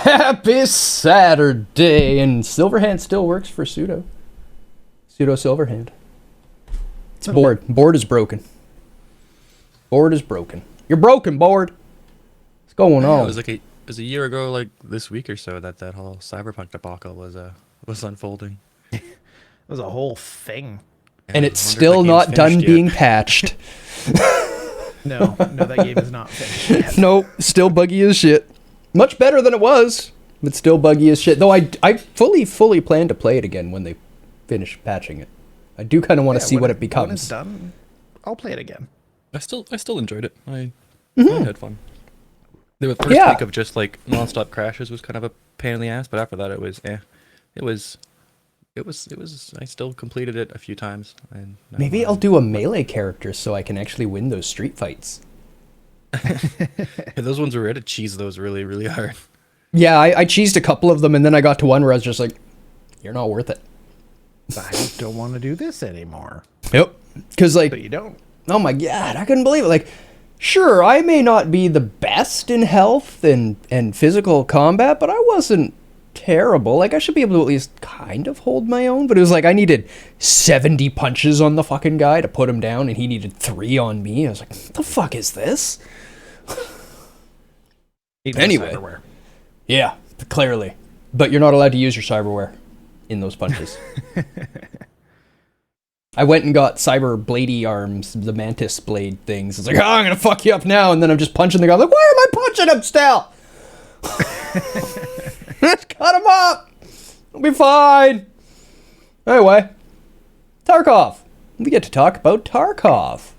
Happy Saturday! And Silverhand still works for Pseudo. Pseudo Silverhand. It's board. Board is broken. Board is broken. You're broken, board. What's going on? It was a year ago, like this week or so, that whole cyberpunk debacle was unfolding. It was a whole thing. Yeah, And I it's wonder if still that not game's done finished being yet. patched. No, that game is not finished yet. Nope, still buggy as shit. Much better than it was, but still buggy as shit. Though I fully plan to play it again when they finish patching it. I do kind of want to see what it When becomes. it's done, I'll play it again. I still enjoyed it. I had fun. The first Yeah. week of just like nonstop crashes was kind of a pain in the ass, but after that it was I still completed it a few times. And Maybe I'll do a melee character so I can actually win those street fights. those ones were to cheese those really, really hard. Yeah, I cheesed a couple of them, and then I got to one where I was just like, you're not worth it. I just don't want to do this anymore. Yep. Because, like, But you don't. oh my god, I couldn't believe it. Like, sure, I may not be the best in health and physical combat, but I wasn't terrible. Like, I should be able to at least kind of hold my own. But it was like, I needed 70 punches on the fucking guy to put him down, and he needed 3 on me. I was like, what the fuck is this? Need more Anyway. cyberware. Yeah, clearly. But you're not allowed to use your cyberware in those punches. I went and got cyber bladey arms, the mantis blade things. It's like, oh, I'm gonna fuck you up now, and then I'm just punching the guy. I'm like, why am I punching him still? Let's cut him up. It'll be fine. Anyway, Tarkov. We get to talk about Tarkov.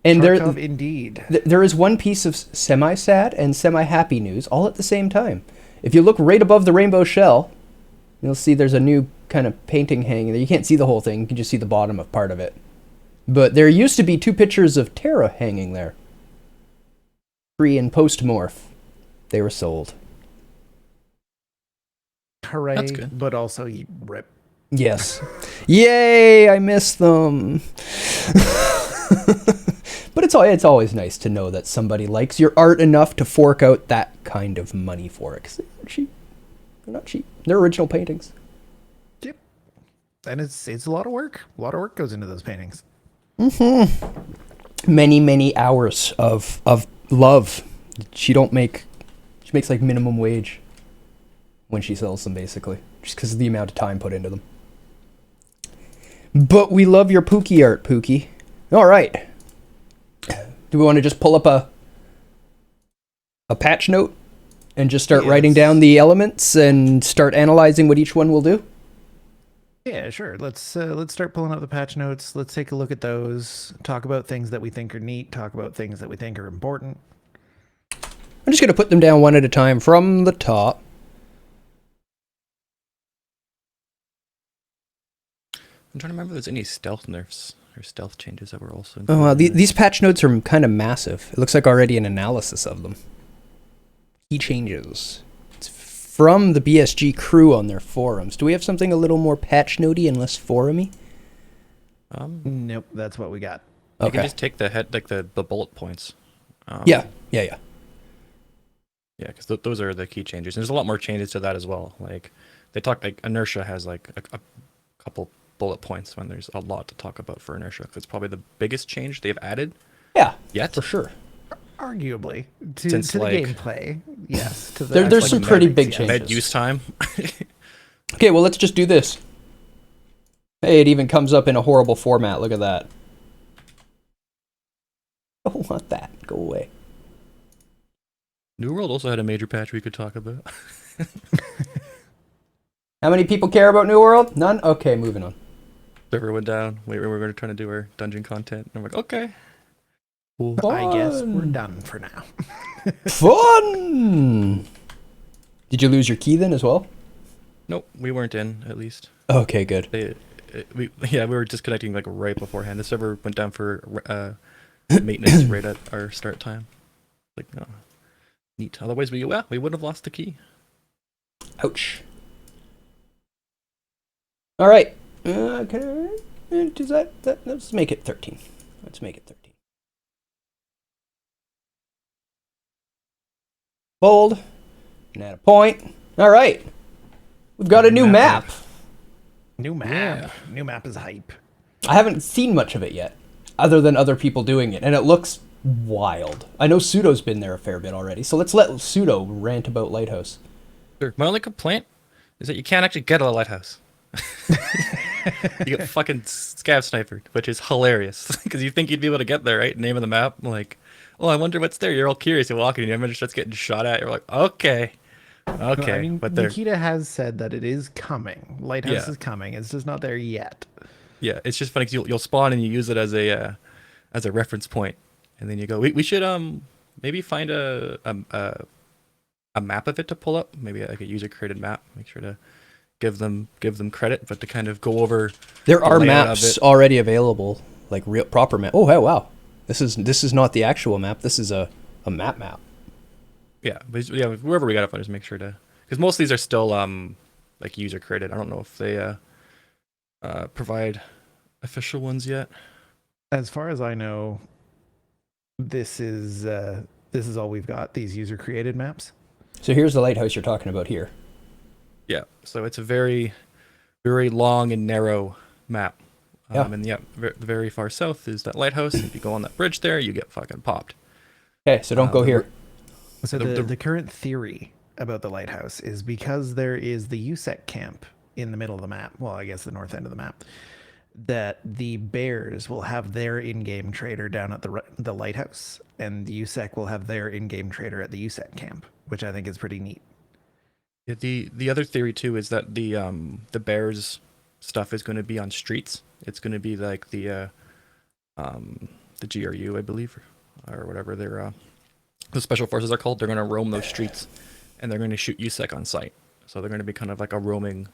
And Tarkov, indeed. there is one piece of semi-sad and semi-happy news all at the same time. If you look right above the rainbow shell, you'll see there's a new kind of painting hanging there. You can't see the whole thing. You can just see the bottom of part of it. But there used to be 2 pictures of Terra hanging there. Pre and post-morph. They were sold. Hooray, That's good. but also rip. Yes. Yay, I miss them. But it's always nice to know that somebody likes your art enough to fork out that kind of money for it. 'Cause they're not cheap. They're not cheap. They're original paintings. Yep. And it's a lot of work. A lot of work goes into those paintings. Many hours of love. She makes like minimum wage when she sells them, basically, just because of the amount of time put into them. But we love your Pookie art, Pookie. All right. Do we want to just pull up a patch note and just start writing down the elements and start analyzing what each one will do? Yeah, sure. Let's start pulling up the patch notes. Let's take a look at those. Talk about things that we think are neat. Talk about things that we think are important. I'm just going to put them down one at a time from the top. I'm trying to remember if there's any stealth nerfs or stealth changes that were also Oh, wow. included in this. These patch notes are kind of massive. It looks like already an analysis of them. Key changes. It's from the BSG crew on their forums. Do we have something a little more patch notey and less forumy? Nope, that's what we got. You can Okay. just take the head, like the bullet points. Yeah. Yeah, because those are the key changes. And there's a lot more changes to that as well. Like they talk, like inertia has like a couple bullet points when there's a lot to talk about for inertia. 'Cause it's probably the biggest change they've added Yeah. yet. For sure. Arguably, to Since, the like- gameplay, yes. To the There's actual some pretty mechanics, big yes. changes. Med use time. Okay, well, let's just do this. Hey, it even comes up in a horrible format. Look at that. I don't want that. Go away. New World also had a major patch we could talk about. How many people care about New World? None? Okay, moving on. Server went down. We were going to try to do our dungeon content. And I'm like, okay. Cool. I guess we're Fun. done for now. Fun! Did you lose your key then as well? Nope, we weren't in, at least. Okay, good. We were disconnecting like right beforehand. The server went down for maintenance right at our start time. Like, oh, neat. Otherwise, we would have lost the key. Ouch. All right. Does that, let's make it 13. Let's make it 13. Bold. And add a point. All right. We've got a new map. New map. Yeah. New map is hype. I haven't seen much of it yet, other than other people doing it, and it looks wild. I know Pseudo's been there a fair bit already, so let's let Pseudo rant about Lighthouse. Sure. My only complaint is that you can't actually get a lighthouse. You get fucking scav snipered, which is hilarious because you think you'd be able to get there, right? Name of the map, like, oh, I wonder what's there. You're all curious. You're walking, and everyone starts getting shot at. You're like, okay, No, I mean, but they're Nikita has said that it is coming. Lighthouse Yeah. is coming. It's just not there yet. yeah. It's just funny because you'll spawn and you use it as a reference point, and then you go, we should maybe find a map of it to pull up, maybe like a user created map. Make sure to give them credit, but to kind of go over. There the are layout of maps it. already available, like real proper map. Oh, wow. This is not the actual map. This is a map. Yeah, but yeah, wherever we got it from, just make sure to, because most of these are still like user created. I don't know if they provide official ones yet. As far as I know, this is all we've got. These user created maps. So here's the lighthouse you're talking about here. Yeah, so it's a very, very long and narrow map. Yeah. And yeah, very far south is that lighthouse. If you go on that bridge there, you get fucking popped. Okay, so don't go here. So The- the current theory about the lighthouse is because there is the USEC camp in the middle of the map. Well, I guess the north end of the map. That the bears will have their in-game trader down at the lighthouse, and the USEC will have their in-game trader at the USEC camp, which I think is pretty neat. Yeah, the other theory too is that the bears stuff is going to be on streets. It's going to be like the GRU, I believe, or whatever their the special forces are called. They're going to roam those streets, and they're going to shoot USEC on sight. So they're going to be kind of like a roaming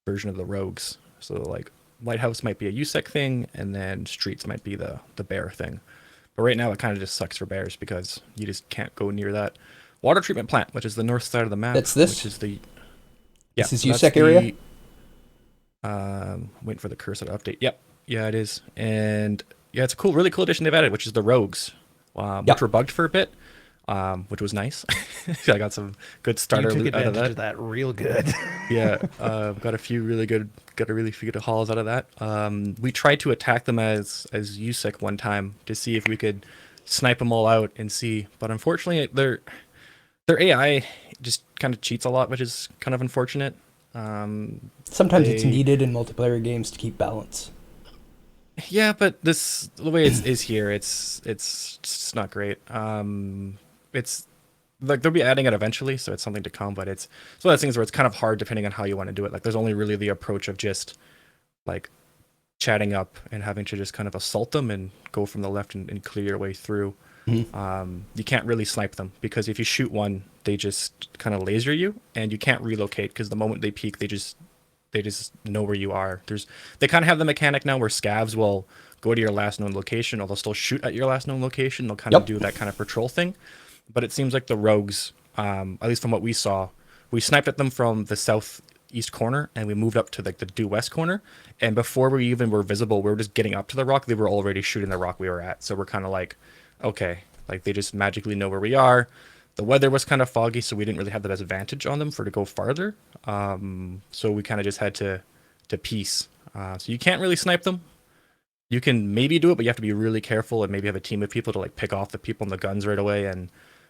version of the rogues. So like lighthouse might be a USEC thing, and then streets might be the bear thing. But right now it kind of just sucks for bears because you just can't go near that water treatment plant, which is the north side of the map. That's this? Which is the This is so that's USEC area? Waiting for the cursor to update. Yep. Yeah, it is. And yeah, it's a really cool addition they've added, which is the rogues, which were bugged for a bit, which was nice. I got some good starter You took loot out of advantage that. of that real good. Yeah, got a few really good, hauls out of that. We tried to attack them as USEC one time to see if we could snipe them all out and see, but unfortunately their AI just kind of cheats a lot, which is kind of unfortunate. Sometimes it's needed in multiplayer games to keep balance. Yeah, but the way it is here, it's just not great. It's like they'll be adding it eventually, so it's something to come. But it's one of those things where it's kind of hard depending on how you want to do it. Like there's only really the approach of just like chatting up and having to just kind of assault them and go from the left and clear your way through. Mm-hmm. You can't really snipe them because if you shoot one, they just kind of laser you, and you can't relocate because the moment they peek, they just know where you are. They kind of have the mechanic now where scavs will go to your last known location, or they'll still shoot at your last known location. They'll kind of do that kind of patrol thing. But it seems like the rogues, at least from what we saw, we sniped at them from the southeast corner, and we moved up to like the due west corner. And before we even were visible, we were just getting up to the rock. They were already shooting the rock we were at. So we're kind of like, okay, like they just magically know where we are. The weather was kind of foggy, so we didn't really have the best advantage on them to go farther. So we kind of just had to piece. So you can't really snipe them. You can maybe do it, but you have to be really careful and maybe have a team of people to like pick off the people in the guns right away and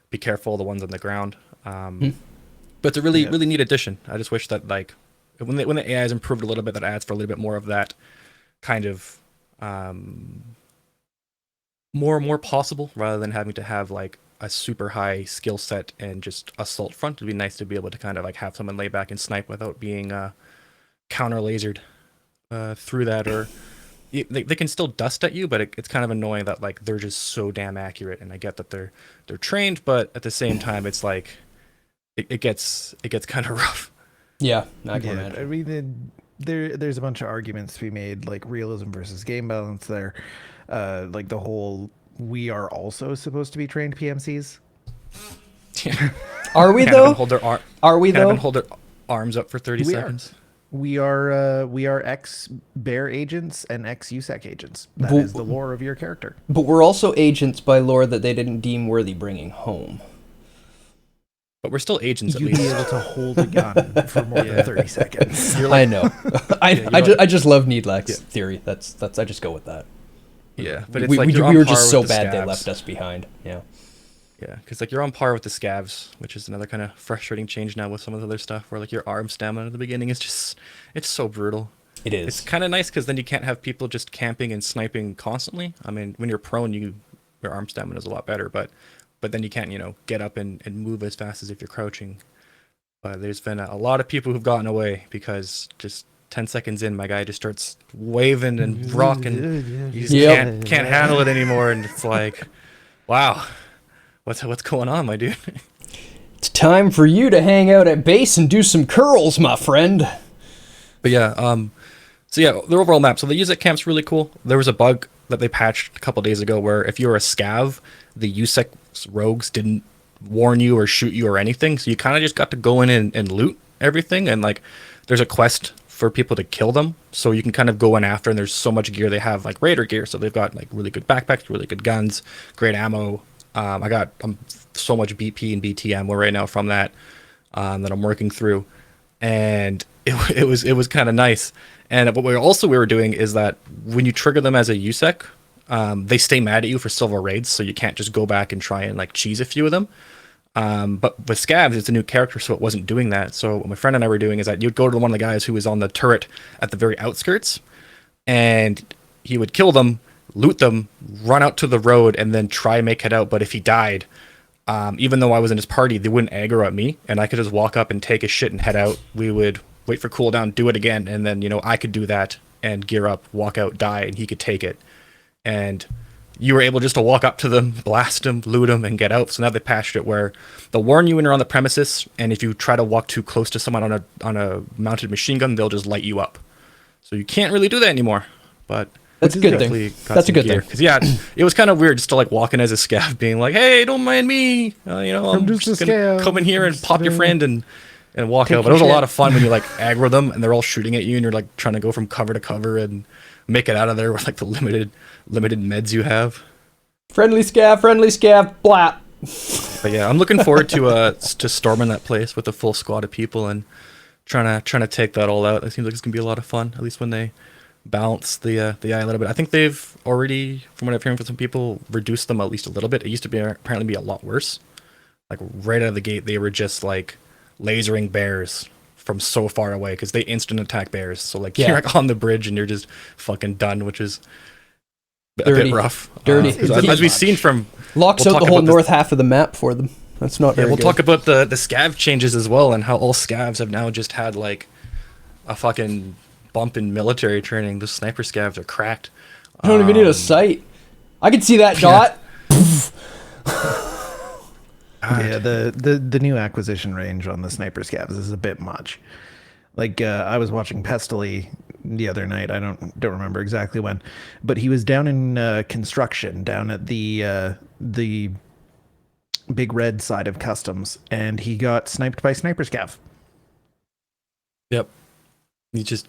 be careful of the ones on the ground. But it's a really neat addition. I just wish that like when the AI is improved a little bit, that adds for a little bit more of that kind of more possible rather than having to have like a super high skill set and just assault front. It'd be nice to be able to kind of like have someone lay back and snipe without being counter lasered through that, or they can still dust at you, but it's kind of annoying that like they're just so damn accurate. And I get that they're trained, but at the same time, it's like it gets kind of rough. Yeah, I can imagine. I mean, there's a bunch of arguments to be made, like realism versus game balance there. Like the whole, we are also supposed to be trained PMCs. Yeah. Are we Can't though? even hold their arm. Are we Can't though? even hold their arms up for 30 We are. seconds. We are ex bear agents and ex USEC agents. That is the lore of your character. But we're also agents by lore that they didn't deem worthy bringing home. but we're still agents at You'd be least. able to hold a gun for more than 30 seconds. I know. I just love Needlax theory. That's I just go with that. Yeah, but it's we, like we, you're we on were par just so with the bad they scavs. left us behind. Yeah. Yeah, because like you're on par with the scavs, which is another kind of frustrating change now with some of the other stuff, where like your arm stamina at the beginning is just, it's so brutal. It is. It's kind of nice because then you can't have people just camping and sniping constantly. I mean, when you're prone, your arm stamina is a lot better, but then you can't, get up and move as fast as if you're crouching. But there's been a lot of people who've gotten away because just 10 seconds in, my guy just starts waving and rocking. You just can't handle it anymore, and it's like, wow, what's going on, my dude? It's time for you to hang out at base and do some curls, my friend. But yeah, so yeah, the overall map. So the USEC camp's really cool. There was a bug that they patched a couple days ago where if you were a scav, the USEC rogues didn't warn you or shoot you or anything. So you kind of just got to go in and loot everything. And like, there's a quest for people to kill them. So you can kind of go in after, and there's so much gear. They have like Raider gear. So they've got like really good backpacks, really good guns, great ammo. I got so much BP and BT ammo right now from that that I'm working through. And it was kind of nice. And what we were doing is that when you trigger them as a USEC, they stay mad at you for silver raids, so you can't just go back and try and like cheese a few of them. But with scavs, it's a new character, so it wasn't doing that. So what my friend and I were doing is that you'd go to one of the guys who was on the turret at the very outskirts, and he would kill them, loot them, run out to the road, and then try and make it out. But if he died, even though I was in his party, they wouldn't aggro at me, and I could just walk up and take his shit and head out. We would wait for cooldown, do it again, and then I could do that and gear up, walk out, die, and he could take it. And you were able just to walk up to them, blast them, loot them, and get out. So now they patched it where they'll warn you when you're on the premises, and if you try to walk too close to someone on a mounted machine gun, they'll just light you up. So you can't really do that anymore. But that's a good thing. That's a good thing. Because yeah, it was kind of weird just to like walk in as a scav, being like, "Hey, don't mind me. I'm just gonna come in here and pop your friend and walk out." But it was a lot of fun when you like aggro them and they're all shooting at you, and you're like trying to go from cover to cover and make it out of there with like the limited meds you have. Friendly scav, blap. But yeah, I'm looking forward to storming that place with a full squad of people and trying to take that all out. It seems like it's gonna be a lot of fun, at least when they balance the eye a little bit. I think they've already, from what I've heard from some people, reduced them at least a little bit. It used to be apparently be a lot worse. Like right out of the gate, they were just like lasering bears from so far away because they instant attack bears. So like you're like on the bridge and you're just fucking done, which is a bit rough. Dirty. As we've seen from locks out the whole north half of the map for them. That's not very good. We'll talk about the scav changes as well, and how all scavs have now just had like a fucking bump in military training. The sniper scavs are cracked. I don't even need a sight. I can see that dot. Yeah, the new acquisition range on the sniper scavs is a bit much. Like I was watching Pestily the other night. I don't remember exactly when, but he was down in construction down at the big red side of customs, and he got sniped by sniper scav. Yep. He's just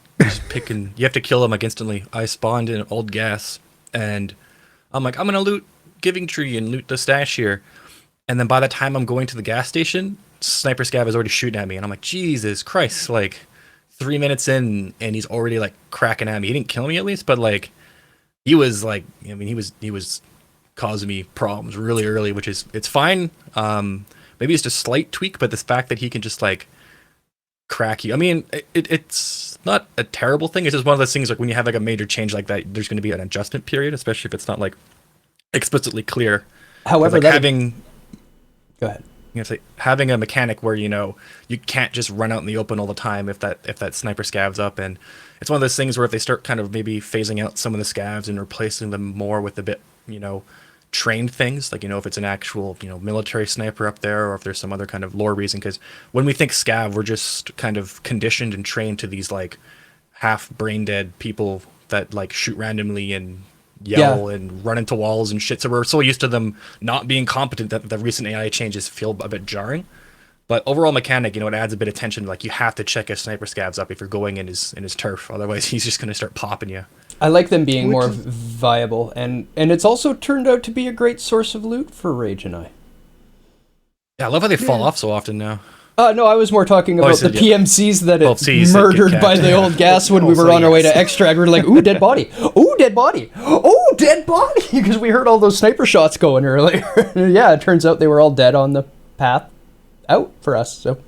picking. You have to kill him like instantly. I spawned in old gas, and I'm like, I'm gonna loot Giving Tree and loot the stash here. And then by the time I'm going to the gas station, sniper scav is already shooting at me, and I'm like, Jesus Christ! Like 3 minutes in, and he's already like cracking at me. He didn't kill me at least, but like he was like, I mean, he was causing me problems really early, which is it's fine. Maybe it's just a slight tweak, but the fact that he can just like crack you. I mean, it's not a terrible thing. It's just one of those things like when you have like a major change like that, there's going to be an adjustment period, especially if it's not like explicitly clear. However, like go ahead. Having a mechanic where you can't just run out in the open all the time if that sniper scavs up, and it's one of those things where if they start kind of maybe phasing out some of the scavs and replacing them more with a bit trained things, like if it's an actual military sniper up there, or if there's some other kind of lore reason, because when we think scav, we're just kind of conditioned and trained to these like half brain dead people that like shoot randomly and yell and run into walls and shit. So we're so used to them not being competent that the recent AI changes feel a bit jarring. But overall mechanic, it adds a bit of tension. Like you have to check his sniper scavs up if you're going in his turf. Otherwise, he's just going to start popping you. I like them being more viable, and it's also turned out to be a great source of loot for Rage and I. Yeah, I love how they fall off so often now. No, I was more talking about said, the PMCs that Well, it Cs that murdered get by the old gas when we were Also, on our way to yes. extract. We were like, ooh, dead body. Ooh, dead body. Ooh, dead body. Because we heard all those sniper shots going earlier. Yeah, it turns out they were all dead on the path out for us. So,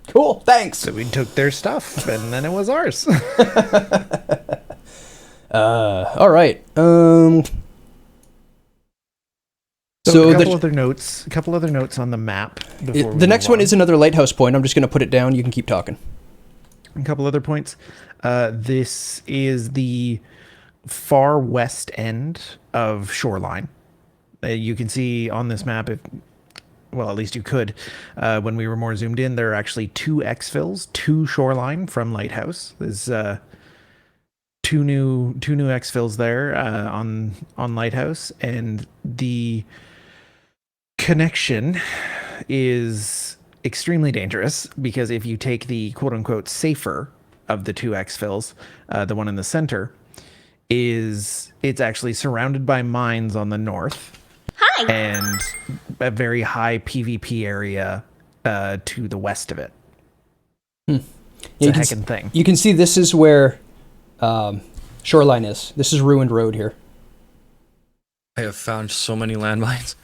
cool. Thanks. So we took their stuff, and then it was ours. All right. So a the- couple other notes on the map. Before we The next move one on. is another lighthouse point. I'm just going to put it down. You can keep talking. A couple other points. This is the far west end of Shoreline. You can see on this map, well, at least you could, when we were more zoomed in, there are actually 2 exfils to Shoreline from Lighthouse. There's two new exfils there on Lighthouse, and the connection is extremely dangerous because if you take the quote unquote safer of the 2 exfils, the one in the center, it's actually surrounded by mines on the north. Hi. And a very high PvP area to the west of it. It's a heckin' thing. You can see this is where Shoreline is. This is Ruined Road here. I have found so many landmines.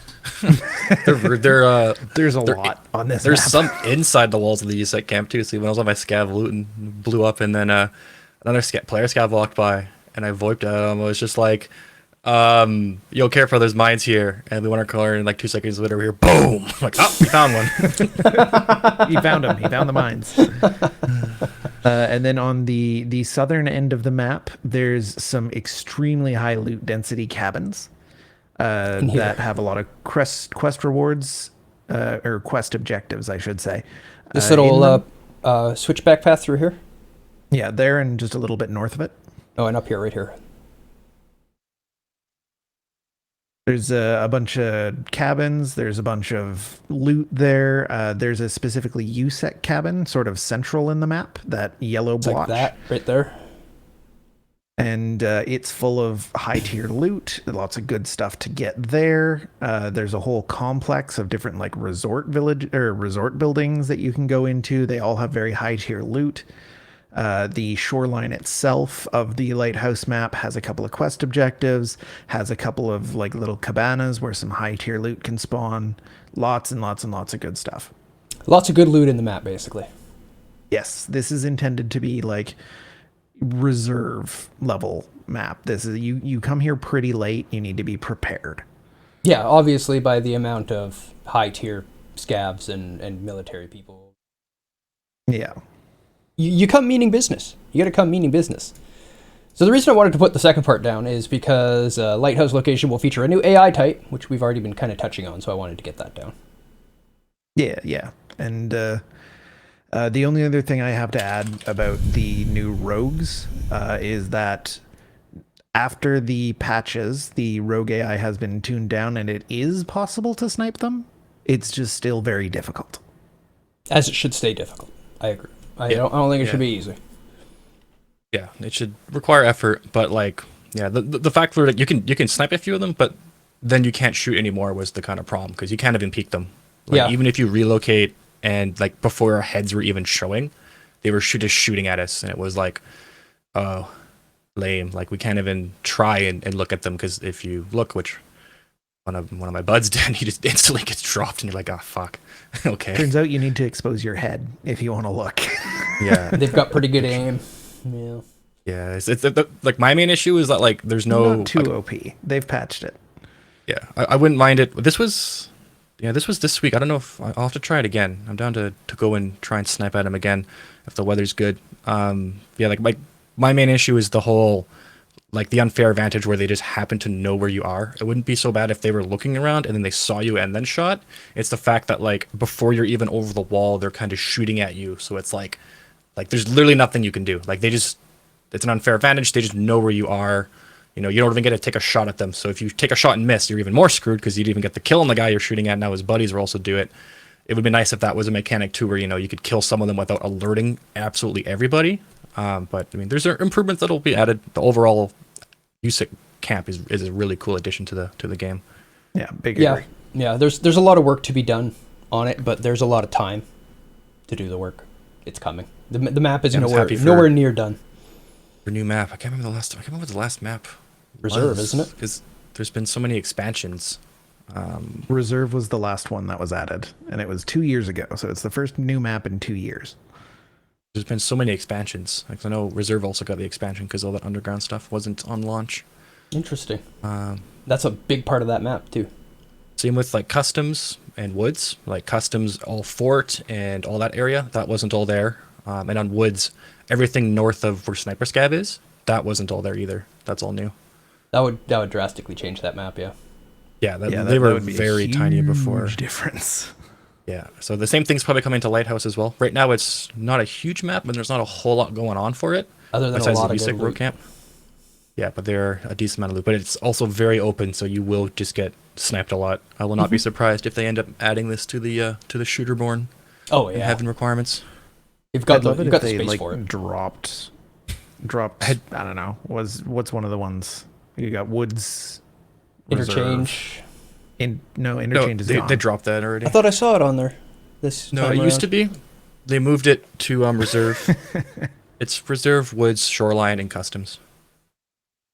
There's a lot on this There's map. some inside the walls of the USEC camp too. See, when I was on my scav looting, blew up, and then another player scav walked by, and I voiped at him. I was just like, "Yo, careful, there's mines here." And we went our car, and like 2 seconds later, we hear boom. I'm like, oh, we found one. He found him. He found the mines. And then on the southern end of the map, there's some extremely high loot density cabins that have a lot of quest rewards, or quest objectives, I should say. This little switchback path through here. Yeah, there and just a little bit north of it. Oh, and up here, right here. There's a bunch of cabins. There's a bunch of loot there. There's a specifically USEC cabin, sort of central in the map, that yellow It's blotch. like that, right there. And it's full of high-tier loot. Lots of good stuff to get there. There's a whole complex of different like resort buildings that you can go into. They all have very high-tier loot. The shoreline itself of the lighthouse map has a couple of quest objectives, has a couple of like little cabanas where some high tier loot can spawn. Lots and lots and lots of good stuff. Lots of good loot in the map, basically. Yes, this is intended to be like reserve level map. This is you come here pretty late, you need to be prepared. Yeah, obviously by the amount of high tier scavs and military people. Yeah. You come meaning business. You got to come meaning business. So the reason I wanted to put the second part down is because Lighthouse location will feature a new AI type, which we've already been kind of touching on, so I wanted to get that down. Yeah. And the only other thing I have to add about the new rogues is that after the patches, the rogue AI has been tuned down and it is possible to snipe them. It's just still very difficult. As it should stay difficult. I agree. I don't think it should be easy. Yeah, it should require effort, but like, yeah, the fact that you can snipe a few of them, but then you can't shoot anymore was the kind of problem because you can't even peek them. Like, Yeah. Even if you relocate and like before our heads were even showing, they were just shooting at us, and it was like, oh, lame. Like we can't even try and look at them because if you look, which one of my buds did, he just instantly gets dropped, and you're like, oh fuck, okay. Turns out you need to expose your head if you want to look. Yeah. They've got pretty good aim. Yeah. Yeah, it's like my main issue is that like there's no Not too like, OP. They've patched it. yeah, I wouldn't mind it. This was this week. I don't know if I'll have to try it again. I'm down to go and try and snipe at him again if the weather's good. Yeah, like my main issue is the whole like the unfair advantage where they just happen to know where you are. It wouldn't be so bad if they were looking around and then they saw you and then shot. It's the fact that like before you're even over the wall, they're kind of shooting at you. So it's like there's literally nothing you can do. Like it's an unfair advantage. They just know where you are. You know, you don't even get to take a shot at them. So if you take a shot and miss, you're even more screwed because you'd even get the kill on the guy you're shooting at. Now his buddies will also do it. It would be nice if that was a mechanic too, where, you know, you could kill some of them without alerting absolutely everybody. But I mean, there's improvements that'll be added. The overall USIC camp is a really cool addition to the game. Yeah, big Yeah. agree. Yeah, there's a lot of work to be done on it, but there's a lot of time to do the work. It's coming. The map is Yeah, I was happy for- nowhere near done. For new map, I can't remember what the last map Reserve, was, isn't it? Because there's been so many expansions. Reserve was the last one that was added, and it was 2 years ago. So it's the first new map in 2 years. There's been so many expansions. Like I know Reserve also got the expansion because all that underground stuff wasn't on launch. Interesting. That's a big part of that map too. Same with like customs and woods. Like customs, all fort and all that area, that wasn't all there. And on woods, everything north of where Sniper Scab is, that wasn't all there either. That's all new. That would drastically change that map, yeah. Yeah, they were very tiny before. Difference. Yeah, so the same thing's probably coming to Lighthouse as well. Right now, it's not a huge map, and there's not a whole lot going on for it. Other than besides a lot the of good USEC road loot. camp. Yeah, but there are a decent amount of loot. But it's also very open, so you will just get sniped a lot. I will not be surprised if they end up adding this to the shooterborn Oh and yeah. heaven requirements. You've got the if they space for it. dropped. I don't know. What's one of the ones you got? Woods Reserve. Interchange. Interchange is gone. They dropped that already. I thought I saw it on there. This No, time it used around. to be. They moved it to Reserve. It's Reserve, Woods, Shoreline, and Customs.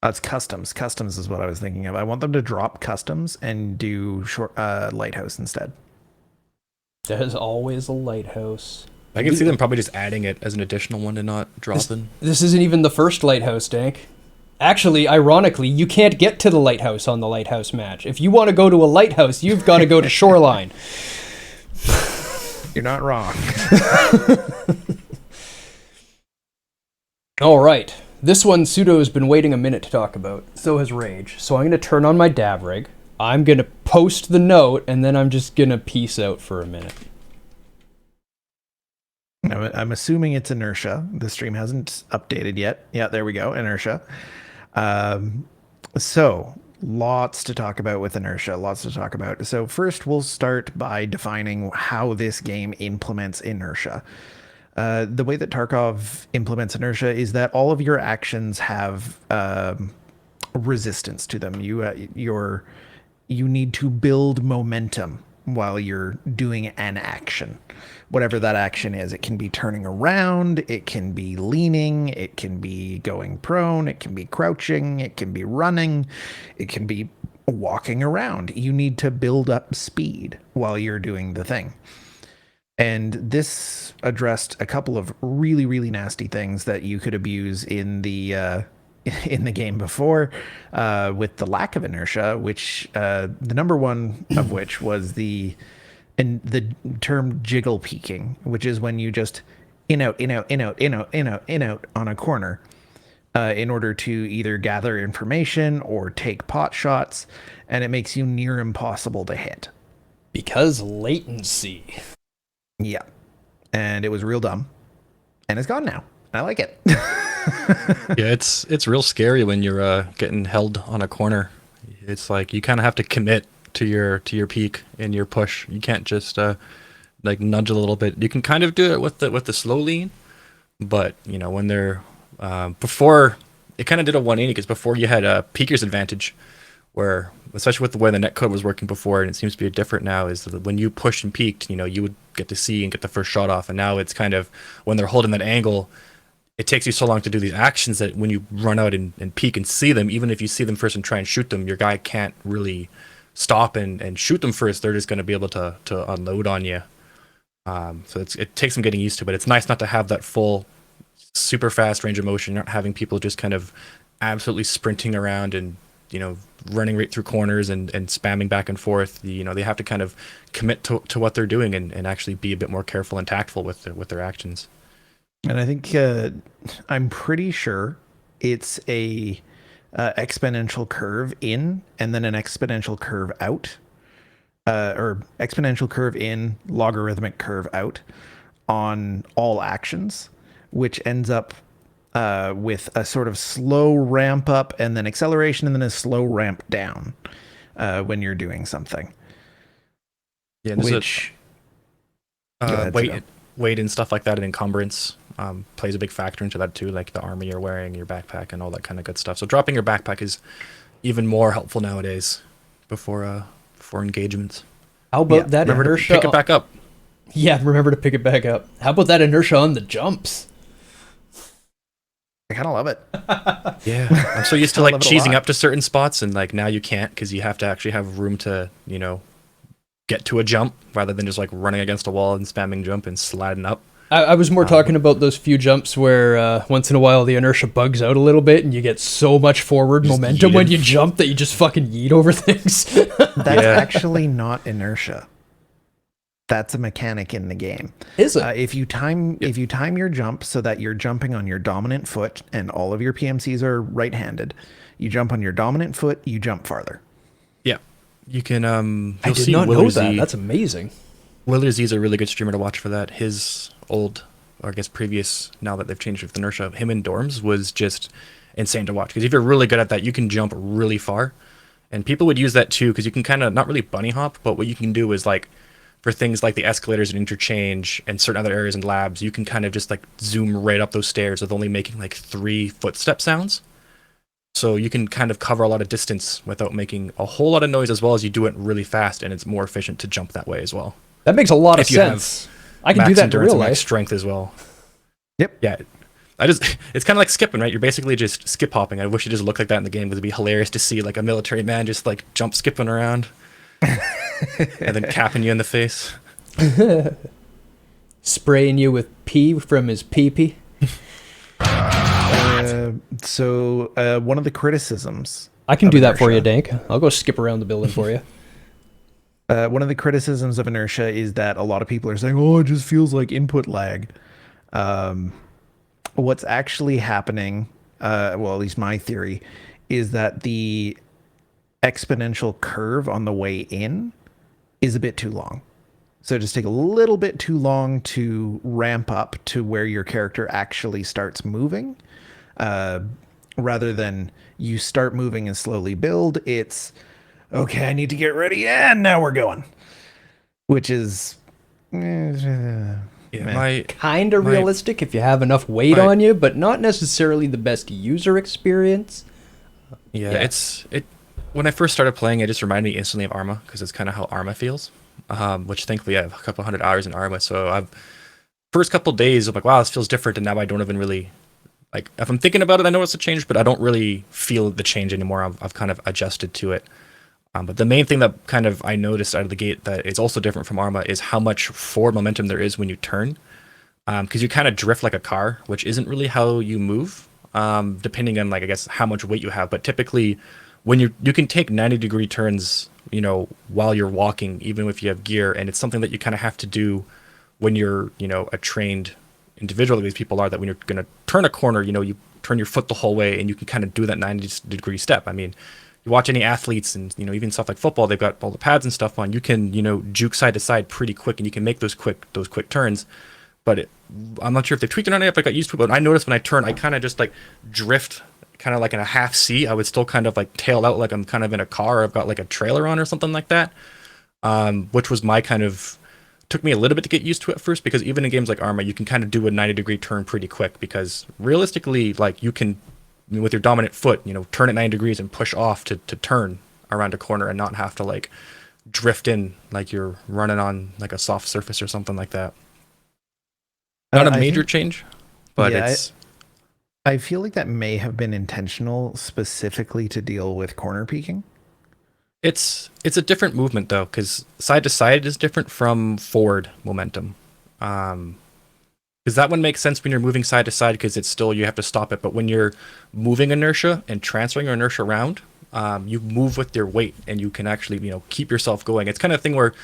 It's customs. Customs is what I was thinking of. I want them to drop customs and do lighthouse instead. There's always a lighthouse. I can see them probably just adding it as an additional one and not dropping. This isn't even the first lighthouse, Dank. Actually, ironically, you can't get to the lighthouse on the lighthouse match. If you want to go to a lighthouse, you've got to go to Shoreline. You're not wrong. All right. This one, Pseudo has been waiting a minute to talk about. So has Rage. So I'm going to turn on my dav rig. I'm going to post the note, and then I'm just going to peace out for a minute. I'm assuming it's inertia. The stream hasn't updated yet. Yeah, there we go. Inertia. So lots to talk about with inertia. Lots to talk about. So first, we'll start by defining how this game implements inertia. The way that Tarkov implements inertia is that all of your actions have resistance to them. You need to build momentum while you're doing an action. Whatever that action is, it can be turning around, it can be leaning, it can be going prone, it can be crouching, it can be running, it can be walking around. You need to build up speed while you're doing the thing. And this addressed a couple of really, really nasty things that you could abuse in the game before, with the lack of inertia, which the number one of which was the term jiggle peeking, which is when you just in out on a corner in order to either gather information or take pot shots, and it makes you near impossible to hit. Because latency. Yeah. And it was real dumb. And it's gone now. I like it. Yeah, it's real scary when you're getting held on a corner. It's like you kind of have to commit to your peak and your push. You can't just like nudge a little bit. You can kind of do it with the slow lean, but you know when they're before it kind of did a 180 because before you had a peeker's advantage, where especially with the way the netcode was working before, and it seems to be different now, is that when you pushed and peeked, you know, you would get to see and get the first shot off, and now it's kind of when they're holding that angle, it takes you so long to do these actions that when you run out and peek and see them, even if you see them first and try and shoot them, your guy can't really stop and shoot them first. They're just going to be able to unload on you. So it takes some getting used to, but it's nice not to have that full super fast range of motion, not having people just kind of absolutely sprinting around and, you know, running right through corners and spamming back and forth. You know, they have to kind of commit to what they're doing and actually be a bit more careful and tactful with their actions. And I think I'm pretty sure it's a exponential curve in and then an exponential curve out, or exponential curve in, logarithmic curve out on all actions, which ends up with a sort of slow ramp up and then acceleration and then a slow ramp down when you're doing something. Yeah, which weight and stuff like that, and encumbrance plays a big factor into that too, like the armor you're wearing, your backpack, and all that kind of good stuff. So dropping your backpack is even more helpful nowadays before engagements. How about Yeah, that Remember to inertia? pick it back up. Yeah, remember to pick it back up. How about that inertia on the jumps? I kind of love it. Yeah, I'm so used to I like love it a cheesing lot. up to certain spots, and like now you can't because you have to actually have room to, you know, get to a jump rather than just like running against a wall and spamming jump and sliding up. I was more talking about those few jumps where once in a while the inertia bugs out a little bit and you get so much forward Just momentum yeet when it. you jump that you just fucking yeet over things. That's Yeah. actually not inertia. That's a mechanic in the game. Is it? If you time your jump so that you're jumping on your dominant foot and all of your PMCs are right-handed, you jump on your dominant foot, you jump farther. Yeah, you can. I You'll did see not know Willer that. Z. That's amazing. Willer Z is a really good streamer to watch for that. His old, or I guess previous, now that they've changed with inertia, him in dorms was just insane to watch. Because if you're really good at that, you can jump really far. And people would use that too, because you can kind of, not really bunny hop, but what you can do is like, for things like the escalators and interchange and certain other areas and labs, you can kind of just like zoom right up those stairs with only making like 3 footstep sounds. So you can kind of cover a lot of distance without making a whole lot of noise, as well as you do it really fast, and it's more efficient to jump that way as well. That makes a lot of If you have sense. I can do that in endurance real and max life. strength as well. Yep. Yeah. It's kind of like skipping, right? You're basically just skip hopping. I wish it just looked like that in the game, because it'd be hilarious to see like a military man just like jump skipping around and then capping you in the face. Spraying you with pee from his pee-pee. So one of the criticisms I can of do that for you, inertia- Dank. I'll go skip around the building for you. One of the criticisms of inertia is that a lot of people are saying, "Oh, it just feels like input lag." What's actually happening, well, at least my theory, is that the exponential curve on the way in is a bit too long. So just take a little bit too long to ramp up to where your character actually starts moving. Rather than you start moving and slowly build, it's okay, I need to get ready, and now we're going. Which is Yeah, Meh. my Kind of My- realistic if you have enough weight my- on you, but not necessarily the best user experience. yeah, Yeah. it. When I first started playing, it just reminded me instantly of Arma, because it's kind of how Arma feels. Which thankfully I have a couple hundred hours in Arma, so I've first couple days I'm like, wow, this feels different, and now I don't even really like, if I'm thinking about it, I know it's a change, but I don't really feel the change anymore. I've kind of adjusted to it. But the main thing that kind of I noticed out of the gate that is also different from Arma is how much forward momentum there is when you turn. Because you kind of drift like a car, which isn't really how you move, depending on like, I guess, how much weight you have. But typically, when you can take 90-degree turns, you know, while you're walking, even if you have gear, and it's something that you kind of have to do when you're, you know, a trained individual. These people are, that when you're going to turn a corner, you know, you turn your foot the whole way, and you can kind of do that 90-degree step. I mean, you watch any athletes, and you know, even stuff like football, they've got all the pads and stuff on. You can, you know, juke side to side pretty quick, and you can make those quick turns. But I'm not sure if they tweaked it or not, if I got used to it. But I noticed when I turn, I kind of just like drift, kind of like in a half C. I would still kind of like tail out like I'm kind of in a car, or I've got like a trailer on or something like that. Which was my kind of, took me a little bit to get used to at first, because even in games like Arma, you can kind of do a 90-degree turn pretty quick, because realistically, like, you can, I mean, with your dominant foot, you know, turn it 90 degrees and push off to turn around a corner, and not have to like drift in like you're running on like a soft surface or something like that. Not a I major think- change, but Yeah, it's I feel like that may have been intentional specifically to deal with corner peeking. it's a different movement though, because side to side is different from forward momentum. Because that one makes sense when you're moving side to side, because it's still, you have to stop it. But when you're moving inertia and transferring your inertia around, you move with your weight, and you can actually, you know, keep yourself going. It's kind of a thing where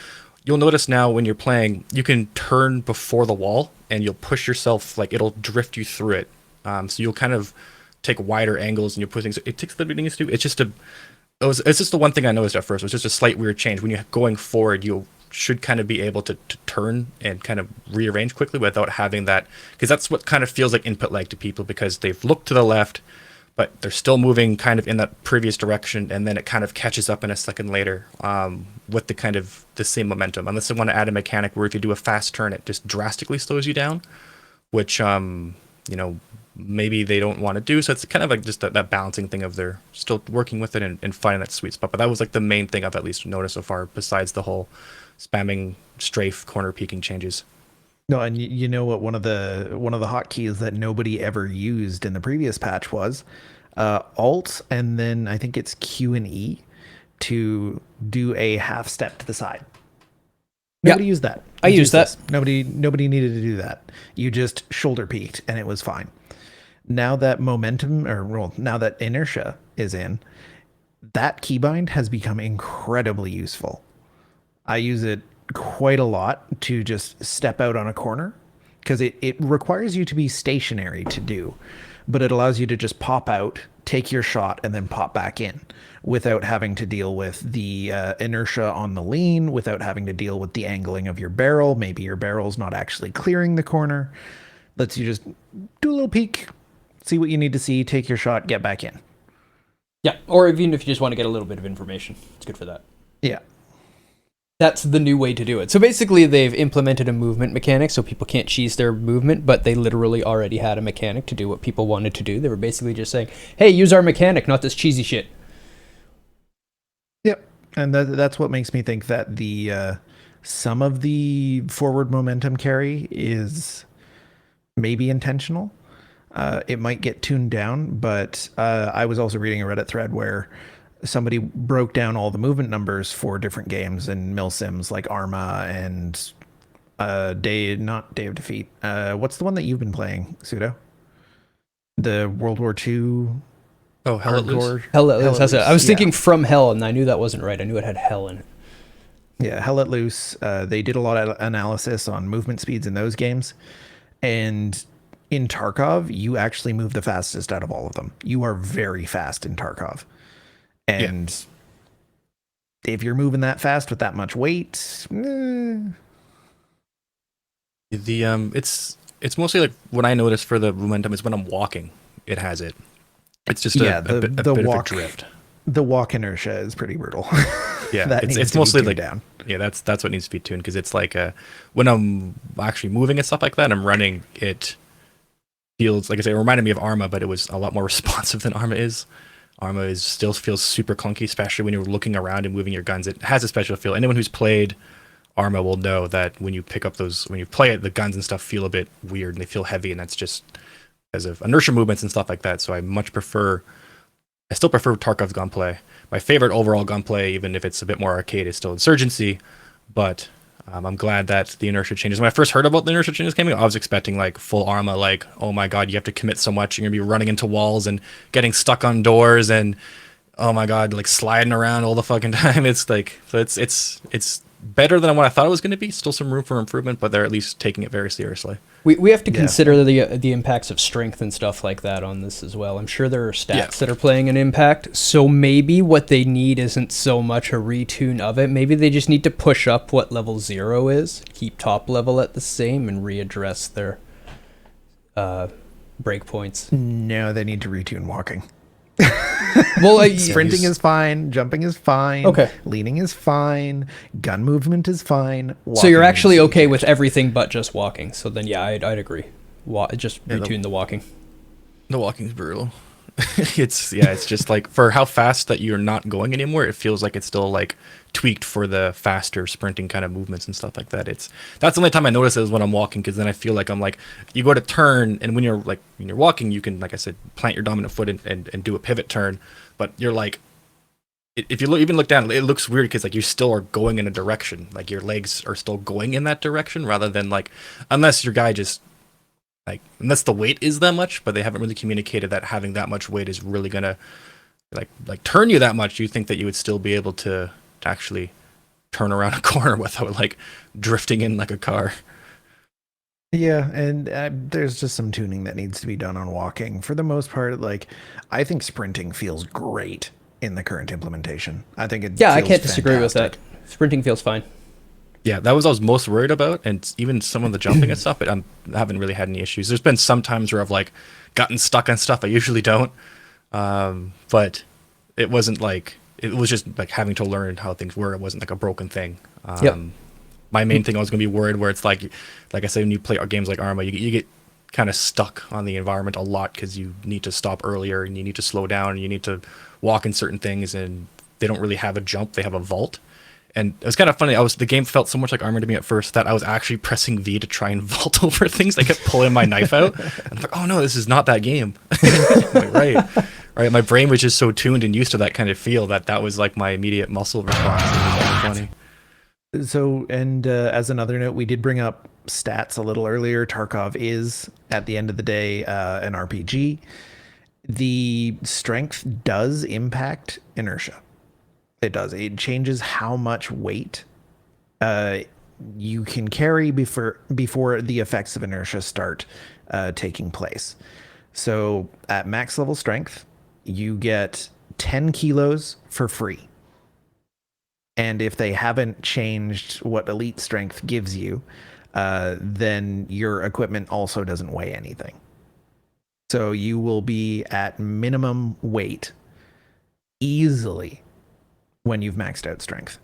you'll notice now when you're playing, you can turn before the wall, and you'll push yourself, like it'll drift you through it. So you'll kind of take wider angles, and you'll put things. It takes the beginning to. It's just it's just the one thing I noticed at first. It was just a slight weird change. When you're going forward, you should kind of be able to turn and kind of rearrange quickly without having that, because that's what kind of feels like input lag to people, because they've looked to the left, but they're still moving kind of in that previous direction, and then it kind of catches up in a second later, with the kind of the same momentum. Unless they want to add a mechanic where if you do a fast turn, it just drastically slows you down, which you know, maybe they don't want to do. So it's kind of like just that balancing thing of they're still working with it and finding that sweet spot. But that was like the main thing I've at least noticed so far, besides the whole spamming strafe corner peeking changes. No, and you know what one of the hotkeys that nobody ever used in the previous patch was Alt, and then I think it's Q and E to do a half step to the side. Nobody used that. I used that. Nobody needed to do that. You just shoulder peeked and it was fine. Now that now that inertia is in, that keybind has become incredibly useful. I use it quite a lot to just step out on a corner because it requires you to be stationary to do, but it allows you to just pop out, take your shot, and then pop back in without having to deal with the inertia on the lean, without having to deal with the angling of your barrel. Maybe your barrel's not actually clearing the corner. Lets you just do a little peek, see what you need to see, take your shot, get back in. Yeah, or even if you just want to get a little bit of information, it's good for that. Yeah. That's the new way to do it. So basically, they've implemented a movement mechanic so people can't cheese their movement, but they literally already had a mechanic to do what people wanted to do. They were basically just saying, hey, use our mechanic, not this cheesy shit. Yep. And that's what makes me think that the some of the forward momentum carry is maybe intentional. It might get tuned down, but I was also reading a Reddit thread where somebody broke down all the movement numbers for different games and milsims like Arma and not Day of Defeat. What's the one that you've been playing, Pseudo? The World War II. Oh, Hell Let Loose. Hell Let Loose. That's it. I was thinking From Hell, and I knew that wasn't right. I knew it had hell in it. Yeah, Hell Let Loose. They did a lot of analysis on movement speeds in those games, and in Tarkov, you actually move the fastest out of all of them. You are very fast in Tarkov. And if you're moving that fast with that much weight, it's mostly like what I notice for the momentum is when I'm walking, it has it. It's just a bit of a drift. The walk inertia is pretty brutal. Yeah, it's mostly like down. Yeah, that's what needs to be tuned because it's like when I'm actually moving and stuff like that, I'm running. It feels like I say, it reminded me of Arma, but it was a lot more responsive than Arma is. Arma still feels super clunky, especially when you're looking around and moving your guns. It has a special feel. Anyone who's played Arma will know that when you pick up when you play it, the guns and stuff feel a bit weird and they feel heavy, and that's just because of inertia movements and stuff like that. So I still prefer Tarkov's gunplay. My favorite overall gunplay, even if it's a bit more arcade, is still Insurgency, but I'm glad that the inertia changes. When I first heard about the inertia changes coming, I was expecting like full Arma, like, oh my god, you have to commit so much. You're gonna be running into walls and getting stuck on doors, and oh my god, like sliding around all the fucking time. It's like, so it's better than what I thought it was gonna be. Still some room for improvement, but they're at least taking it very seriously. We have to consider the impacts of strength and stuff like that on this as well. I'm sure there are stats that are playing an impact, so maybe what they need isn't so much a retune of it. Maybe they just need to push up what level 0 is, keep top level at the same, and readdress their breakpoints. No, they need to retune walking. Well, sprinting is fine, jumping is fine, okay, leaning is fine, gun movement is fine. So you're actually okay with everything but just walking. So then, yeah, I'd agree. Just retune the walking. The walking's brutal. It's just like for how fast that you're not going anymore, it feels like it's still like tweaked for the faster sprinting kind of movements and stuff like that. That's the only time I notice it is when I'm walking, because then I feel like I'm like, you go to turn, and when you're walking, you can, like I said, plant your dominant foot and do a pivot turn, but you're like, if you even look down, it looks weird because like you still are going in a direction, like your legs are still going in that direction, rather than like, unless your guy just like, unless the weight is that much, but they haven't really communicated that having that much weight is really gonna like turn you that much. You think that you would still be able to actually turn around a corner without like drifting in like a car. Yeah, and there's just some tuning that needs to be done on walking. For the most part, like, I think sprinting feels great in the current implementation. I think it I can't disagree with that. Sprinting feels fine. Yeah, that was what I was most worried about, and even some of the jumping and stuff, but I haven't really had any issues. There's been some times where I've like gotten stuck on stuff I usually don't, but it wasn't like, it was just like having to learn how things were. It wasn't like a broken thing. My main thing, I was gonna be worried where it's like I said, when you play games like Arma, you get kind of stuck on the environment a lot because you need to stop earlier and you need to slow down and you need to walk in certain things, and they don't really have a jump, they have a vault. And it was kind of funny. The game felt so much like Armor to me at first that I was actually pressing V to try and vault over things. I kept pulling my knife out. And I'm like, oh no, this is not that game. Like, right. My brain was just so tuned and used to that kind of feel that was like my immediate muscle response. It was really funny. So, and as another note, we did bring up stats a little earlier. Tarkov is, at the end of the day, an RPG. The strength does impact inertia. It does. It changes how much weight you can carry before the effects of inertia start taking place. So at max level strength, you get 10 kilos for free. And if they haven't changed what elite strength gives you, then your equipment also doesn't weigh anything. So you will be at minimum weight easily when you've maxed out strength.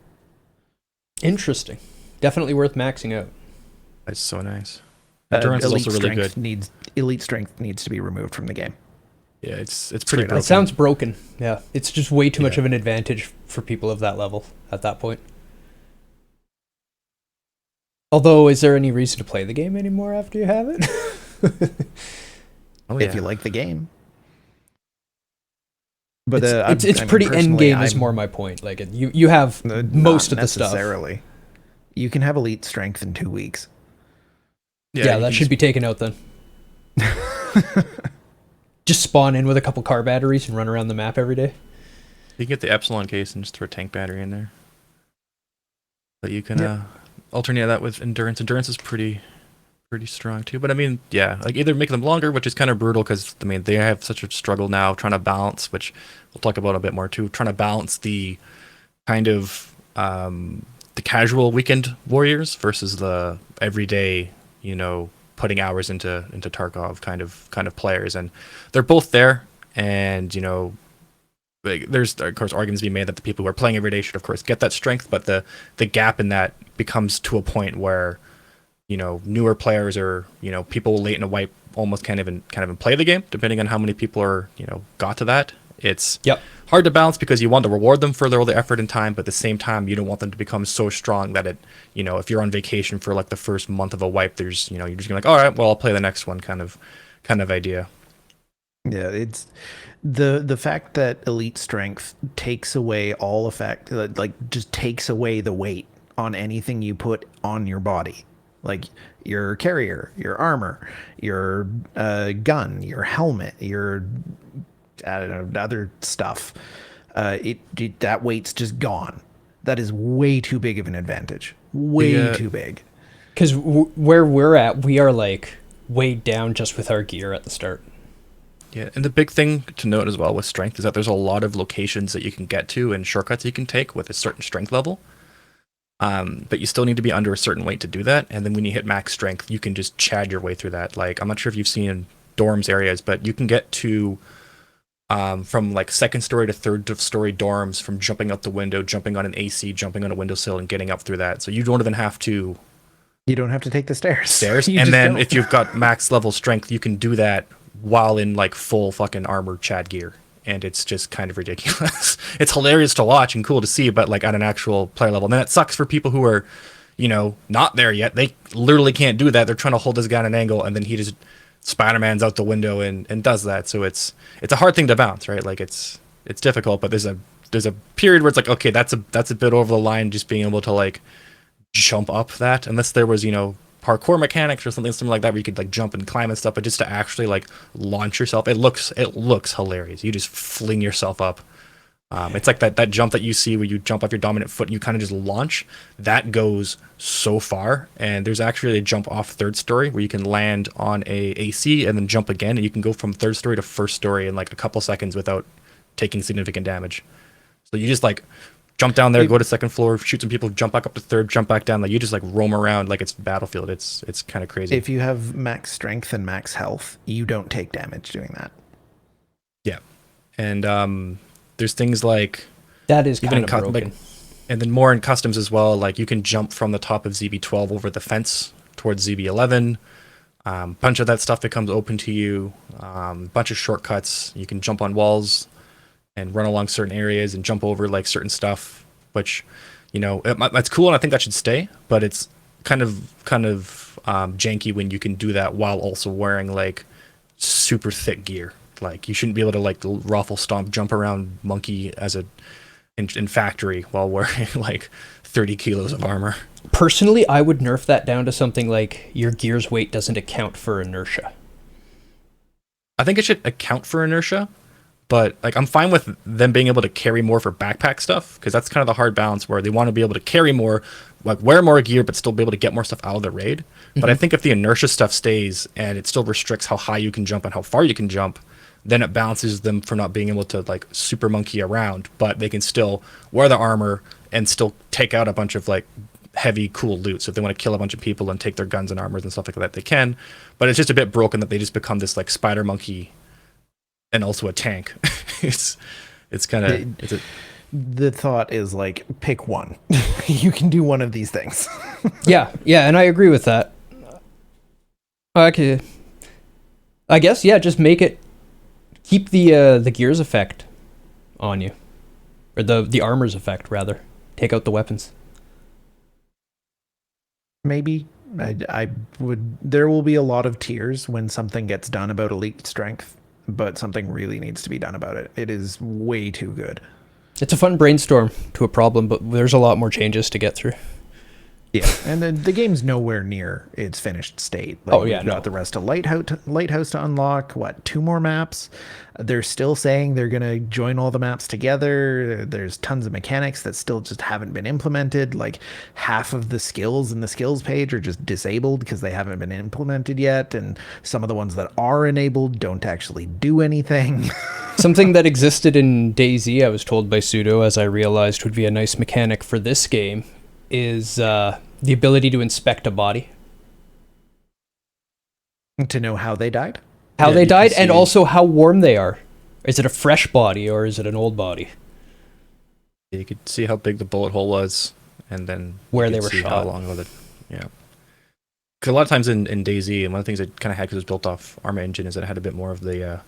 Interesting. Definitely worth maxing out. That's so nice. Endurance is also really good. Elite strength needs to be removed from the game. Yeah, it's pretty broken. It sounds broken. Yeah, it's just way too much of an advantage for people of that level at that point. Although, is there any reason to play the game anymore after you have it? If you like the game. But it's pretty end game is more my point. Like you have most of the stuff. Necessarily. You can have elite strength in 2 weeks. Yeah, that should be taken out then. Just spawn in with a couple car batteries and run around the map every day. You can get the Epsilon case and just throw a tank battery in there. But you can alternate that with endurance. Endurance is pretty strong too. But I mean, yeah, like either make them longer, which is kind of brutal because I mean they have such a struggle now trying to balance, which we'll talk about a bit more too, trying to balance the kind of the casual weekend warriors versus the everyday, putting hours into Tarkov kind of players, and they're both there. And there's of course arguments to be made that the people who are playing every day should of course get that strength, but the gap in that becomes to a point where newer players or people late in a wipe almost can't even play the game, depending on how many people are got to that. It's hard to balance because you want to reward them for all the effort and time, but at the same time you don't want them to become so strong that it if you're on vacation for like the first month of a wipe, there's you're just gonna like, all right, well I'll play the next one kind of idea. Yeah, it's the fact that elite strength takes away all effect, like just takes away the weight on anything you put on your body. Like your carrier, your armor, your gun, your helmet, your other stuff. That weight's just gone. That is way too big of an advantage. Way too big. Because where we're at, we are like weighed down just with our gear at the start. Yeah, and the big thing to note as well with strength is that there's a lot of locations that you can get to and shortcuts you can take with a certain strength level. But you still need to be under a certain weight to do that. And then when you hit max strength, you can just chad your way through that. Like, I'm not sure if you've seen dorms areas, but you can get to from like second story to third story dorms from jumping out the window, jumping on an AC, jumping on a windowsill and getting up through that. So you don't even have to... You don't have to take the stairs. And then if you've got max level strength, you can do that while in like full fucking armor chad gear. And it's just kind of ridiculous. It's hilarious to watch and cool to see, but like at an actual player level. And then it sucks for people who are, not there yet. They literally can't do that. They're trying to hold this guy at an angle, and then he just Spider-Man's out the window and does that. So it's a hard thing to bounce, right? Like it's difficult, but there's a period where it's like, okay, that's a bit over the line, just being able to like jump up that, unless there was, parkour mechanics or something like that where you could like jump and climb and stuff, but just to actually like launch yourself, it looks hilarious. You just fling yourself up. It's like that jump that you see where you jump off your dominant foot and you kind of just launch. That goes so far. And there's actually a jump off third story where you can land on a AC and then jump again, and you can go from third story to first story in like a couple seconds without taking significant damage. So you just like jump down there, go to second floor, shoot some people, jump back up to third, jump back down. Like you just like roam around like it's Battlefield. It's kind of crazy. If you have max strength and max health, you don't take damage doing that. Yeah, and there's things like that is kind of broken. Like, and then more in customs as well. Like you can jump from the top of ZB12 over the fence towards ZB11. Bunch of that stuff becomes open to you. Bunch of shortcuts. You can jump on walls and run along certain areas and jump over like certain stuff, which, That's cool, and I think that should stay. But it's kind of janky when you can do that while also wearing like super thick gear. Like you shouldn't be able to like ruffle stomp jump around monkey in factory while wearing like 30 kilos of armor. Personally, I would nerf that down to something like your gear's weight doesn't account for inertia. I think it should account for inertia, but like I'm fine with them being able to carry more for backpack stuff, because that's kind of the hard balance where they want to be able to carry more, like wear more gear, but still be able to get more stuff out of the raid. But I think if the inertia stuff stays and it still restricts how high you can jump and how far you can jump, then it balances them for not being able to like super monkey around, but they can still wear the armor and still take out a bunch of like heavy cool loot. So if they want to kill a bunch of people and take their guns and armors and stuff like that, they can. But it's just a bit broken that they just become this like spider monkey and also a tank. it's kind of the thought is like pick one. You can do one of these things. Yeah, and I agree with that. Okay, I guess just keep the gears effect on you, or the armor's effect rather. Take out the weapons. Maybe I would. There will be a lot of tears when something gets done about elite strength, but something really needs to be done about it. It is way too good. It's a fun brainstorm to a problem, but there's a lot more changes to get through. Yeah, and then the game's nowhere near its finished state. Like, we've got the rest of Lighthouse to unlock. What, 2 more maps? They're still saying they're gonna join all the maps together. There's tons of mechanics that still just haven't been implemented. Like half of the skills in the skills page are just disabled because they haven't been implemented yet, and some of the ones that are enabled don't actually do anything. Something that existed in DayZ, I was told by Pseudo, as I realized would be a nice mechanic for this game, is the ability to inspect a body. To know how they died? How they died, and also how warm they are. Is it a fresh body, or is it an old body? You could see how big the bullet hole was, and then where they were see shot. How long was it? Yeah. Because a lot of times in DayZ, and one of the things it kind of had because it was built off Arma Engine, is that it had a bit more of the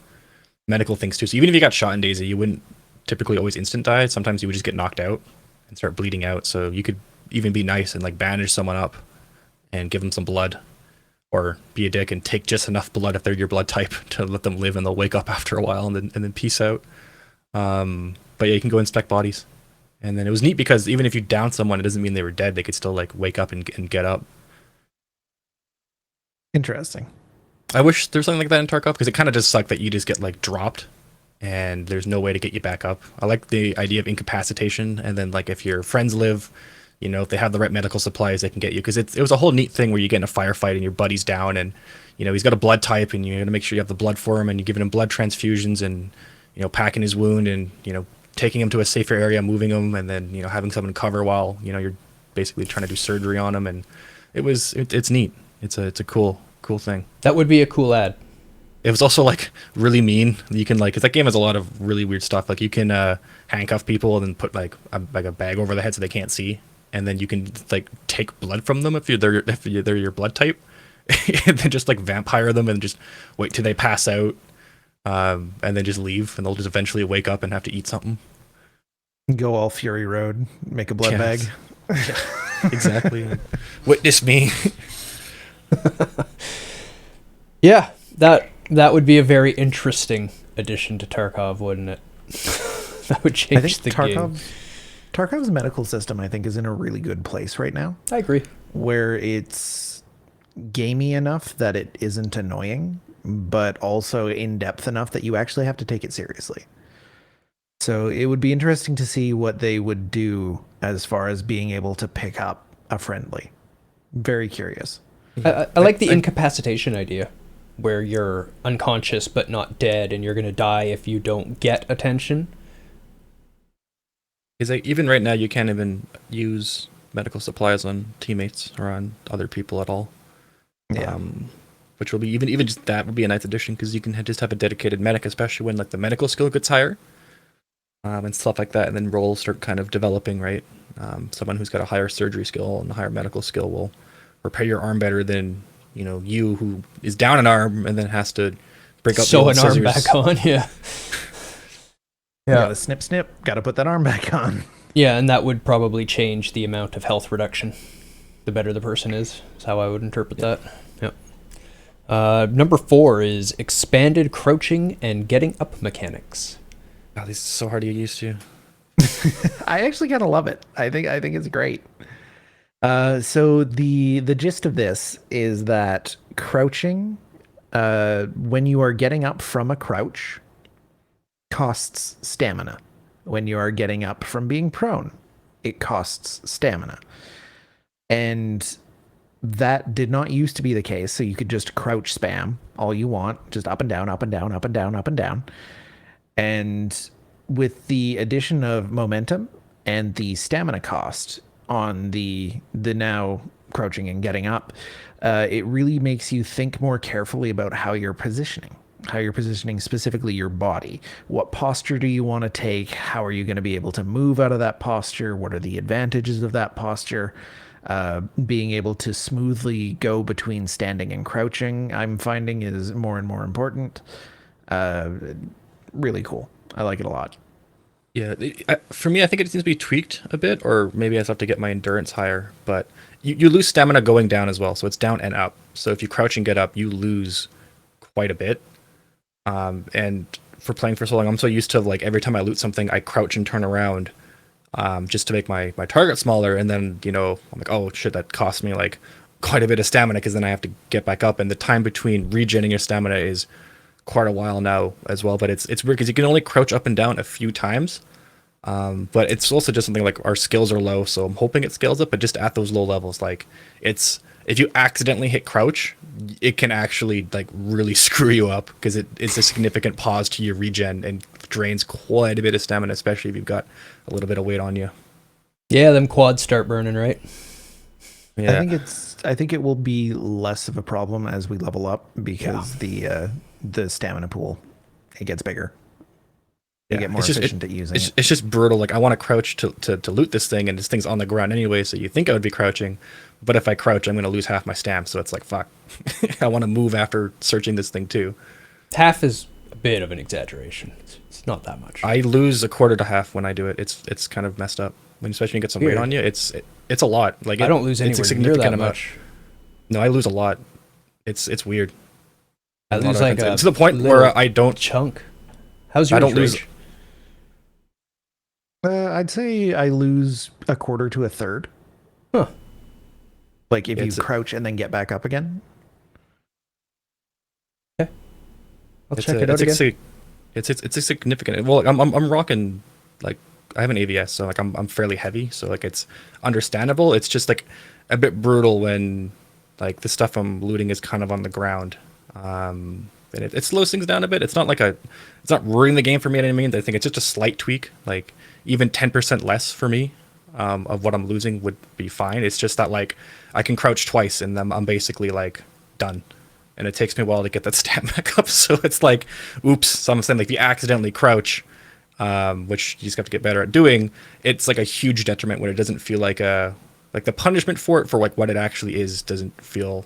medical things too. So even if you got shot in DayZ, you wouldn't typically always instant die. Sometimes you would just get knocked out and start bleeding out. So you could even be nice and like bandage someone up and give them some blood, or be a dick and take just enough blood if they're your blood type to let them live, and they'll wake up after a while and then peace out. But yeah, you can go inspect bodies, and then it was neat because even if you down someone, it doesn't mean they were dead. They could still like wake up and get up. Interesting. I wish there was something like that in Tarkov, because it kind of just sucked that you just get like dropped and there's no way to get you back up. I like the idea of incapacitation, and then like if your friends live, if they have the right medical supplies, they can get you. Because it was a whole neat thing where you get in a firefight and your buddy's down, and he's got a blood type, and you got to make sure you have the blood for him, and you're giving him blood transfusions, and packing his wound, and taking him to a safer area, moving him, and then having someone cover while you're basically trying to do surgery on him. And it's neat. It's a cool thing. That would be a cool ad. It was also like really mean. You can because that game has a lot of really weird stuff. Like you can handcuff people and then put like a bag over the head so they can't see, and then you can like take blood from them if they're your blood type, and then just like vampire them and just wait till they pass out, and then just leave, and they'll just eventually wake up and have to eat something. Go all Fury Road, make a blood bag. Yeah, exactly. Witness me. Yeah, that would be a very interesting addition to Tarkov, wouldn't it? That would change the game. Tarkov's medical system, I think, is in a really good place right now. I agree. Where it's gamey enough that it isn't annoying, but also in depth enough that you actually have to take it seriously. So it would be interesting to see what they would do as far as being able to pick up a friendly. Very curious. I like the incapacitation idea, where you're unconscious but not dead, and you're going to die if you don't get attention. Is like even right now you can't even use medical supplies on teammates or on other people at all. Yeah. Which will be even just that would be a nice addition, because you can just have a dedicated medic, especially when like the medical skill gets higher, and stuff like that, and then roles start kind of developing, right? Someone who's got a higher surgery skill and a higher medical skill will repair your arm better than you who is down an arm and then has to break up sew an arm scissors. back on. Yeah. Gotta snip, gotta put that arm back on. Yeah, and that would probably change the amount of health reduction. The better the person is how I would interpret that. Yep. Number 4 is expanded crouching and getting up mechanics. God, this is so hard to get used to. I actually kind of love it. I think it's great. So the gist of this is that crouching, when you are getting up from a crouch, costs stamina. When you are getting up from being prone, it costs stamina. And that did not used to be the case. So you could just crouch spam all you want, just up and down, up and down, up and down, up and down. And with the addition of momentum and the stamina cost on the now crouching and getting up, it really makes you think more carefully about how you're positioning specifically your body. What posture do you want to take? How are you going to be able to move out of that posture? What are the advantages of that posture? Being able to smoothly go between standing and crouching, I'm finding, is more and more important. Really cool. I like it a lot. Yeah, for me, I think it needs to be tweaked a bit, or maybe I just have to get my endurance higher. But you lose stamina going down as well, so it's down and up. So if you crouch and get up, you lose quite a bit. And for playing for so long, I'm so used to, like, every time I loot something, I crouch and turn around just to make my target smaller. And then, I'm like, oh shit, that costs me like quite a bit of stamina, because then I have to get back up. And the time between regenerating your stamina is quite a while now as well. But it's weird because you can only crouch up and down a few times. But it's also just something like our skills are low, so I'm hoping it scales up. But just at those low levels, like, if you accidentally hit crouch, it can actually, like, really screw you up, because it's a significant pause to your regen and drains quite a bit of stamina, especially if you've got a little bit of weight on you. Yeah, them quads start burning, right? Yeah. I think it will be less of a problem as we level up, because the stamina pool, it gets bigger. You get more efficient at using it. It's just brutal. Like, I want to crouch to loot this thing, and this thing's on the ground anyway, so you think I would be crouching, but if I crouch, I'm going to lose half my stam, so it's like, fuck. I want to move after searching this thing too. Half is a bit of an exaggeration. It's not that much. I lose a quarter to half when I do it. It's kind of messed up. Especially when you get some weight on you, it's a lot. Like, I don't lose anywhere near that much. No, I lose a lot. It's weird. I lose like to the point where I don't chunk. How's your I don't lose. I'd say I lose a quarter to a third. Huh. Like, if you crouch and then get back up again. Okay. I'll check it out again. It's a significant. Well, I'm rocking, like, I have an AVS, so, like, I'm fairly heavy, so, like, it's understandable. It's just, like, a bit brutal when, like, the stuff I'm looting is kind of on the ground. And it slows things down a bit. It's not ruining the game for me at any means. I think it's just a slight tweak. Like, even 10% less for me of what I'm losing would be fine. It's just that, like, I can crouch twice and then I'm basically, like, done. And it takes me a while to get that stat back up. So it's like, oops. So I'm saying, like, if you accidentally crouch, which you just have to get better at doing, it's like a huge detriment when it doesn't feel like the punishment for it, for, like, what it actually is, doesn't feel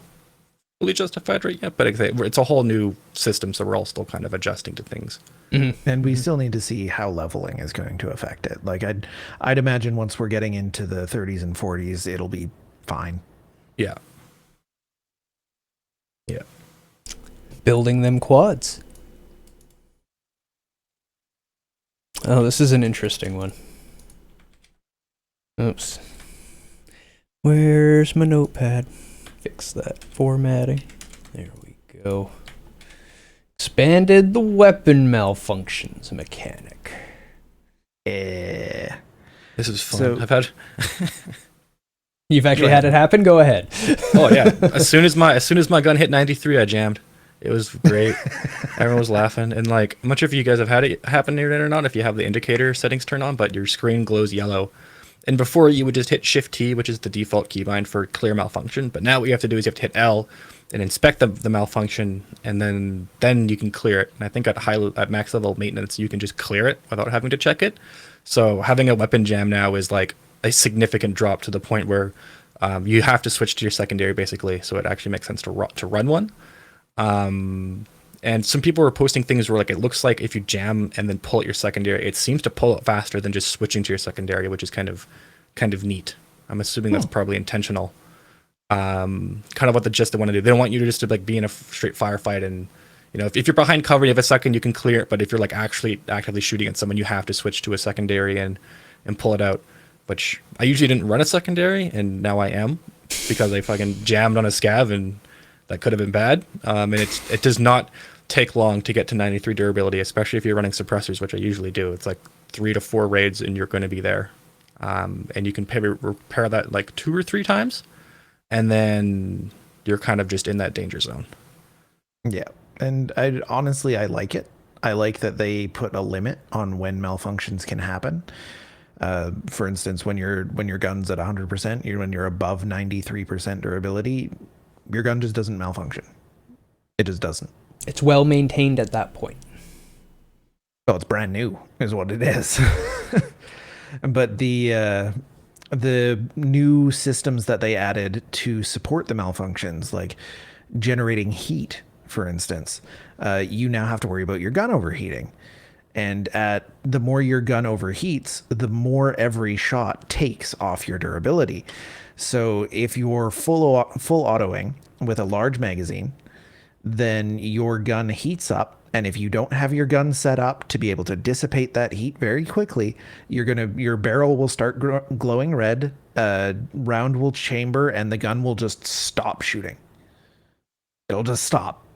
fully justified right yet. But it's a whole new system, so we're all still kind of adjusting to things. Mm-hmm. And we still need to see how leveling is going to affect it. Like, I'd imagine once we're getting into the 30s and 40s, it'll be fine. Yeah. Yeah. Building them quads. Oh, this is an interesting one. Oops. Where's my notepad? Fix that formatting. There we go. Expanded the weapon malfunctions mechanic. Eh. This is fun. So, I've had. You've actually had it happen? Go ahead. Oh yeah. As soon as my gun hit 93, I jammed. It was great. Everyone was laughing, and, like, I'm not sure if you guys have had it happen near it or not, if you have the indicator settings turned on, but your screen glows yellow. And before, you would just hit Shift T, which is the default keybind for clear malfunction. But now what you have to do is you have to hit L and inspect the malfunction, and then you can clear it. And I think at max level maintenance, you can just clear it without having to check it. So having a weapon jam now is, like, a significant drop, to the point where you have to switch to your secondary, basically. So it actually makes sense to run one. And some people were posting things where like it looks like if you jam and then pull out your secondary, it seems to pull it faster than just switching to your secondary, which is kind of neat. I'm assuming that's probably intentional. Kind of what the gist they want to do. They don't want you to just to like be in a straight firefight, and you know, if you're behind cover, you have a second, you can clear it. But if you're like actually actively shooting at someone, you have to switch to a secondary and pull it out. Which I usually didn't run a secondary, and now I am because I fucking jammed on a scav, and that could have been bad. And it does not take long to get to 93 durability, especially if you're running suppressors, which I usually do. It's like 3 to 4 raids, and you're going to be there. And you can repair that like 2 or 3 times, and then you're kind of just in that danger zone. Yeah. And I honestly like it. I like that they put a limit on when malfunctions can happen. For instance, when your gun's at 100%, when you're above 93% durability, your gun just doesn't malfunction. It just doesn't. It's well maintained at that point. Well, it's brand new, is what it is. But the new systems that they added to support the malfunctions, like generating heat, for instance, you now have to worry about your gun overheating. And the more your gun overheats, the more every shot takes off your durability. So if you're full autoing with a large magazine, then your gun heats up. And if you don't have your gun set up to be able to dissipate that heat very quickly, your barrel will start glowing red, round will chamber, and the gun will just stop shooting. It'll just stop.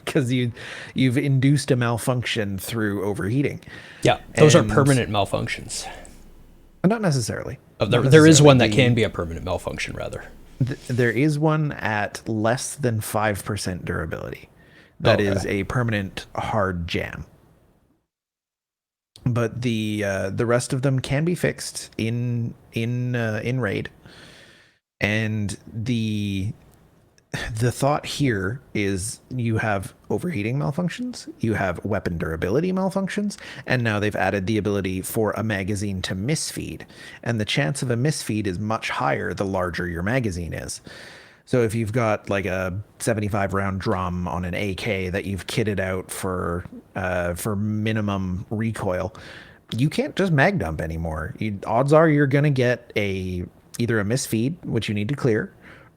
Because you've induced a malfunction through overheating. Yeah, those are permanent malfunctions. Not necessarily. There is one that can be a permanent malfunction, rather. There is one at less than 5% durability. That is a permanent hard jam. But the rest of them can be fixed in raid. And the thought here is you have overheating malfunctions, you have weapon durability malfunctions, and now they've added the ability for a magazine to misfeed. And the chance of a misfeed is much higher the larger your magazine is. So if you've got like a 75 round drum on an AK that you've kitted out for minimum recoil, you can't just mag dump anymore. Odds are you're going to get either a misfeed, which you need to clear,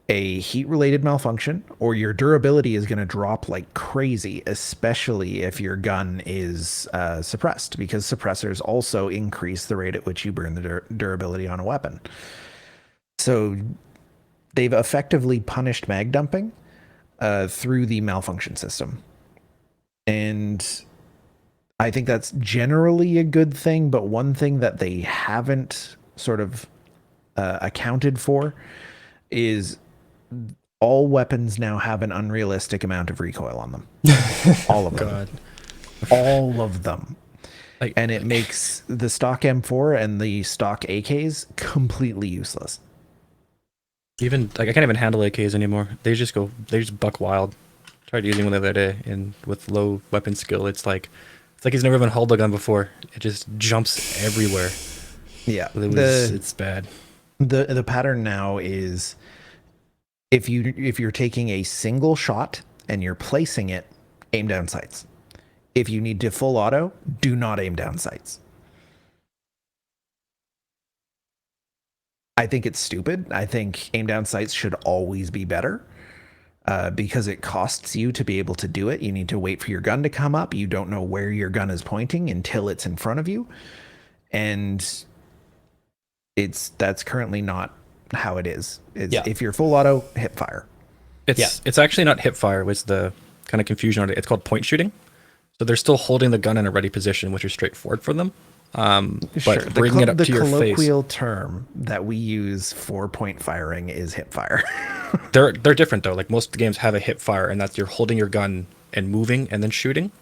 a heat related malfunction, or your durability is going to drop like crazy, especially if your gun is suppressed, because suppressors also increase the rate at which you burn the durability on a weapon. So they've effectively punished mag dumping through the malfunction system. And I think that's generally a good thing, but one thing that they haven't sort of accounted for is all weapons now have an unrealistic amount of recoil on them. All of them. God. All of them. And it makes the stock M4 and the stock AKs completely useless. Even like I can't even handle AKs anymore. They just buck wild. Tried using one the other day, and with low weapon skill, it's like he's never even held a gun before. It just jumps everywhere. Yeah, it's bad. The pattern now is if you're taking a single shot and you're placing it, aim down sights. If you need to full auto, do not aim down sights. I think it's stupid. I think aim down sights should always be better because it costs you to be able to do it. You need to wait for your gun to come up. You don't know where your gun is pointing until it's in front of you. And that's currently not how it is. If you're full auto, hip fire. It's actually not hip fire was the kind of confusion on it. It's called point shooting. So they're still holding the gun in a ready position, which is straightforward for them. But bringing it up to your face. The colloquial term that we use for point firing is hip fire. They're different though. Like most of the games have a hip fire, and that's you're holding your gun and moving and then shooting.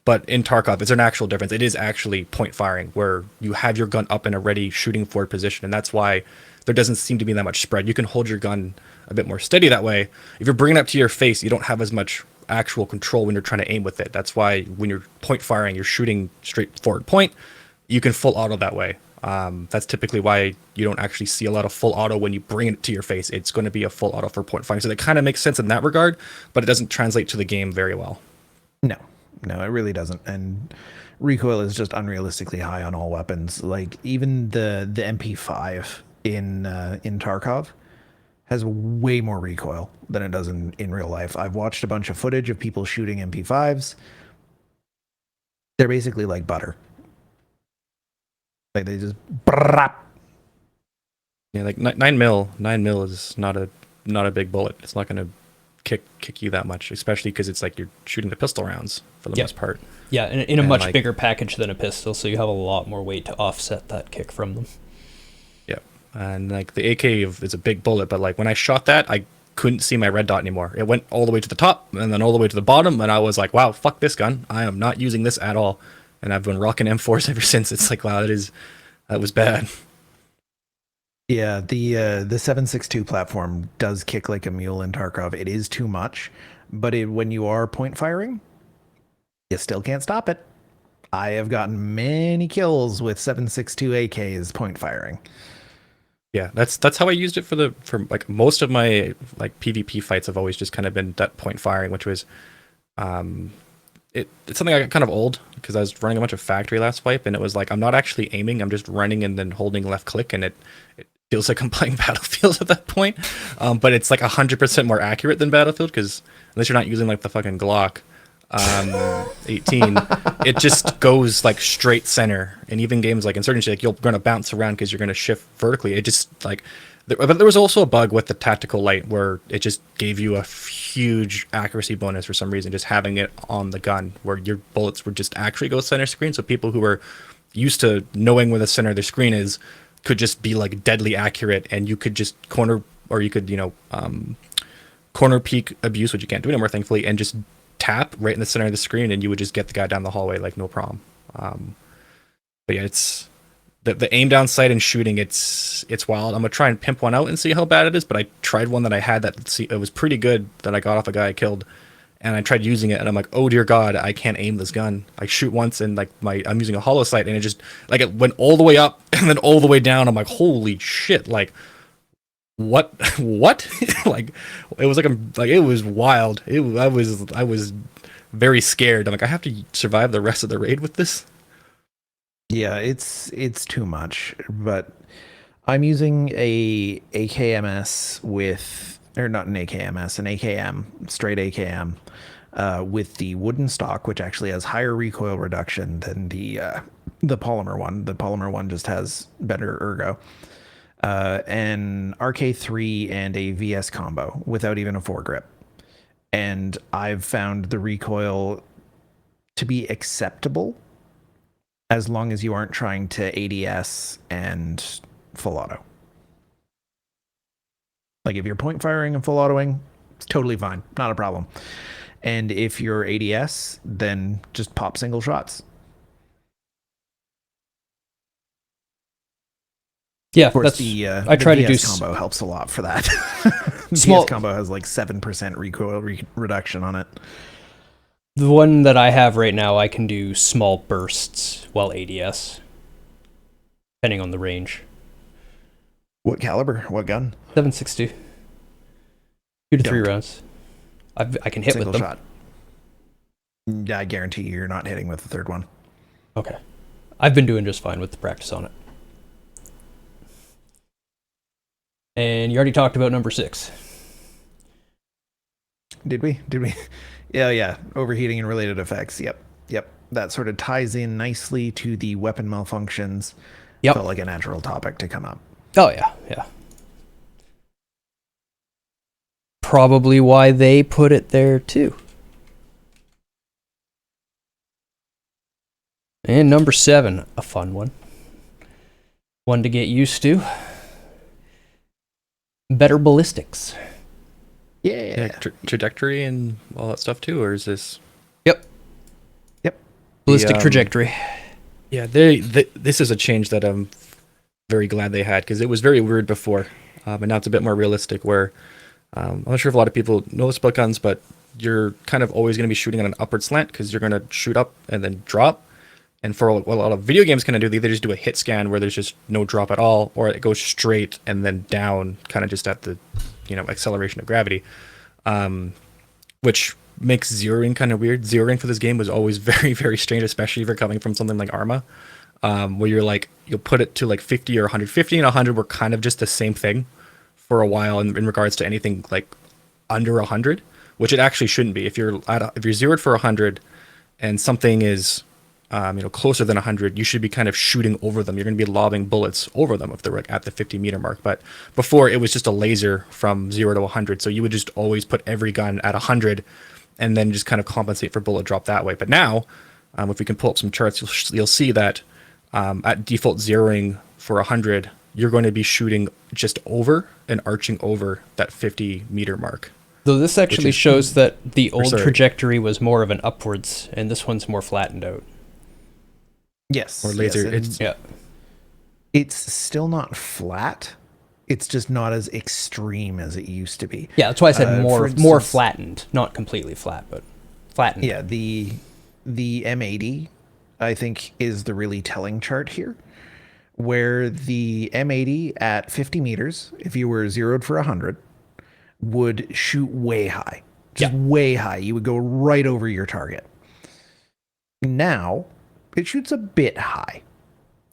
But in Tarkov, it's an actual difference. It is actually point firing, where you have your gun up in a ready shooting forward position, and that's why there doesn't seem to be that much spread. You can hold your gun a bit more steady that way. If you're bringing it up to your face, you don't have as much actual control when you're trying to aim with it. That's why when you're point firing, you're shooting straight forward point. You can full auto that way. That's typically why you don't actually see a lot of full auto when you bring it to your face. It's going to be a full auto for point firing. So that kind of makes sense in that regard, but it doesn't translate to the game very well. No, no, it really doesn't. And recoil is just unrealistically high on all weapons. Like even the MP5 in Tarkov has way more recoil than it does in real life. I've watched a bunch of footage of people shooting MP5s. They're basically like butter. Like they just brrrap. Yeah, like 9 mil is not a big bullet. It's not going to kick you that much, especially because it's like you're shooting the pistol rounds for the most part. Yeah, in a much like, bigger package than a pistol, so you have a lot more weight to offset that kick from them. Yeah, and like the AK is a big bullet, but like when I shot that, I couldn't see my red dot anymore. It went all the way to the top and then all the way to the bottom, and I was like, wow, fuck this gun. I am not using this at all. And I've been rocking M4s ever since. It's like, wow, that was bad. Yeah, the 7.62 platform does kick like a mule in Tarkov. It is too much, but when you are point firing, you still can't stop it. I have gotten many kills with 7.62 AKs point firing. Yeah, that's how I used it for like most of my like PvP fights have always just kind of been that point firing, which was it's something I got kind of old because I was running a bunch of factory last wipe, and it was like I'm not actually aiming, I'm just running and then holding left click, and it feels like I'm playing Battlefield at that point. But it's like 100% more accurate than Battlefield because unless you're not using like the fucking Glock 18, it just goes like straight center. And even games like Insurgency, like you're gonna bounce around because you're gonna shift vertically. It just like, but there was also a bug with the tactical light where it just gave you a huge accuracy bonus for some reason, just having it on the gun where your bullets would just actually go center screen. So people who were used to knowing where the center of the screen is could just be like deadly accurate, and you could just corner, or you could corner peek abuse, which you can't do anymore thankfully, and just tap right in the center of the screen, and you would just get the guy down the hallway like no problem. But yeah, it's the aim down sight and shooting. It's wild. I'm gonna try and pimp one out and see how bad it is. But I tried one that I had it was pretty good that I got off a guy I killed, and I tried using it, and I'm like, oh dear God, I can't aim this gun. I shoot once, and like I'm using a hollow sight, and it just like it went all the way up and then all the way down. I'm like, holy shit, like what like it was like it was wild. I was very scared. I'm like, I have to survive the rest of the raid with this. Yeah, it's too much. But I'm using a AKMS with, or not an AKMS, an AKM, straight AKM, with the wooden stock, which actually has higher recoil reduction than the polymer one. The polymer one just has better ergo. An RK3 and a VS combo without even a foregrip. And I've found the recoil to be acceptable as long as you aren't trying to ADS and full auto. Like if you're point firing and full autoing, it's totally fine, not a problem. And if you're ADS, then just pop single shots. Yeah, of course, I try to do combo helps a lot for that. Small VS combo has like 7% recoil reduction on it. The one that I have right now, I can do small bursts while ADS, depending on the range. What caliber? What gun? 7.62. 2 to 3 rounds. I can hit single with them. Shot. Yeah, I guarantee you're not hitting with the third one. Okay. I've been doing just fine with the practice on it. And you already talked about number 6. Did we? Yeah. Overheating and related effects. Yep. That sort of ties in nicely to the weapon malfunctions. Yep. Felt like a natural topic to come up. Oh, yeah. Probably why they put it there, too. And number 7, a fun one. One to get used to. Better ballistics. Yeah. Trajectory and all that stuff too, or is this? Yep. Ballistic The, trajectory. Yeah, this is a change that I'm very glad they had, because it was very weird before, and now it's a bit more realistic. Where I'm not sure if a lot of people know this about guns, but you're kind of always going to be shooting on an upward slant because you're going to shoot up and then drop. And for what a lot of video games kind of do, they either just do a hit scan where there's just no drop at all, or it goes straight and then down, kind of just at the acceleration of gravity, which makes zeroing kind of weird. Zeroing for this game was always very, very strange, especially if you're coming from something like Arma, where you're like, you'll put it to like 50 or 100. 50 and 100 were kind of just the same thing for a while in regards to anything like under 100, which it actually shouldn't be. If you're zeroed for 100 and something is closer than 100, you should be kind of shooting over them. You're going to be lobbing bullets over them if they're like at the 50-meter mark. But before, it was just a laser from 0 to 100, so you would just always put every gun at 100 and then just kind of compensate for bullet drop that way. But now, if we can pull up some charts, you'll see that at default zeroing for 100, you're going to be shooting just over and arching over that 50-meter mark. Though this actually shows that the old sorry. trajectory was more of an upwards, and this one's more flattened out. Yes. Or laser. Yes, Yeah. it's still not flat. It's just not as extreme as it used to be. Yeah, that's why I said more instance, flattened, not completely flat, but flattened. Yeah, the M80, I think, is the really telling chart here, where the M80 at 50 meters, if you were zeroed for 100, would shoot way high, just way high. You would go right over your target. Now it shoots a bit high,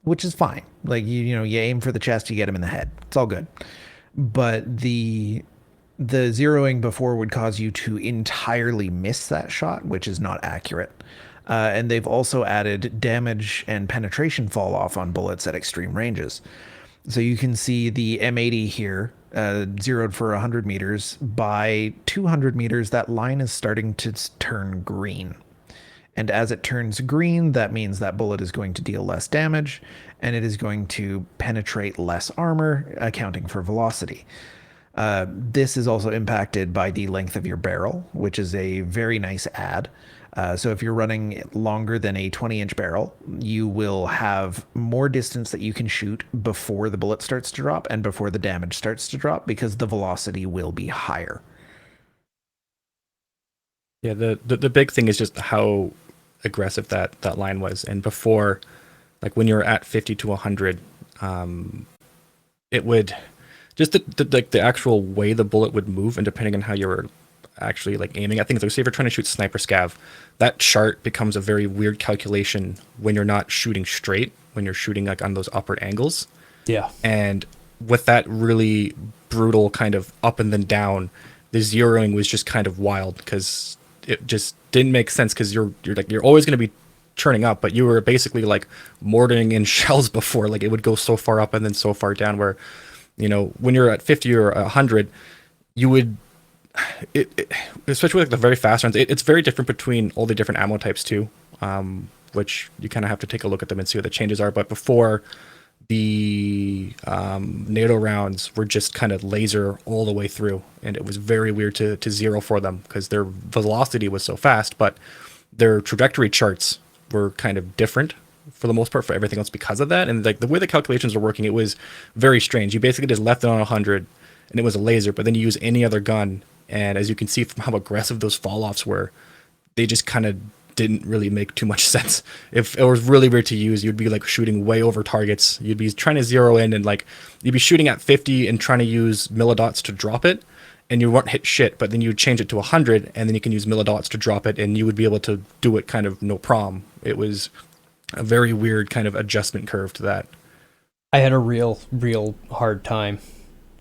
which is fine. Like you aim for the chest, you get him in the head. It's all good. But the zeroing before would cause you to entirely miss that shot, which is not accurate. And they've also added damage and penetration fall off on bullets at extreme ranges. So you can see the M80 here, zeroed for 100 meters. By 200 meters, that line is starting to turn green. And as it turns green, that means that bullet is going to deal less damage, and it is going to penetrate less armor, accounting for velocity. This is also impacted by the length of your barrel, which is a very nice add. So if you're running longer than a 20-inch barrel, you will have more distance that you can shoot before the bullet starts to drop and before the damage starts to drop, because the velocity will be higher. Yeah, the big thing is just how aggressive that line was. And before, like when you're at 50 to 100, it would just the actual way the bullet would move, and depending on how you were actually like aiming at things, like say if you're trying to shoot sniper scav, that chart becomes a very weird calculation when you're not shooting straight, when you're shooting like on those upward angles. Yeah. And with that really brutal kind of up and then down, the zeroing was just kind of wild, because it just didn't make sense, because you're always going to be churning up, but you were basically like mortaring in shells before. Like it would go so far up and then so far down, where when you're at 50 or 100, you would especially with like the very fast rounds, it's very different between all the different ammo types too, which you kind of have to take a look at them and see what the changes are. But before, the NATO rounds were just kind of laser all the way through, and it was very weird to zero for them, because their velocity was so fast, but their trajectory charts were kind of different for the most part for everything else because of that. And like the way the calculations were working, it was very strange. You basically just left it on 100 and it was a laser, but then you use any other gun, and as you can see from how aggressive those fall-offs were, they just kind of didn't really make too much sense. If it was really weird to use, you'd be like shooting way over targets. You'd be trying to zero in, and like you'd be shooting at 50 and trying to use millidots to drop it, and you won't hit shit. But then you would change it to 100, and then you can use millidots to drop it, and you would be able to do it kind of no problem. It was a very weird kind of adjustment curve to that. I had a real hard time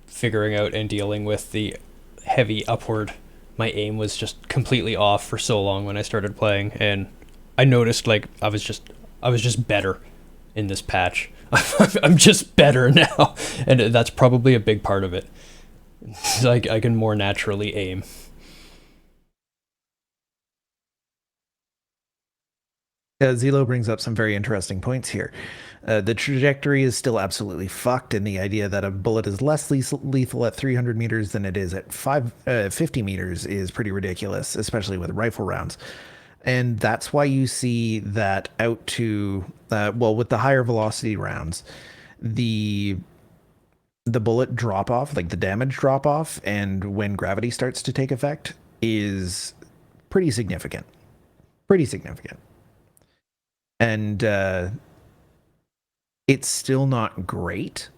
figuring out and dealing with the heavy upward. My aim was just completely off for so long when I started playing, and I noticed like I was just better in this patch. I'm just better now, and that's probably a big part of it. Like I can more naturally aim. Zelo brings up some very interesting points here. The trajectory is still absolutely fucked, and the idea that a bullet is less lethal at 300 meters than it is at 50 meters is pretty ridiculous, especially with rifle rounds. And that's why you see that out to, with the higher velocity rounds, the bullet drop off, like the damage drop off, and when gravity starts to take effect, is pretty significant. Pretty significant. And it's still not great,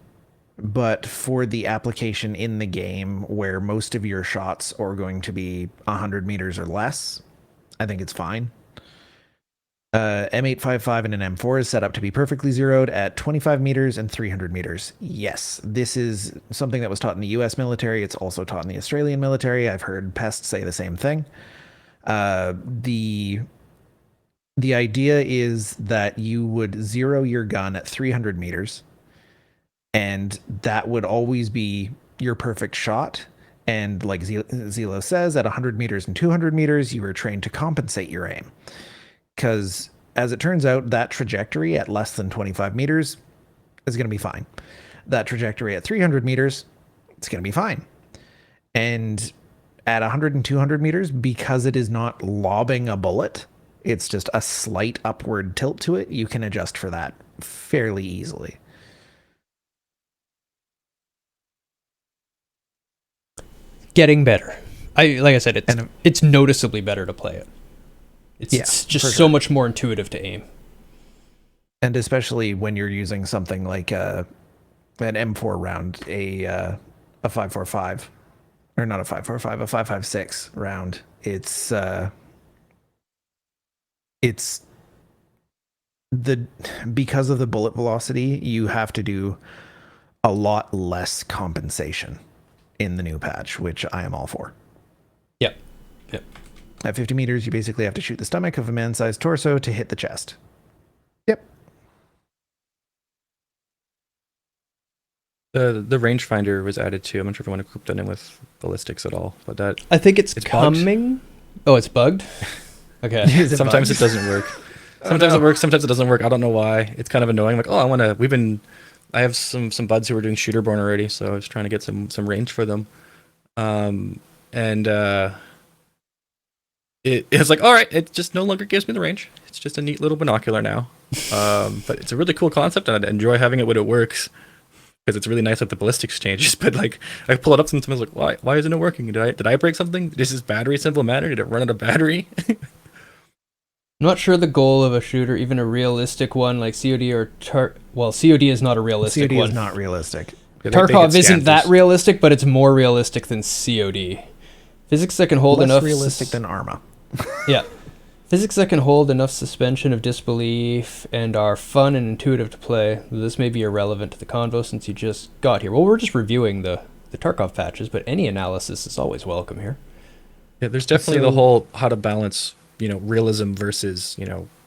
but for the application in the game where most of your shots are going to be 100 meters or less, I think it's fine. M855 and an M4 is set up to be perfectly zeroed at 25 meters and 300 meters. Yes, this is something that was taught in the US military. It's also taught in the Australian military. I've heard Pest say the same thing. The idea is that you would zero your gun at 300 meters, and that would always be your perfect shot. And like Zelo says, at 100 meters and 200 meters, you are trained to compensate your aim. Because as it turns out, that trajectory at less than 25 meters is going to be fine. That trajectory at 300 meters, it's going to be fine. And at 100 and 200 meters, because it is not lobbing a bullet, it's just a slight upward tilt to it, you can adjust for that fairly easily. Getting better. Like I said, it's noticeably better to play it. It's just so much more intuitive to aim. And especially when you're using something like an M4 round, a 545, or not a 545, a 556 round. It's because of the bullet velocity, you have to do a lot less compensation in the new patch, which I am all for. Yep. At 50 meters, you basically have to shoot the stomach of a man-sized torso to hit the chest. Yep. The rangefinder was added too. I'm not sure if you want to group that in with ballistics at all, but that I think it's coming. Bugged. Oh, it's bugged? Okay. Sometimes it doesn't work. Sometimes it works, sometimes it doesn't work. I don't know why. It's kind of annoying. Like, I have some buds who are doing shooterborn already, so I was trying to get some range for them. It's like, all right, it just no longer gives me the range. It's just a neat little binocular now. But it's a really cool concept, and I enjoy having it when it works, because it's really nice with the ballistics changes. But like, I pull it up sometimes, like, why isn't it working? Did I break something? This is battery simple matter. Did it run out of battery? I'm not sure the goal of a shooter, even a realistic one like COD or COD is not a realistic one. COD is not realistic. Yeah, Tarkov isn't that realistic, but it's more realistic than COD. Physics that can hold less enough realistic than Arma. Yeah. Physics that can hold enough suspension of disbelief and are fun and intuitive to play. This may be irrelevant to the convo since you just got here. Well, we're just reviewing the Tarkov patches, but any analysis is always welcome here. Yeah, there's definitely the whole how to balance, realism versus,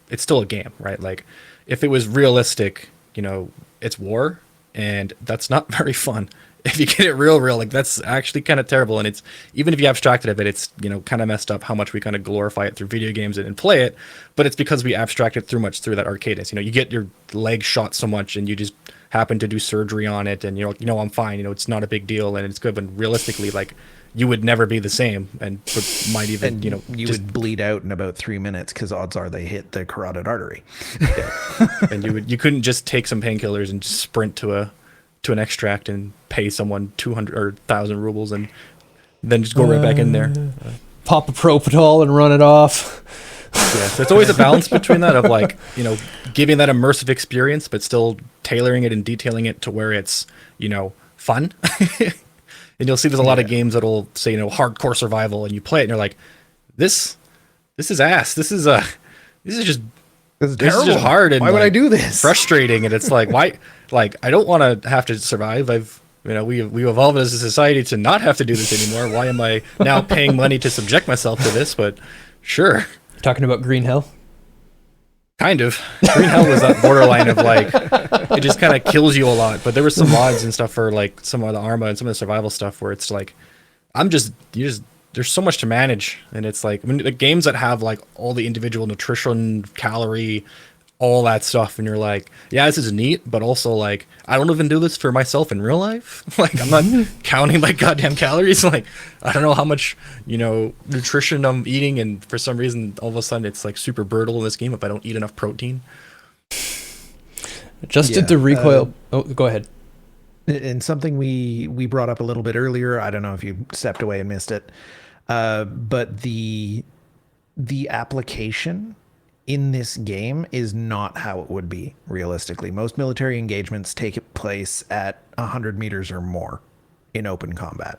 it's still a game, right? Like, if it was realistic, it's war, and that's not very fun. If you get it real, like, that's actually kind of terrible. And it's, even if you abstract it a bit, it's, kind of messed up how much we kind of glorify it through video games and play it. But it's because we abstract it through that arcadiness. You get your leg shot so much and you just happen to do surgery on it and you're like, I'm fine. It's not a big deal and it's good. But realistically, like, you would never be the same and might even, and you would bleed out in about 3 minutes because odds are they hit the carotid artery. Yeah. And you couldn't just take some painkillers and just sprint to an extract and pay someone 200 or 1,000 rubles and then just go right back in there. Pop a Propanol and run it off. Yeah, so it's always a balance between that of, like, giving that immersive experience, but still tailoring it and detailing it to where it's, fun. And you'll see there's a lot of games that'll say, hardcore survival, and you play it and you're like, this is ass. This is just hard, and why would I do this? Frustrating, and it's like, why? Like, I don't want to have to survive. We evolved as a society to not have to do this anymore. Why am I now paying money to subject myself to this? But sure. Talking about Green Hell? Kind of. Green Hell was that borderline of, like, it just kind of kills you a lot. But there were some mods and stuff for, like, some of the Arma and some of the survival stuff where it's like, there's so much to manage. And it's like, the games that have, like, all the individual nutrition, calorie, all that stuff, and you're like, yeah, this is neat, but also, like, I don't even do this for myself in real life. Like, I'm not counting my goddamn calories. Like, I don't know how much, nutrition I'm eating, and for some reason, all of a sudden, it's, like, super brutal in this game if I don't eat enough protein. Adjusted to recoil. Go ahead. And something we brought up a little bit earlier, I don't know if you stepped away and missed it, but the application in this game is not how it would be realistically. Most military engagements take place at 100 meters or more in open combat.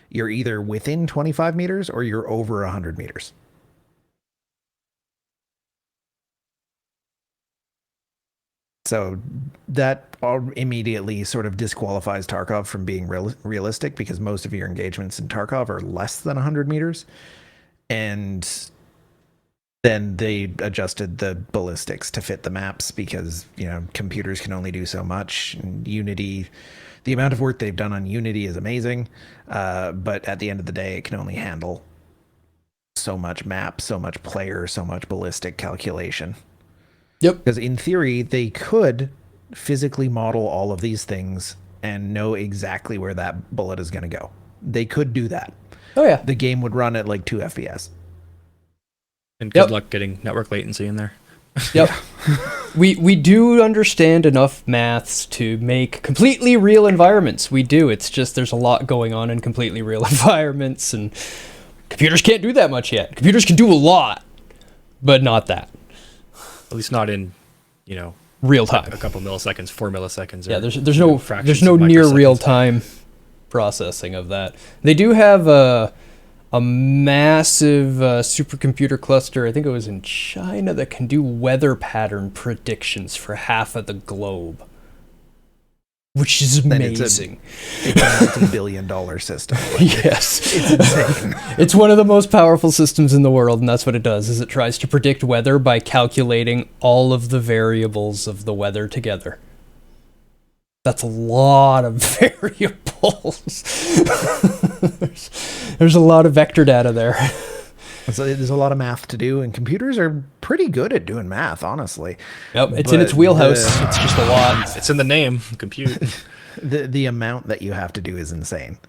You're either within 25 meters or you're over 100 meters. So that immediately sort of disqualifies Tarkov from being realistic, because most of your engagements in Tarkov are less than 100 meters. And then they adjusted the ballistics to fit the maps because, computers can only do so much. And Unity, the amount of work they've done on Unity is amazing. But at the end of the day, it can only handle so much map, so much player, so much ballistic calculation. Yep. Because in theory, they could physically model all of these things and know exactly where that bullet is going to go. They could do that. Oh, yeah. The game would run at like 2 FPS. And good luck getting network latency in there. Yep. we do understand enough maths to make completely real environments. We do. It's just there's a lot going on in completely real environments, and computers can't do that much yet. Computers can do a lot, but not that. At least not in, real time. a couple milliseconds, 4 milliseconds. Yeah, or, there's no near real time processing of that. They do have a massive supercomputer cluster. I think it was in China that can do weather pattern predictions for half of the globe, which is amazing. It's a multi-billion-dollar system. Yes, it's insane. It's one of the most powerful systems in the world, and that's what it does. Is it tries to predict weather by calculating all of the variables of the weather together. That's a lot of variables. there's a lot of vector data there. So there's a lot of math to do, and computers are pretty good at doing math, honestly. Yep, it's in its wheelhouse. It's just a lot. It's in the name, compute. The amount that you have to do is insane.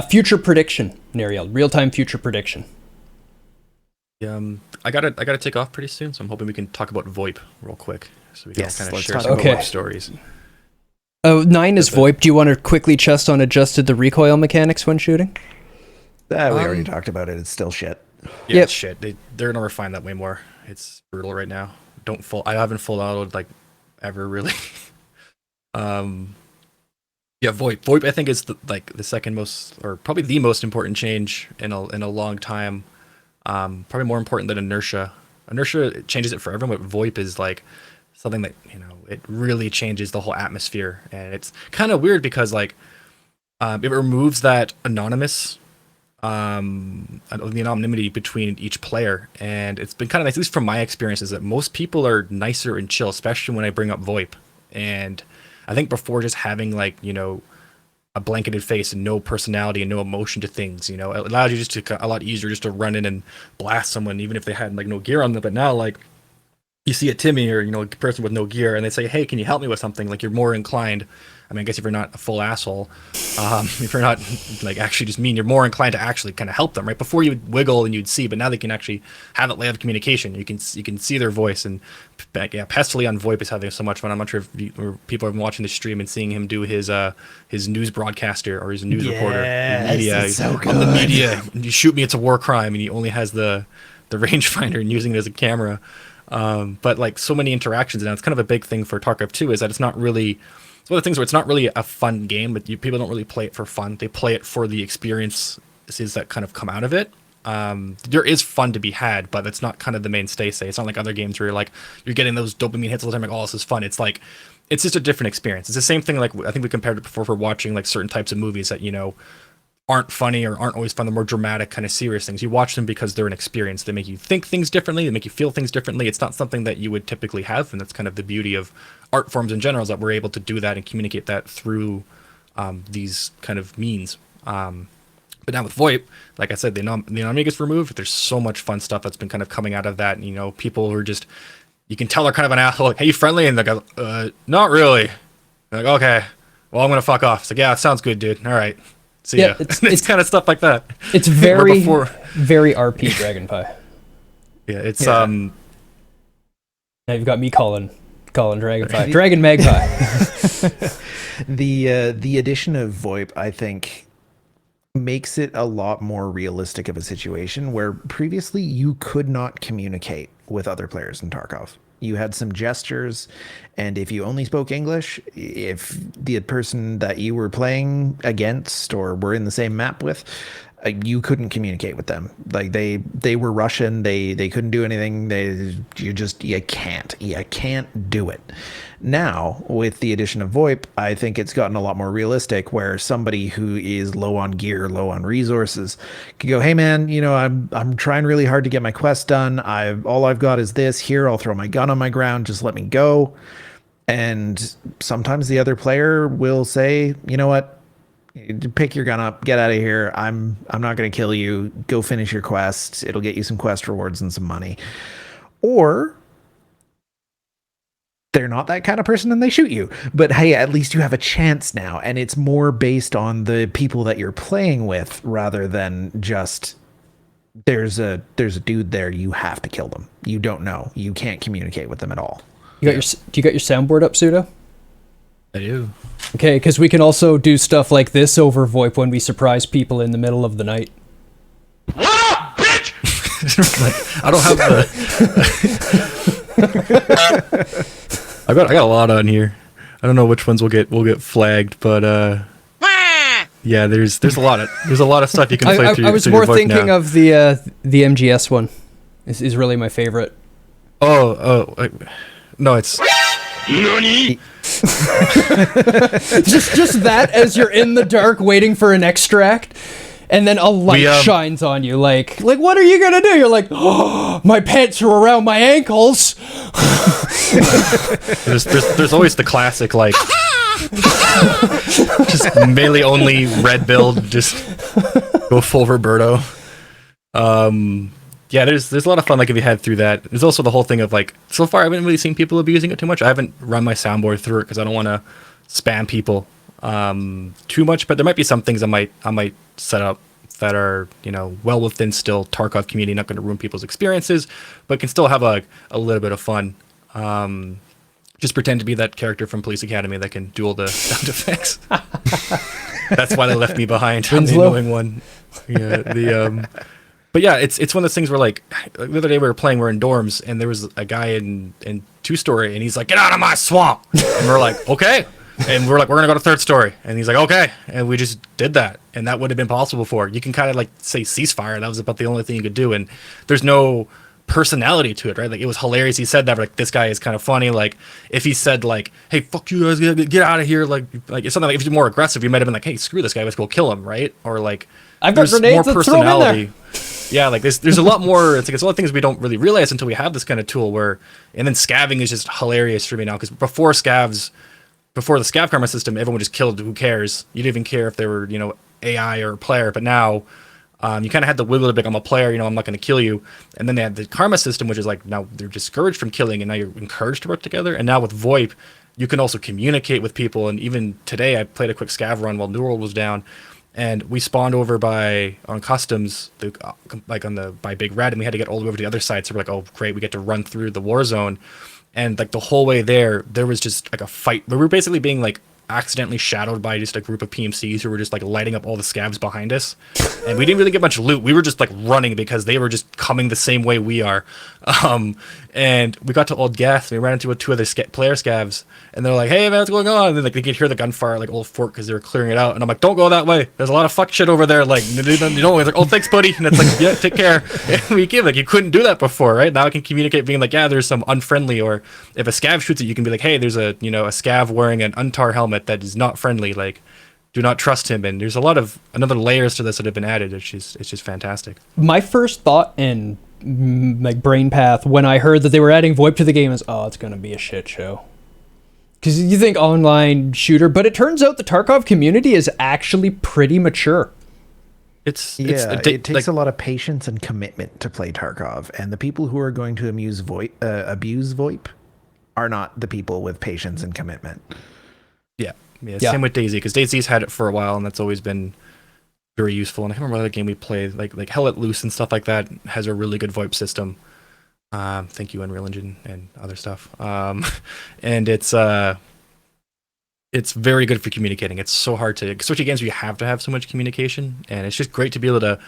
Future prediction, Nariel. Real-time future prediction. I gotta take off pretty soon, so I'm hoping we can talk about VoIP real quick, so we can kind of share talk some about VoIP stories. Oh, 9 is VoIP. Do you want to quickly chest on adjusted the recoil mechanics when shooting? We already talked about it. It's still shit. Yeah, it's shit. They're gonna refine that way more. It's brutal right now. I haven't full autoed like ever really. VoIP. VoIP I think is the second most, or probably the most important change in a long time. Probably more important than inertia. Inertia changes it for everyone, but VoIP is like something that it really changes the whole atmosphere, and it's kind of weird because it removes that anonymous the anonymity between each player, and it's been kind of nice, at least from my experience, is that most people are nicer and chill, especially when I bring up VoIP. And I think before, just having a blanketed face and no personality and no emotion to things, it allows you just to a lot easier just to run in and blast someone even if they had no gear on them. But now you see a Timmy or a person with no gear and they say, hey, can you help me with something, you're more inclined. I mean, I guess if you're not a full asshole, if you're not actually just mean, you're more inclined to actually kind of help them, right? Before you would wiggle and you'd see, but now they can actually have that layer of communication. You can see their voice, and Pestily on VoIP is having so much fun. I'm not sure if people have been watching the stream and seeing him do his news broadcaster or his news reporter in the media. It's so good. On the media, you shoot me, it's a war crime, and he only has the rangefinder and using it as a camera. But so many interactions, and it's kind of a big thing for Tarkov 2 is that it's not really. It's one of the things where it's not really a fun game, but people don't really play it for fun. They play it for the experiences that kind of come out of it. There is fun to be had, but it's not kind of the mainstay. It's not like other games where you're getting those dopamine hits all the time. Oh, this is fun. It's it's just a different experience. It's the same thing. I think we compared it before for watching certain types of movies that aren't funny or aren't always fun. The more dramatic, kind of serious things. You watch them because they're an experience. They make you think things differently. They make you feel things differently. It's not something that you would typically have, and that's kind of the beauty of art forms in general, is that we're able to do that and communicate that through these kind of means. But now with VoIP, like I said, the anonymity gets removed. There's so much fun stuff that's been kind of coming out of that. And, people who are just, you can tell they're kind of an asshole. Hey, you friendly? And they go, not really. They're okay, well, I'm going to fuck off. It's yeah, it sounds good, dude. All right. See ya. It's kind of stuff like that. It's very RP Dragonpie. Yeah, it's Now you've got me calling Dragonpie. Dragon Magpie. The addition of VoIP, I think, makes it a lot more realistic of a situation where previously you could not communicate with other players in Tarkov. You had some gestures, and if you only spoke English, if the person that you were playing against or were in the same map with, you couldn't communicate with them. Like they were Russian, they couldn't do anything. You can't do it. Now with the addition of VoIP, I think it's gotten a lot more realistic, where somebody who is low on gear, low on resources, can go, hey man, I'm trying really hard to get my quest done. All I've got is this here. I'll throw my gun on my ground. Just let me go. And sometimes the other player will say, you know what? Pick your gun up, get out of here. I'm not going to kill you. Go finish your quest. It'll get you some quest rewards and some money. Or they're not that kind of person and they shoot you. But hey, at least you have a chance now, and it's more based on the people that you're playing with rather than just there's a dude there, you have to kill them. You don't know. You can't communicate with them at all. Do you got your soundboard up, Pseudo? I do. Okay, because we can also do stuff like this over VoIP when we surprise people in the middle of the night. What up, bitch? I don't have the. I got a lot on here. I don't know which ones will get flagged, but yeah, there's a lot of stuff you can play through. I was more thinking now. Of the MGS one. Is really my favorite. No, it's. NANI? just that as you're in the dark waiting for an extract, and then a light shines on you. Like what are you gonna do? You're like, oh, my pants are around my ankles. there's always the classic like just melee only red build, just go full Roberto. Yeah, there's a lot of fun like if you head through that. There's also the whole thing of like, so far I haven't really seen people abusing it too much. I haven't run my soundboard through it because I don't want to spam people too much, but there might be some things I might set up that are, well within still Tarkov community, not going to ruin people's experiences, but can still have a little bit of fun. Just pretend to be that character from Police Academy that can do all the sound effects. That's why they left me behind. I'm the annoying one. Yeah, but yeah, it's one of those things where like the other day we were playing, we're in dorms, and there was a guy in 2-story, and he's like, "Get out of my swamp!" And we're like, "Okay," and we're like, "We're gonna go to 3rd story," and he's like, "Okay," and we just did that, and that would have been possible before. You can kind of like say ceasefire. That was about the only thing you could do, and there's no personality to it, right? Like it was hilarious. He said that, but like this guy is kind of funny. Like if he said like, "Hey, fuck you guys, get out of here," like it's something like if you're more aggressive, you might have been like, "Hey, screw this guy, let's go kill him," right? Or like, I've got grenades, let's throw them in there. Yeah, like there's a lot more. It's a lot of things we don't really realize until we have this kind of tool. And then scavving is just hilarious for me now, because before the scav karma system, everyone just killed. Who cares? You didn't even care if they were AI or a player. But now you kind of had the wiggle to be like, I'm a player. I'm not going to kill you. And then they had the karma system, which is like now they're discouraged from killing, and now you're encouraged to work together. And now with VoIP, you can also communicate with people. And even today, I played a quick scav run while New World was down. And we spawned over on customs, by Big Red, and we had to get all the way over to the other side. So we're like, oh great, we get to run through the war zone, and like the whole way there was just like a fight. We were basically being like accidentally shadowed by just a group of PMCs who were just like lighting up all the scavs behind us, and we didn't really get much loot. We were just like running because they were just coming the same way we are. And we got to Old Gath, and we ran into 2 other player scavs, and they're like, "Hey man, what's going on?" And then like they could hear the gunfire like Old Fort because they were clearing it out, and I'm like, "Don't go that way. There's a lot of fuck shit over there." Like Like, "Oh, thanks, buddy." And it's like, "Yeah, take care." And we give like you couldn't do that before, right? Now I can communicate, being like, "Yeah, there's some unfriendly," or if a scav shoots it, you can be like, "Hey, there's a scav wearing an Untar helmet that is not friendly. Like, do not trust him." And there's a lot of another layers to this that have been added. It's just fantastic. My first thought and like brain path when I heard that they were adding VoIP to the game is, oh, it's gonna be a shit show. Because you think online shooter, but it turns out the Tarkov community is actually pretty mature. It takes a lot of patience and commitment to play Tarkov, and the people who are going to abuse VoIP are not the people with patience and commitment. Yeah. Same with Daisy, because Daisy's had it for a while, and that's always been very useful. And I can't remember what other game we played, like Hell Let Loose and stuff like that, has a really good VoIP system. Thank you, Unreal Engine and other stuff. And it's it's very good for communicating. It's so hard to, especially games where you have to have so much communication, and it's just great to be able to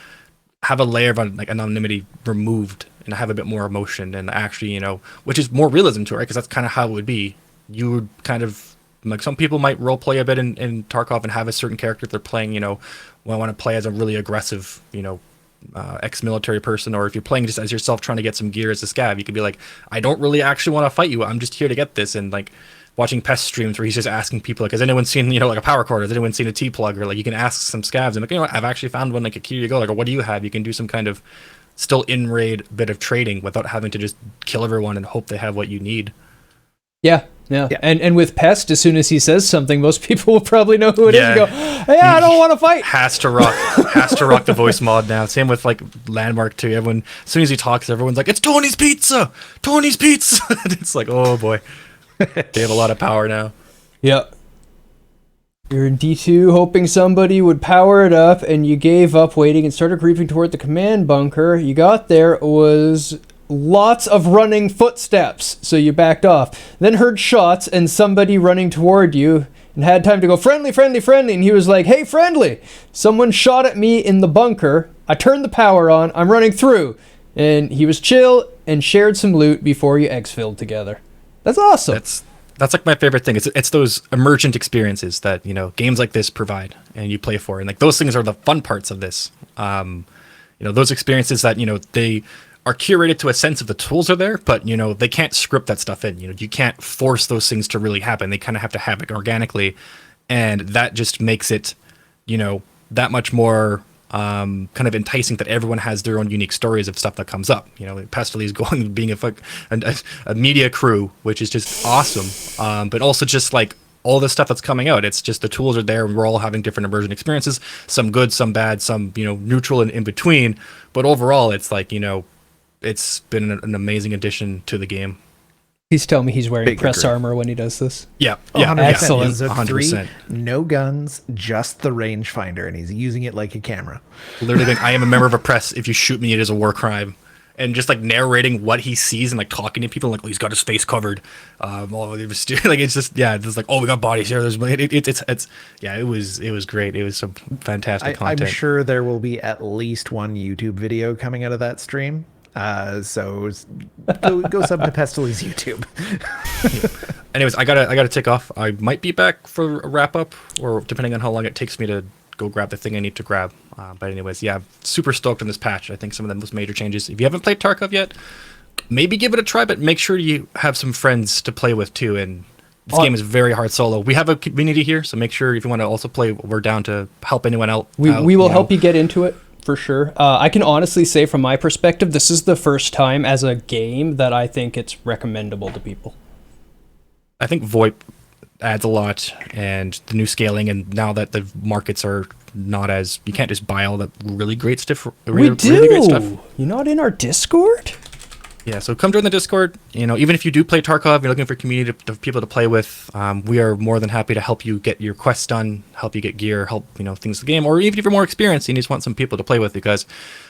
have a layer of like anonymity removed and have a bit more emotion and actually, which is more realism to it, right? Because that's kind of how it would be. You would kind of like, some people might role play a bit in Tarkov and have a certain character if they're playing, well, I want to play as a really aggressive, ex-military person, or if you're playing just as yourself trying to get some gear as a scav, you could be like, I don't really actually want to fight you. I'm just here to get this. And like watching Pest streams where he's just asking people, like, has anyone seen, like a power cord? Has anyone seen a T-plug? Or like you can ask some scavs and like, what, I've actually found one, like, here you go. Like, what do you have? You can do some kind of still in-raid bit of trading without having to just kill everyone and hope they have what you need. Yeah. And with Pest, as soon as he says something, most people will probably know who it is and go, hey, I don't want to fight. Has to rock the voice mod now. Same with like Landmark too. Everyone, as soon as he talks, everyone's like, it's Tony's Pizza! Tony's Pizza! It's like, oh boy. They have a lot of power now. Yep. You're in D2 hoping somebody would power it up, and you gave up waiting and started creeping toward the command bunker. You got there, was lots of running footsteps, so you backed off. Then heard shots and somebody running toward you, and had time to go, friendly, friendly, friendly, and he was like, hey, friendly! Someone shot at me in the bunker. I turned the power on. I'm running through. And he was chill and shared some loot before you exfilled together. That's awesome. That's like my favorite thing. It's those emergent experiences that, games like this provide and you play for. And like those things are the fun parts of this. Those experiences that, they are curated to a sense of the tools are there, but, they can't script that stuff in. You can't force those things to really happen. They kind of have to happen organically. And that just makes it, that much more kind of enticing that everyone has their own unique stories of stuff that comes up. Pestely's going being a media crew, which is just awesome. But also just like all the stuff that's coming out, it's just the tools are there and we're all having different immersion experiences, some good, some bad, some, neutral and in between. But overall, it's like, it's been an amazing addition to the game. He's telling me he's wearing press armor when he does this. Yeah. 100%. Excellent. Zook 100%. 3, no guns, just the rangefinder, and he's using it like a camera. Literally being, I am a member of a press. If you shoot me, it is a war crime. And just like narrating what he sees and like talking to people, like, oh, he's got his face covered. Like it's just, it's like, oh, we got bodies here. There's it was great. It was some fantastic content. I'm sure there will be at least one YouTube video coming out of that stream. So go sub to Pestely's YouTube. Anyways, I gotta take off. I might be back for a wrap up, or depending on how long it takes me to go grab the thing I need to grab. But anyways, super stoked on this patch. I think some of the most major changes. If you haven't played Tarkov yet, maybe give it a try, but make sure you have some friends to play with too. And this game is very hard solo. We have a community here, so make sure if you want to also play, we're down to help anyone out. We will help you get into it. For sure. I can honestly say from my perspective, this is the first time as a game that I think it's recommendable to people. I think VoIP adds a lot, and the new scaling, and now that the markets are not as, you can't just buy all the really great stuff. Really great stuff. You're not in our Discord? Yeah, so come join the Discord. Even if you do play Tarkov, you're looking for community of people to play with, we are more than happy to help you get your quests done, help you get gear, help, things in the game, or even if you're more experienced and you just want some people to play with, because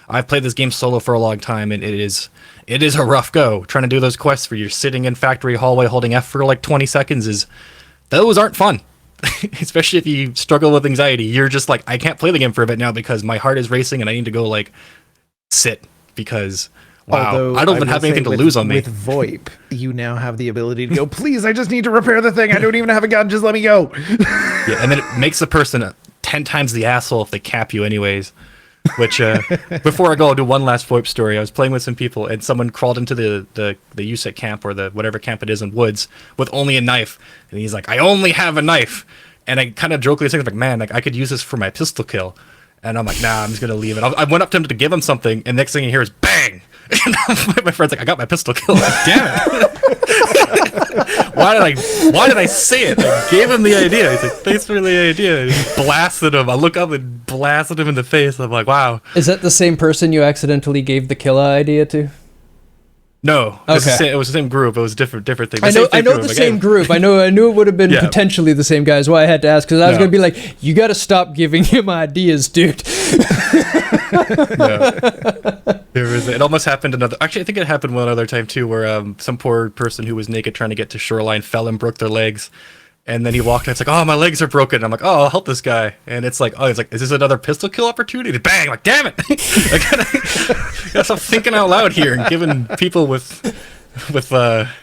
I've played this game solo for a long time, and it is a rough go. Trying to do those quests where you're sitting in factory hallway holding F for like 20 seconds those aren't fun. Especially if you struggle with anxiety. You're just like, I can't play the game for a bit now because my heart is racing and I need to go like sit because... Wow, Although, I don't even have anything to lose on me. With VoIP, you now have the ability to go, please, I just need to repair the thing. I don't even have a gun. Just let me go. Yeah, and then it makes the person 10 times the asshole if they cap you anyways. Which, before I go, I'll do one last VoIP story. I was playing with some people, and someone crawled into the USEC camp, or the whatever camp it is in woods, with only a knife. And he's like, I only have a knife. And I kind of jokingly think, like, man, like I could use this for my pistol kill. And I'm like, nah, I'm just going to leave it. I went up to him to give him something, and next thing you hear is bang! And my friend's like, I got my pistol kill. I'm like, damn it. Why did I say it? I gave him the idea. He's like, thanks for the idea. And he blasted him. I look up and blasted him in the face. I'm like, wow. Is that the same person you accidentally gave the killer idea to? No. Okay. It was the same group. It was a different thing. I know the same group. I knew it would have been potentially the same guys. Why I had to ask, because I was going to be like, you got to stop giving him ideas, dude. It almost happened actually I think it happened one other time too, where some poor person who was naked trying to get to shoreline fell and broke their legs, And then he walked in, it's like, oh, my legs are broken. I'm like, oh, I'll help this guy. And it's like, oh, he's like, is this another pistol kill opportunity? Bang! Like, damn it! I gotta stop thinking out loud here and giving people with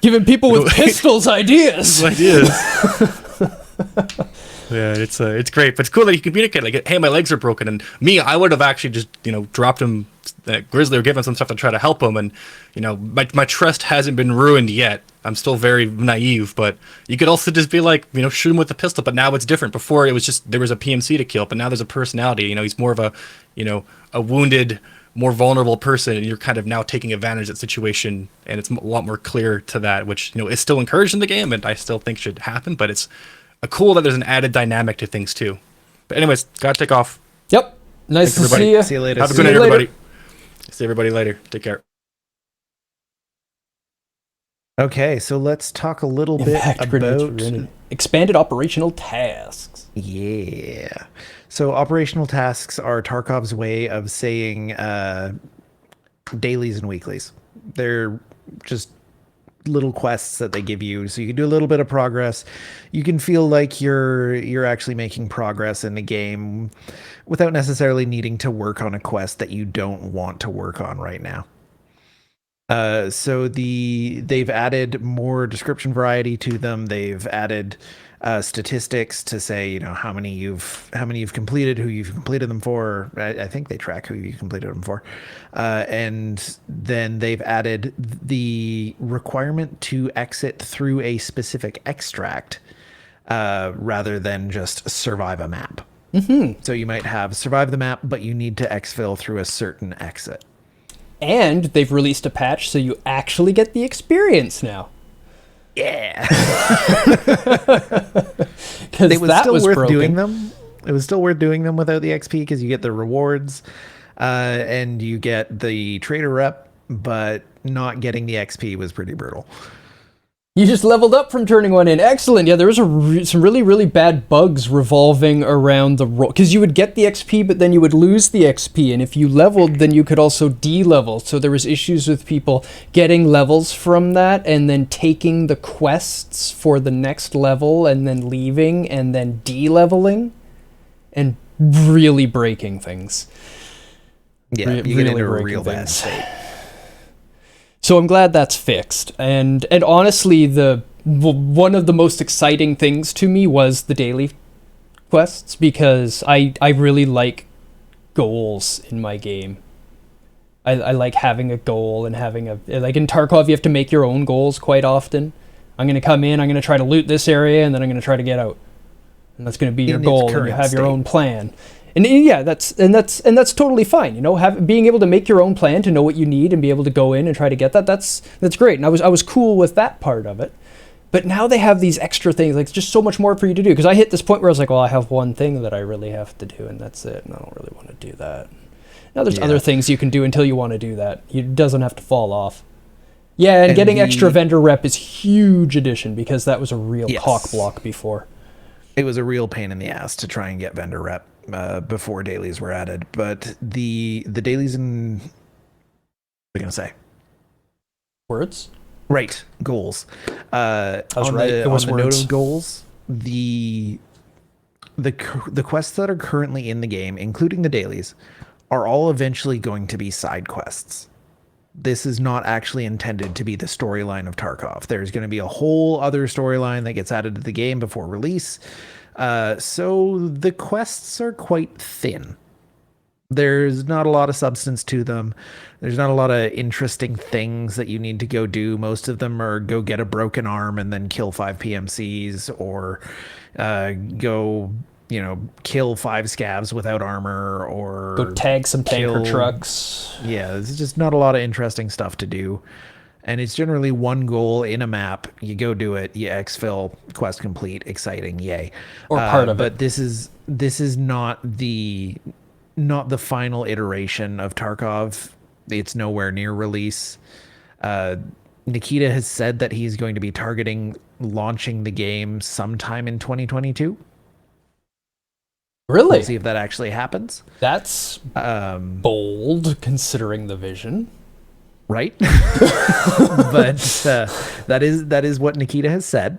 Giving people with pistols ideas. ideas. Yeah, it's great, but it's cool that you communicate like, hey, my legs are broken, and me, I would have actually just dropped him Grizzly or given some stuff to try to help him, and my trust hasn't been ruined yet. I'm still very naive, but you could also just be like, shoot him with a pistol, but now it's different. Before it was just there was a PMC to kill, but now there's a personality. He's more of a wounded, more vulnerable person, and you're kind of now taking advantage of that situation, and it's a lot more clear to that, which is still encouraged in the game, and I still think should happen, but it's cool that there's an added dynamic to things too. But anyways, gotta take off. Yep. Nice Thanks, to everybody. see you. See you later. Have a good night, everybody. See everybody later. Take care. Okay, so let's talk a little Impact bit grenades about for any expanded operational tasks. Yeah. So operational tasks are Tarkov's way of saying dailies and weeklies. They're just little quests that they give you, so you can do a little bit of progress. You can feel like you're actually making progress in the game without necessarily needing to work on a quest that you don't want to work on right now. So they've added more description variety to them. They've added statistics to say, how many you've completed, who you've completed them for. I think they track who you completed them for. And then they've added the requirement to exit through a specific extract rather than just survive a map. Mm-hmm. So you might have survive the map, but you need to exfil through a certain exit. And they've released a patch so you actually get the experience now. Yeah. Because It was that still was worth broken. doing them. It was still worth doing them without the XP because you get the rewards and you get the trader rep, but not getting the XP was pretty brutal. You just leveled up from turning one in. Excellent. Yeah, there was some really, really bad bugs revolving around the role. Because you would get the XP, but then you would lose the XP. And if you leveled, then you could also de-level. So there was issues with people getting levels from that and then taking the quests for the next level and then leaving and then de-leveling and really breaking things. Yeah, you get into a real bad state. So I'm glad that's fixed. And honestly, one of the most exciting things to me was the daily quests, because I really like goals in my game. I like having a goal and having like in Tarkov, you have to make your own goals quite often. I'm going to come in, I'm going to try to loot this area, and then I'm going to try to get out. And that's going to be your goal, and you have your own plan. And yeah, that's totally fine. Being able to make your own plan, to know what you need and be able to go in and try to get that, that's great. And I was cool with that part of it. But now they have these extra things, like just so much more for you to do. Because I hit this point where I was like, well, I have one thing that I really have to do, and that's it. And I don't really want to do that. Now there's other things you can do until you want to do that. It doesn't have to fall off. Yeah, and getting extra vendor rep is huge addition, because that was a real cock block before. It was a real pain in the ass to try and get vendor rep before dailies were added. But the dailies and what are you gonna say? Words? Right, goals. I was right. It was on the words. note of goals, the quests that are currently in the game, including the dailies, are all eventually going to be side quests. This is not actually intended to be the storyline of Tarkov. There's going to be a whole other storyline that gets added to the game before release. So the quests are quite thin. There's not a lot of substance to them. There's not a lot of interesting things that you need to go do. Most of them are go get a broken arm and then kill 5 PMCs, or go, kill 5 scavs without armor, or go tag some tanker trucks. Yeah, there's just not a lot of interesting stuff to do. And it's generally one goal in a map. You go do it, you exfil, quest complete, exciting, yay. Or part of it. But this is not the final iteration of Tarkov. It's nowhere near release. Nikita has said that he's going to be targeting launching the game sometime in 2022. Really? We'll see if that actually happens. That's bold, considering the vision. Right? But that is what Nikita has said.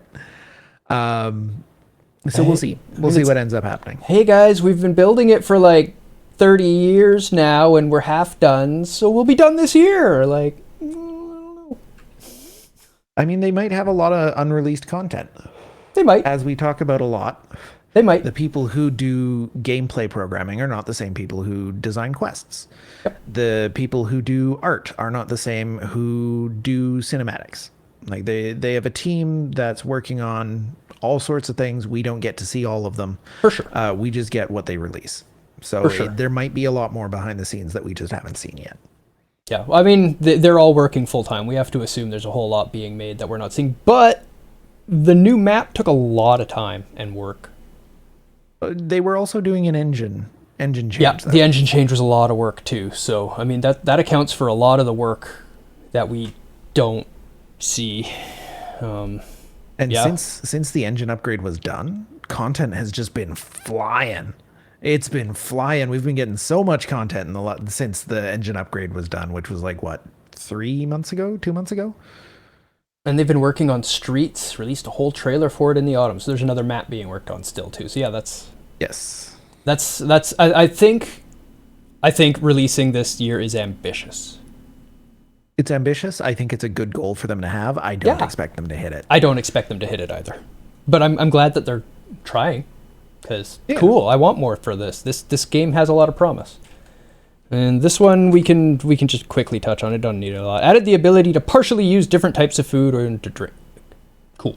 So we'll see. We'll see what ends up happening. Hey guys, we've been building it for like 30 years now, and we're half done, so we'll be done this year. Like, I mean, they might have a lot of unreleased content. they might. As we talk about a lot, They might. the people who do gameplay programming are not the same people who design quests. Yep. The people who do art are not the same who do cinematics. Like they have a team that's working on all sorts of things. We don't get to see all of them. For sure. We just get what they release. So For sure. there might be a lot more behind the scenes that we just haven't seen yet. Yeah, I mean, they're all working full time. We have to assume there's a whole lot being made that we're not seeing. But the new map took a lot of time and work. They were also doing an engine change. Yeah, though. the engine change was a lot of work too. So, I mean, that accounts for a lot of the work that we don't see. And yeah. since the engine upgrade was done, content has just been flying. It's been flying. We've been getting so much content since the engine upgrade was done, which was like what, 3 months ago, 2 months ago. And they've been working on Streets, released a whole trailer for it in the autumn. So there's another map being worked on still too. So yeah, Yes. I think releasing this year is ambitious. It's ambitious. I think it's a good goal for them to have. I don't Yeah. expect them to hit it. I don't expect them to hit it either. But I'm glad that they're trying. Because Yeah. cool, I want more for this. This game has a lot of promise. And this one we can just quickly touch on. It don't need a lot. Added the ability to partially use different types of food or to drink. Cool.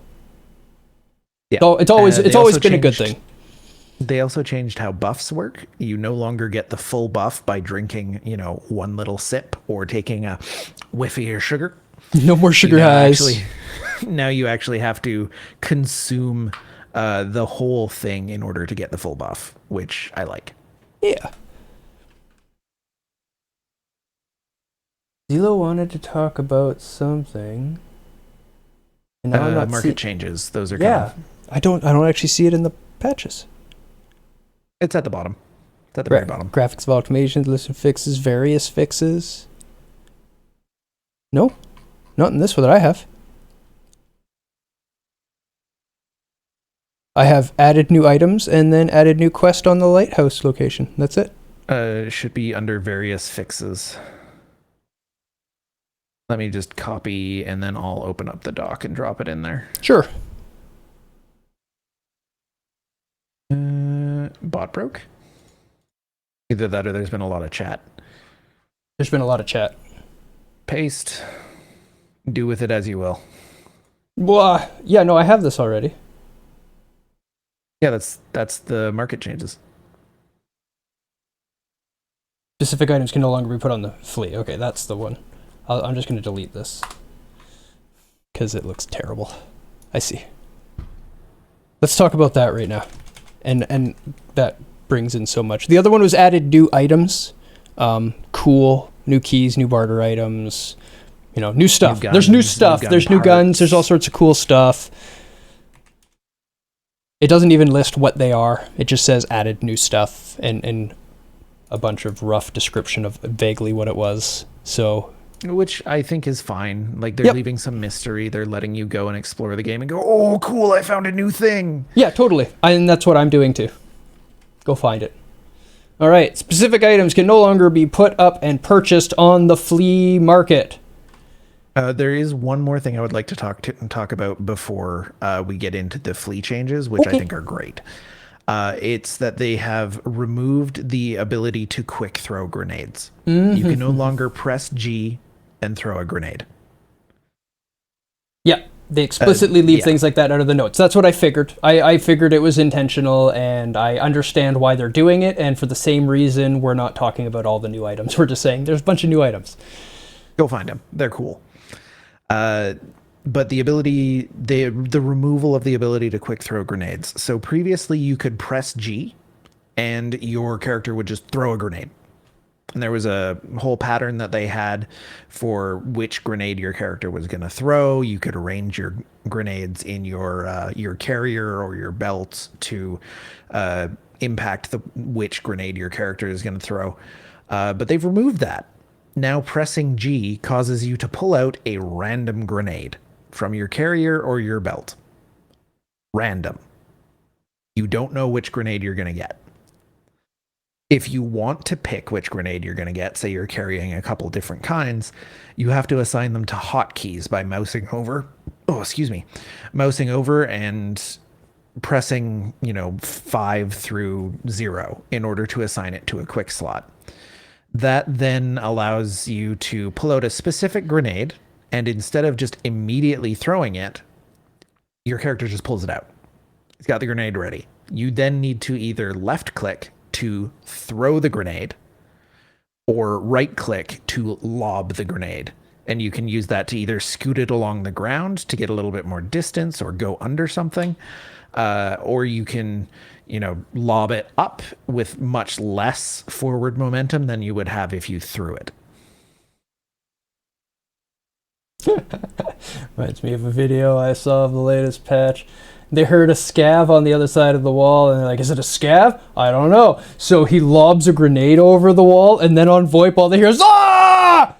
Yeah. So it's always been a good thing. They also changed how buffs work. You no longer get the full buff by drinking, one little sip or taking a whiff of your sugar. No more sugar highs. Now you actually have to consume the whole thing in order to get the full buff, which I like. Yeah. Zilo wanted to talk about something. And now I'm not market changes. Those are yeah. I don't actually see it in the patches. It's at the bottom. It's at the very bottom. Graphics of automations, list of fixes, various fixes. No, not in this one that I have. I have added new items and then added new quest on the lighthouse location. That's it. Should be under various fixes. Let me just copy and then I'll open up the doc and drop it in there. Sure. Bot broke? Either that or there's been a lot of chat. There's been a lot of chat. Paste. Do with it as you will. Well, yeah, no, I have this already. Yeah, that's the market changes. Specific items can no longer be put on the fleet. Okay, that's the one. I'm just going to delete this because it looks terrible. I see. Let's talk about that right now. And that brings in so much. The other one was added new items. Cool. New keys, new barter items. New stuff. New guns, there's new stuff. There's new guns. There's all sorts of cool stuff. It doesn't even list what they are. It just says added new stuff and a bunch of rough description of vaguely what it was. So, which I think is fine. Like they're leaving some mystery. They're letting you go and explore the game and go, oh, cool, I found a new thing. Yeah, totally. And that's what I'm doing too. Go find it. All right. Specific items can no longer be put up and purchased on the flea market. There is one more thing I would like to talk about before we get into the flea changes, which I think are great. It's that they have removed the ability to quick throw grenades. Mm-hmm. You can no longer press G and throw a grenade. Yeah, they explicitly leave things like that out of the notes. That's what I figured. I figured it was intentional, and I understand why they're doing it. And for the same reason, we're not talking about all the new items. We're just saying there's a bunch of new items. Go find them. They're cool. But the ability, the removal of the ability to quick throw grenades. So previously you could press G and your character would just throw a grenade. And there was a whole pattern that they had for which grenade your character was going to throw. You could arrange your grenades in your carrier or your belt to impact which grenade your character is going to throw. But they've removed that. Now pressing G causes you to pull out a random grenade from your carrier or your belt. Random. You don't know which grenade you're going to get. If you want to pick which grenade you're going to get, say you're carrying a couple different kinds, you have to assign them to hotkeys by mousing over. Oh, excuse me. Mousing over and pressing, 5 through 0 in order to assign it to a quick slot. That then allows you to pull out a specific grenade, and instead of just immediately throwing it, your character just pulls it out. He's got the grenade ready. You then need to either left click to throw the grenade or right click to lob the grenade. And you can use that to either scoot it along the ground to get a little bit more distance or go under something. Or you can, lob it up with much less forward momentum than you would have if you threw it. Reminds me of a video I saw of the latest patch. They heard a scav on the other side of the wall, and they're like, is it a scav? I don't know. So he lobs a grenade over the wall, and then on VoIP, all they hear is, ah!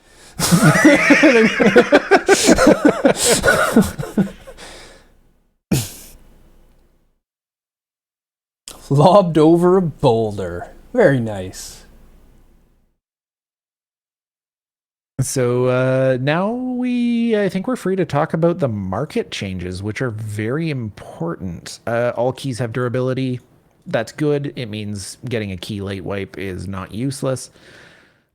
Lobbed over a boulder. Very nice. So now I think we're free to talk about the market changes, which are very important. All keys have durability. That's good. It means getting a key late wipe is not useless.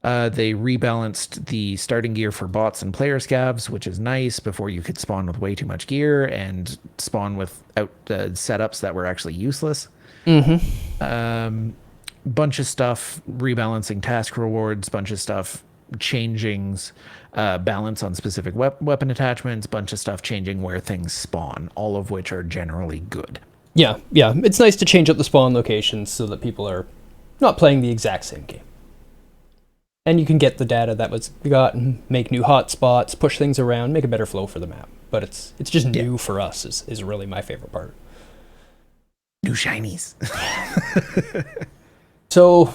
They rebalanced the starting gear for bots and player scavs, which is nice. Before you could spawn with way too much gear and spawn without setups that were actually useless. Mm-hmm. Bunch of stuff, rebalancing task rewards, bunch of stuff changings, balance on specific weapon attachments, bunch of stuff changing where things spawn, all of which are generally good. Yeah. It's nice to change up the spawn locations so that people are not playing the exact same game. And you can get the data that was gotten, make new hotspots, push things around, make a better flow for the map. But it's just new for us is really my favorite part. New shinies. So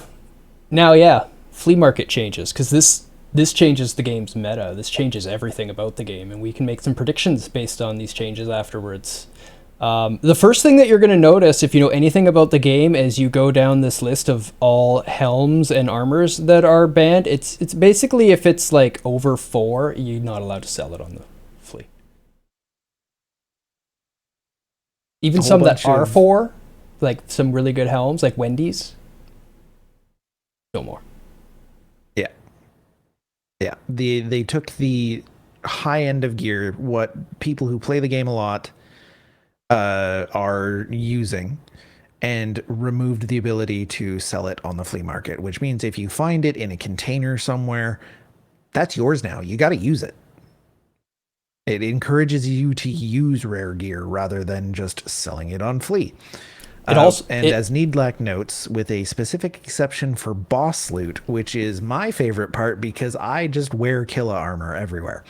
now, flea market changes, because this changes the game's meta. This changes everything about the game, and we can make some predictions based on these changes afterwards. The first thing that you're going to notice, if you know anything about the game, as you go down this list of all helms and armors that are banned, it's basically if it's like over 4, you're not allowed to sell it on the flea. Even some that are 4, like some really good helms, like Wendy's, no more. Yeah, they took the high end of gear, what people who play the game a lot are using, and removed the ability to sell it on the flea market, which means if you find it in a container somewhere, that's yours now. You got to use it. It encourages you to use rare gear rather than just selling it on flea. As Needlack notes, with a specific exception for boss loot, which is my favorite part because I just wear Killa armor everywhere.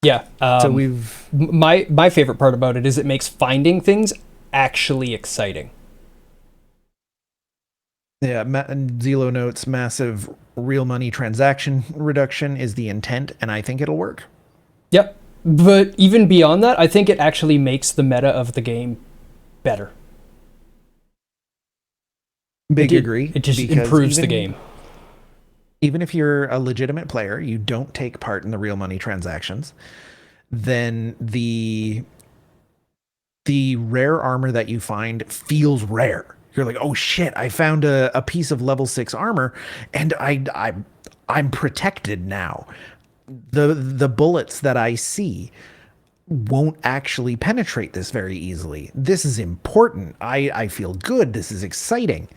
Yeah. So we've my favorite part about it is it makes finding things actually exciting. Yeah, Zelo notes massive real money transaction reduction is the intent, and I think it'll work. Yep. But even beyond that, I think it actually makes the meta of the game better. Agree. It just improves the game. Even if you're a legitimate player, you don't take part in the real money transactions, then the rare armor that you find feels rare. You're like, oh shit, I found a piece of level 6 armor and I'm protected now. The bullets that I see won't actually penetrate this very easily. This is important. I feel good. This is exciting.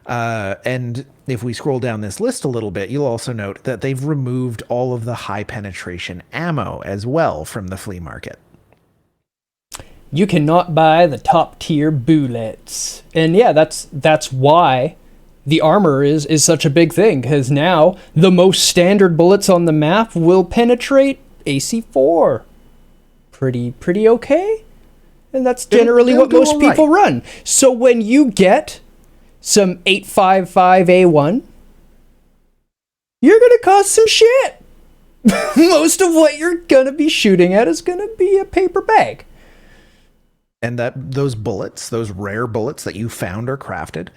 And if we scroll down this list a little bit, you'll also note that they've removed all of the high penetration ammo as well from the flea market. You cannot buy the top tier bullets. And yeah, that's why the armor is such a big thing, because now the most standard bullets on the map will penetrate AC4. Pretty okay. And that's generally what most people run. So when you get some 855A1, you're going to cause some shit. Most of what you're gonna be shooting at is gonna be a paper bag. And that those bullets, those rare bullets that you found or crafted,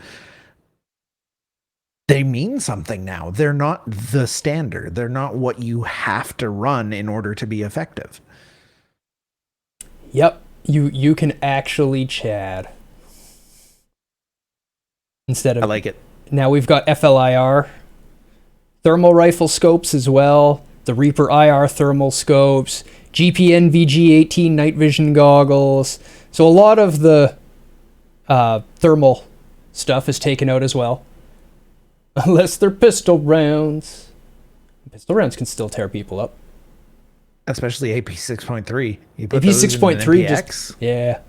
they mean something now. They're not the standard. They're not what you have to run in order to be effective. Yep, you can actually Chad. Instead of I like it. now we've got FLIR, thermal rifle scopes as well, the Reaper IR thermal scopes, GPN VG18 night vision goggles. So a lot of the thermal stuff is taken out as well. Unless they're pistol rounds. Pistol rounds can still tear people up. Especially AP 6.3. You put AP those in an 6.3 MPX, just yeah.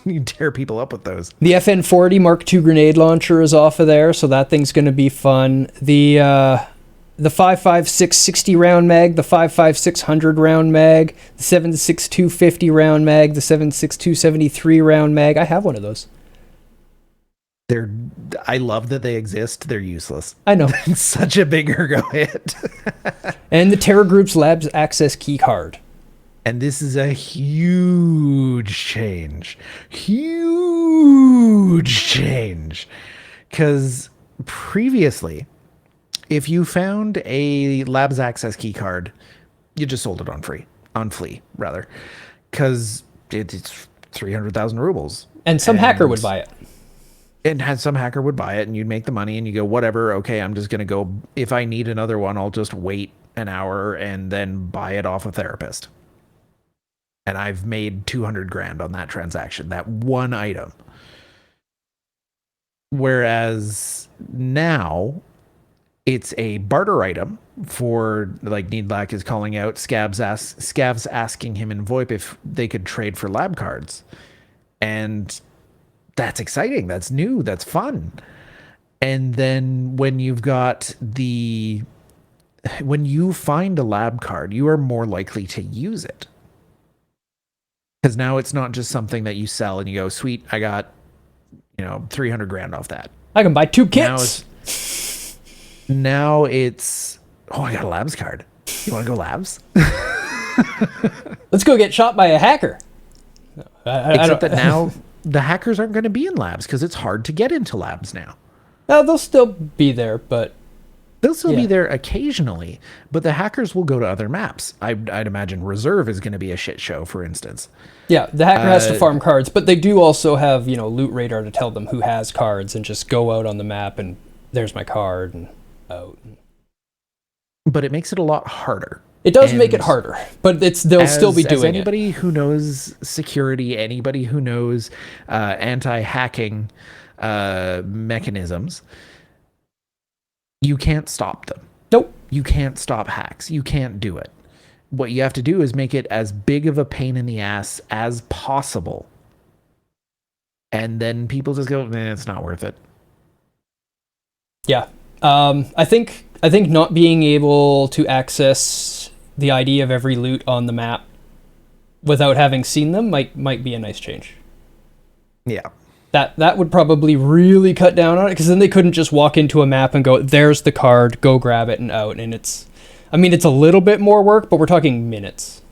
you tear people up with those. The FN40 Mark II grenade launcher is off of there, so that thing's going to be fun. The 5.56 60 round mag, the 5.56 100 round mag, the 7.62 50 round mag, the 7.62 73 round mag. I have one of those. I love that they exist. They're useless. I know. It's such a big ergo hit. And the Terror Group's Labs Access key card. And this is a huge change. Huge change. Because previously, if you found a Labs Access key card, you just sold it on Flea, rather. Because it's 300,000 rubles. And some hacker would buy it. And had some hacker would buy it, and you'd make the money, and you go, whatever, okay, I'm just going to go. If I need another one, I'll just wait an hour and then buy it off a therapist. And I've made 200 grand on that transaction, that one item. Whereas now it's a barter item for, like Needlack is calling out, Scavs asking him in VoIP if they could trade for lab cards. And that's exciting. That's new. That's fun. And then when you find a lab card, you are more likely to use it. Because now it's not just something that you sell and you go, sweet, I got, 300 grand off that. I can buy 2 kits. Now it's I got a labs card. You want to go labs? Let's go get shot by a hacker. Except that now the hackers aren't going to be in labs because it's hard to get into labs now. No, they'll still be there, but they'll still be there occasionally. But the hackers will go to other maps. I'd imagine Reserve is going to be a shit show, for instance. Yeah, the hacker has to farm cards, but they do also have loot radar to tell them who has cards and just go out on the map and there's my card and out. But it makes it a lot harder. It does make it harder, but they'll still be doing it. Anybody who knows security, anybody who knows anti-hacking mechanisms, you can't stop them. Nope. You can't stop hacks. You can't do it. What you have to do is make it as big of a pain in the ass as possible. And then people just go, it's not worth it. Yeah. I think not being able to access the ID of every loot on the map without having seen them might be a nice change. Yeah. That would probably really cut down on it, because then they couldn't just walk into a map and go, there's the card, go grab it and out. And it's a little bit more work, but we're talking minutes.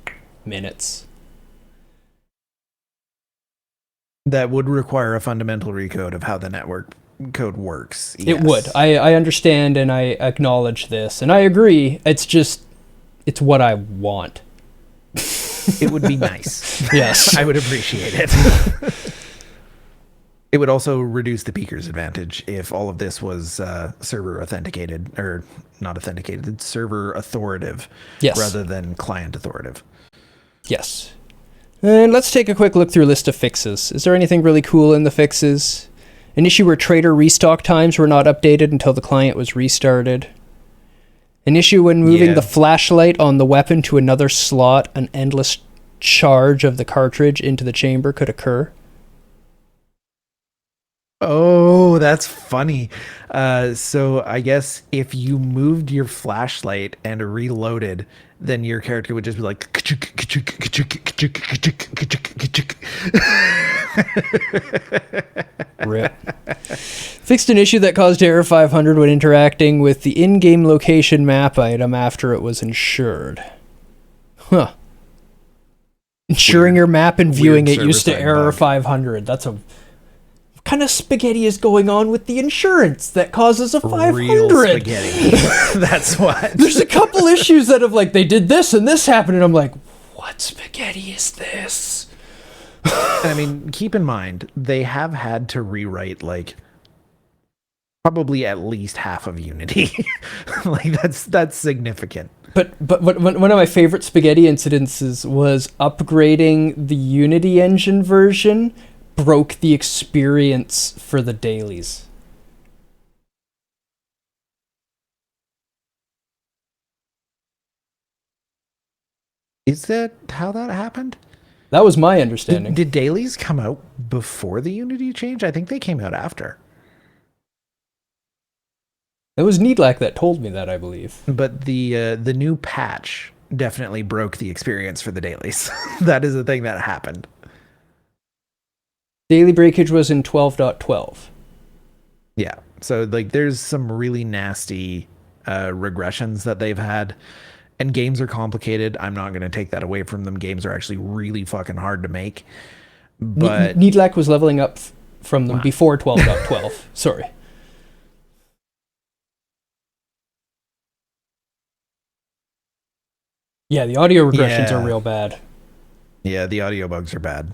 That would require a fundamental recode of how the network code works. Yes. It would. I understand and I acknowledge this, and I agree. It's what I want. It would be nice. Yes. I would appreciate it. It would also reduce the peeker's advantage if all of this was server authenticated, or not authenticated, server authoritative, yes, rather than client authoritative. Yes. And let's take a quick look through a list of fixes. Is there anything really cool in the fixes? An issue where trader restock times were not updated until the client was restarted. An issue when moving the flashlight on the weapon to another slot, an endless charge of the cartridge into the chamber could occur. Oh, that's funny. So I guess if you moved your flashlight and reloaded, then your character would just be like Rip. Fixed an issue that caused error 500 when interacting with the in-game location map item after it was insured. Huh. Insuring your map and viewing it used to error 500. That's a... What kind of spaghetti is going on with the insurance that causes a 500? Real spaghetti. That's what. There's a couple issues that have like, they did this and this happened, and I'm like, what spaghetti is this? And I mean, keep in mind, they have had to rewrite like probably at least half of Unity. Like that's significant. But one of my favorite spaghetti incidences was upgrading the Unity engine version broke the experience for the dailies. Is that how that happened? That was my understanding. Did dailies come out before the Unity change? I think they came out after. It was Needlac that told me that, I believe. But the new patch definitely broke the experience for the dailies. That is a thing that happened. Daily breakage was in 12.12. Yeah. So like there's some really nasty regressions that they've had. And games are complicated. I'm not going to take that away from them. Games are actually really fucking hard to make. But Needlac was leveling up from them before 12.12. Sorry. Yeah, the audio regressions are real bad. Yeah, the audio bugs are bad.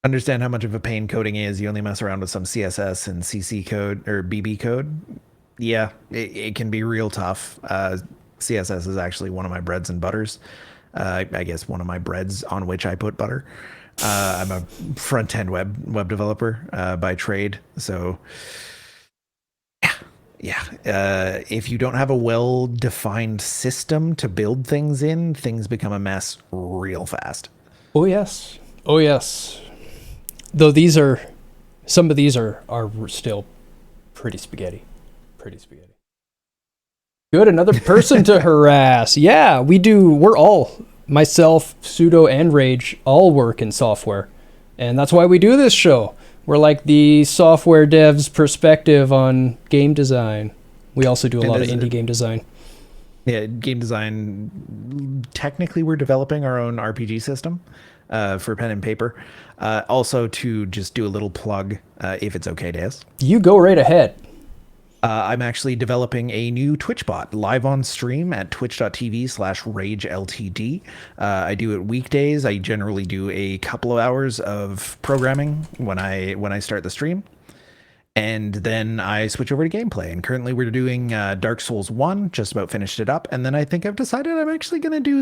Understand how much of a pain coding is. You only mess around with some CSS and CC code or BB code. Yeah, it can be real tough. CSS is actually one of my breads and butters. I guess one of my breads on which I put butter. I'm a front-end web developer by trade. So, yeah. If you don't have a well-defined system to build things in, things become a mess real fast. Oh, yes. Oh, yes. Though some of these are still pretty spaghetti. Pretty spaghetti. Good, another person to harass. Yeah, we're all, myself, Pseudo, and Rage, all work in software. And that's why we do this show. We're like the software dev's perspective on game design. We also do a lot of indie game design. Yeah, game design. Technically, we're developing our own RPG system for pen and paper. Also, to just do a little plug, if it's okay, Des. You go right ahead. I'm actually developing a new Twitch bot live on stream at twitch.tv/rageltd. I do it weekdays. I generally do a couple of hours of programming when I start the stream. And then I switch over to gameplay. And currently we're doing Dark Souls 1, just about finished it up. And then I think I've decided I'm actually going to do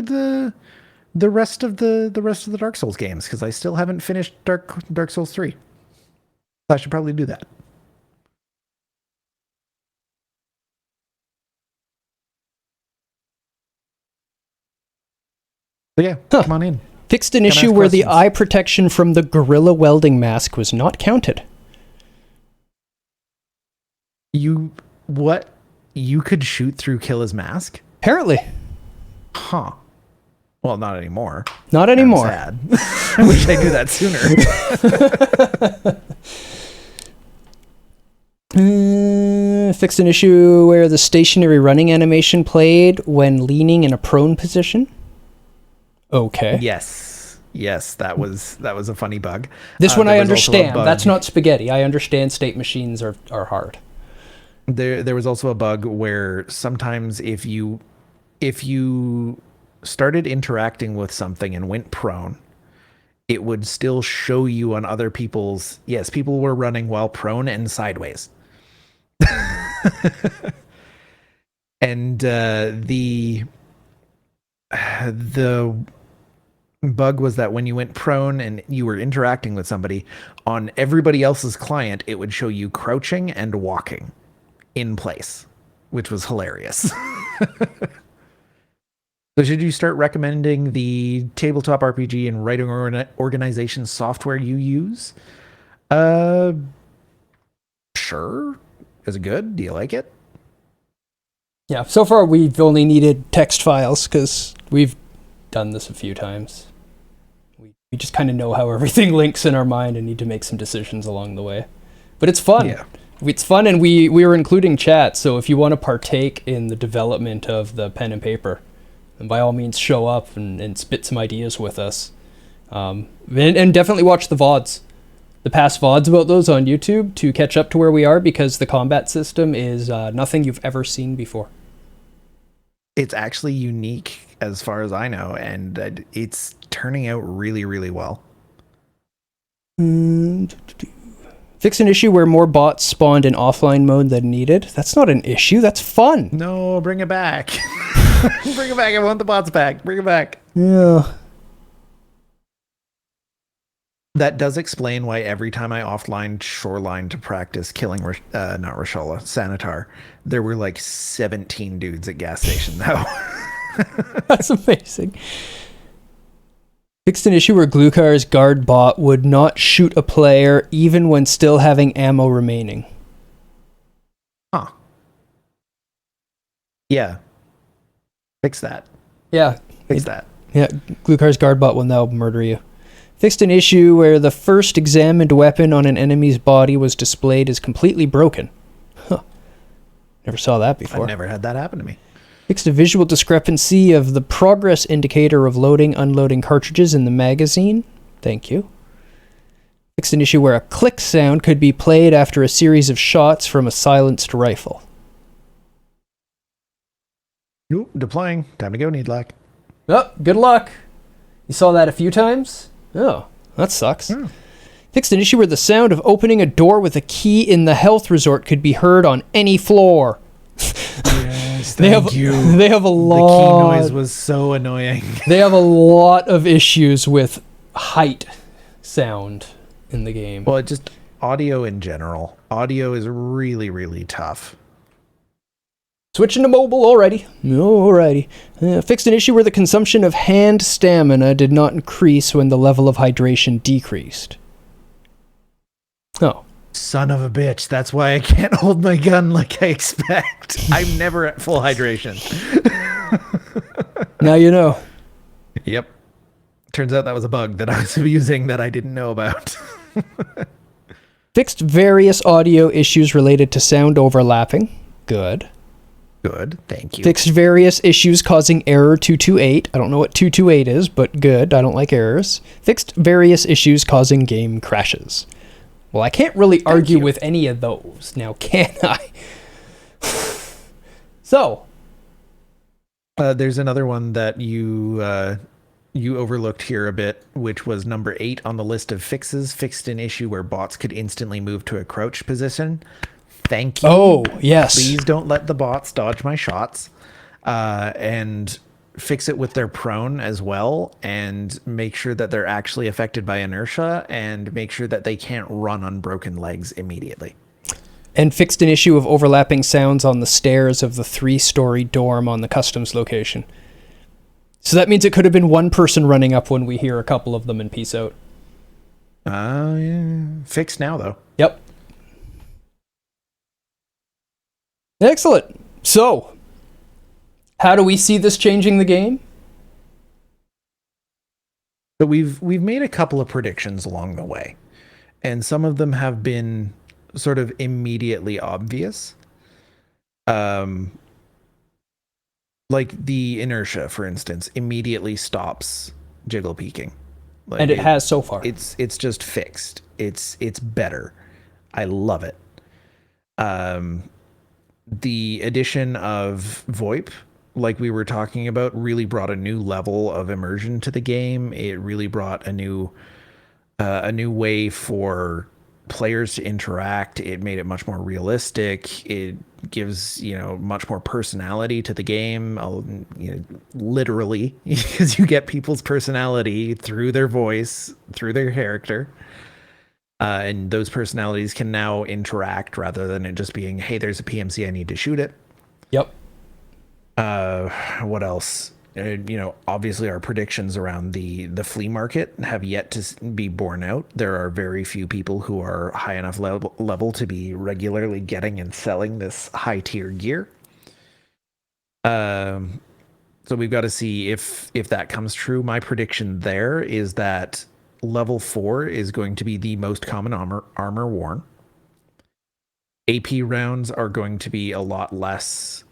the rest of the Dark Souls games, because I still haven't finished Dark Souls 3. So I should probably do that. So yeah, come on in. Fixed an issue where the eye protection from the gorilla welding mask was not counted. You could shoot through Killa's mask? Apparently. Huh. Well, not anymore. Not anymore. I'm sad. I wish I knew that sooner. Fixed an issue where the stationary running animation played when leaning in a prone position. Okay. Yes, that was a funny bug. This one I understand. That's not spaghetti. I understand state machines are hard. There was also a bug where sometimes if you started interacting with something and went prone, it would still show you on other people's... Yes, people were running while prone and sideways. And the bug was that when you went prone and you were interacting with somebody, on everybody else's client, it would show you crouching and walking in place, which was hilarious. So should you start recommending the tabletop RPG and writing organization software you use? Sure. Is it good? Do you like it? Yeah, so far we've only needed text files because we've done this a few times. We just kind of know how everything links in our mind and need to make some decisions along the way. But it's fun. Yeah. It's fun, and we were including chat, so if you want to partake in the development of the pen and paper, then by all means show up and spit some ideas with us. And definitely watch the VODs. The past VODs about those on YouTube to catch up to where we are, because the combat system is nothing you've ever seen before. It's actually unique as far as I know, and it's turning out really, really well. Fix an issue where more bots spawned in offline mode than needed. That's not an issue. That's fun. No, bring it back. Bring it back. I want the bots back. Bring it back. Yeah. That does explain why every time I offline Shoreline to practice killing, not Rashala, Sanitar, there were like 17 dudes at gas station now. That's amazing. Fixed an issue where Glukar's guard bot would not shoot a player even when still having ammo remaining. Huh. Yeah. Fix that. Yeah. Fix that. Yeah, Glukar's guard bot will now murder you. Fixed an issue where the first examined weapon on an enemy's body was displayed as completely broken. Huh. Never saw that before. I've never had that happen to me. Fixed a visual discrepancy of the progress indicator of loading, unloading cartridges in the magazine. Thank you. Fixed an issue where a click sound could be played after a series of shots from a silenced rifle. Nope, deploying. Time to go, Needlack. Oh, good luck. You saw that a few times? Oh, that sucks. Hmm. Fixed an issue where the sound of opening a door with a key in the health resort could be heard on any floor. Yes, They have a lot. The key noise was so annoying. They have a lot of issues with height sound in the game. Well, just audio in general. Audio is really, really tough. Switching to mobile, alrighty. Fixed an issue where the consumption of hand stamina did not increase when the level of hydration decreased. Oh. Son of a bitch. That's why I can't hold my gun like I expect. I'm never at full hydration. Now you know. Yep. Turns out that was a bug that I was using that I didn't know about. Fixed various audio issues related to sound overlapping. Good. Good. Thank you. Fixed various issues causing error 228. I don't know what 228 is, but good. I don't like errors. Fixed various issues causing game crashes. Well, I can't really argue with any of those now, can I? So. There's another one that you overlooked here a bit, which was number 8 on the list of fixes. Fixed an issue where bots could instantly move to a crouch position. Thank you. Oh, yes. Please don't let the bots dodge my shots. And fix it with their prone as well, and make sure that they're actually affected by inertia, and make sure that they can't run on broken legs immediately. And fixed an issue of overlapping sounds on the stairs of the 3-story dorm on the customs location. So that means it could have been one person running up when we hear a couple of them and peace out. Yeah. Fixed now, though. Yep. Excellent. So, how do we see this changing the game? So we've made a couple of predictions along the way, and some of them have been sort of immediately obvious. Like the inertia, for instance, immediately stops jiggle peeking. Like And it has so far. It's just fixed. It's better. I love it. The addition of VoIP, like we were talking about, really brought a new level of immersion to the game. It really brought a new way for players to interact. It made it much more realistic. It gives, much more personality to the game, literally, because you get people's personality through their voice, through their character. And those personalities can now interact rather than it just being, hey, there's a PMC, I need to shoot it. Yep. What else? Obviously our predictions around the flea market have yet to be borne out. There are very few people who are high enough level to be regularly getting and selling this high tier gear. So we've got to see if that comes true. My prediction there is that level 4 is going to be the most common armor worn. AP rounds are going to be a lot less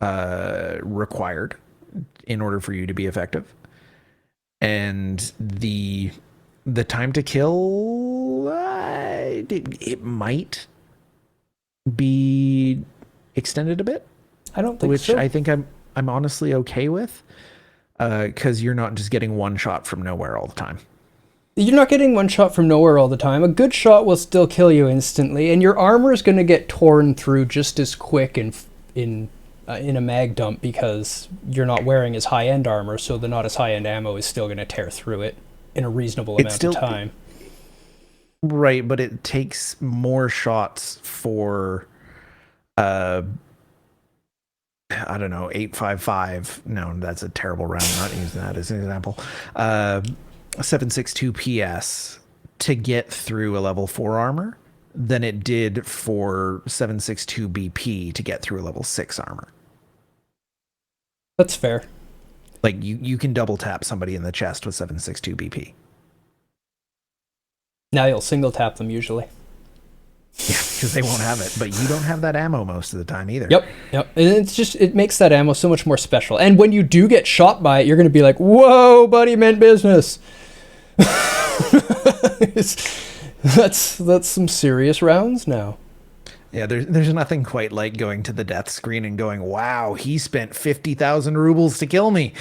required in order for you to be effective. And the time to kill, it might be extended a bit. I don't think which so. I think I'm honestly okay with, because you're not just getting one shot from nowhere all the time. You're not getting one shot from nowhere all the time. A good shot will still kill you instantly, and your armor is going to get torn through just as quick in a mag dump because you're not wearing as high-end armor, so the not as high-end ammo is still going to tear through it in a reasonable amount of time. Right, but it takes more shots for, I don't know, 855. No, that's a terrible round. I'm not using that as an example. 762 PS to get through a level 4 armor than it did for 762 BP to get through a level 6 armor. That's fair. Like, you can double tap somebody in the chest with 762 BP. Now you'll single tap them usually. Yeah, because they won't have it. But you don't have that ammo most of the time either. Yep. And it makes that ammo so much more special. And when you do get shot by it, you're going to be like, whoa, buddy, meant business. That's some serious rounds now. Yeah, there's nothing quite like going to the death screen and going, wow, he spent 50,000 rubles to kill me.